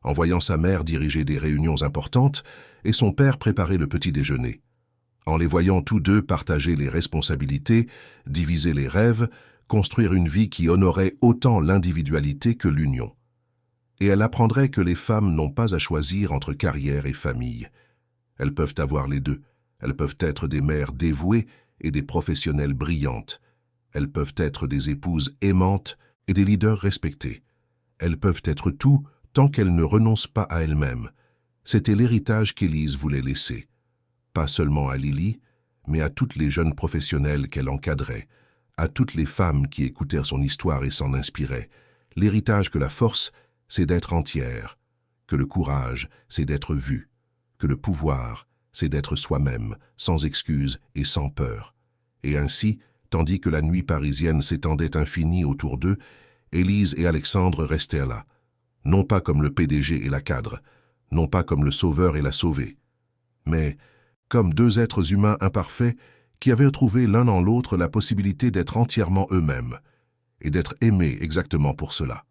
en voyant sa mère diriger des réunions importantes et son père préparer le petit déjeuner, en les voyant tous deux partager les responsabilités, diviser les rêves, construire une vie qui honorait autant l'individualité que l'union. Et elle apprendrait que les femmes n'ont pas à choisir entre carrière et famille. Elles peuvent avoir les deux. Elles peuvent être des mères dévouées et des professionnelles brillantes. Elles peuvent être des épouses aimantes et des leaders respectés. Elles peuvent être tout tant qu'elles ne renoncent pas à elles-mêmes. C'était l'héritage qu'Élise voulait laisser. Pas seulement à Lily, mais à toutes les jeunes professionnelles qu'elle encadrait, à toutes les femmes qui écoutèrent son histoire et s'en inspiraient. L'héritage que la force, c'est d'être entière, que le courage, c'est d'être vu, que le pouvoir, c'est d'être soi-même, sans excuse et sans peur. Et ainsi, tandis que la nuit parisienne s'étendait infinie autour d'eux, Élise et Alexandre restèrent là, non pas comme le PDG et la cadre, non pas comme le sauveur et la sauvée, mais comme deux êtres humains imparfaits qui avaient trouvé l'un en l'autre la possibilité d'être entièrement eux-mêmes, et d'être aimés exactement pour cela.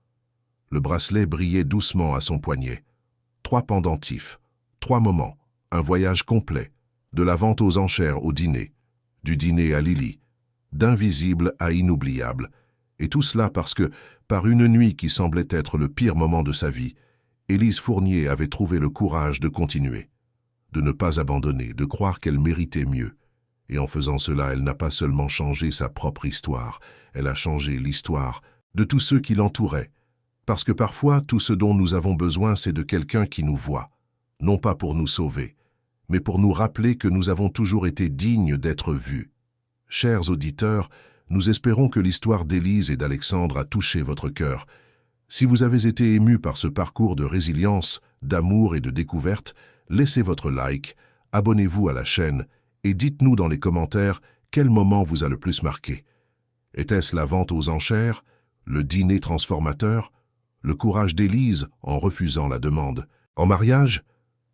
Le bracelet brillait doucement à son poignet. 3 pendentifs, 3 moments, un voyage complet, de la vente aux enchères au dîner, du dîner à Lily, d'invisible à inoubliable, et tout cela parce que, par une nuit qui semblait être le pire moment de sa vie, Élise Fournier avait trouvé le courage de continuer, de ne pas abandonner, de croire qu'elle méritait mieux. Et en faisant cela, elle n'a pas seulement changé sa propre histoire, elle a changé l'histoire de tous ceux qui l'entouraient. Parce que parfois, tout ce dont nous avons besoin, c'est de quelqu'un qui nous voit, non pas pour nous sauver, mais pour nous rappeler que nous avons toujours été dignes d'être vus. Chers auditeurs, nous espérons que l'histoire d'Élise et d'Alexandre a touché votre cœur. Si vous avez été ému par ce parcours de résilience, d'amour et de découverte, laissez votre like, abonnez-vous à la chaîne et dites-nous dans les commentaires quel moment vous a le plus marqué. Était-ce la vente aux enchères, le dîner transformateur, le courage d'Élise en refusant la demande en mariage,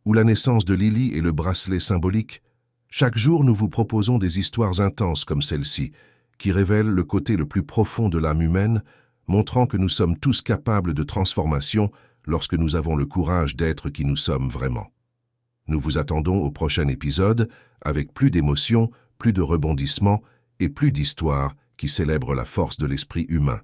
ou la naissance de Lily et le bracelet symbolique? Chaque jour, nous vous proposons des histoires intenses comme celle-ci, qui révèlent le côté le plus profond de l'âme humaine, montrant que nous sommes tous capables de transformation lorsque nous avons le courage d'être qui nous sommes vraiment. Nous vous attendons au prochain épisode avec plus d'émotions, plus de rebondissements et plus d'histoires qui célèbrent la force de l'esprit humain.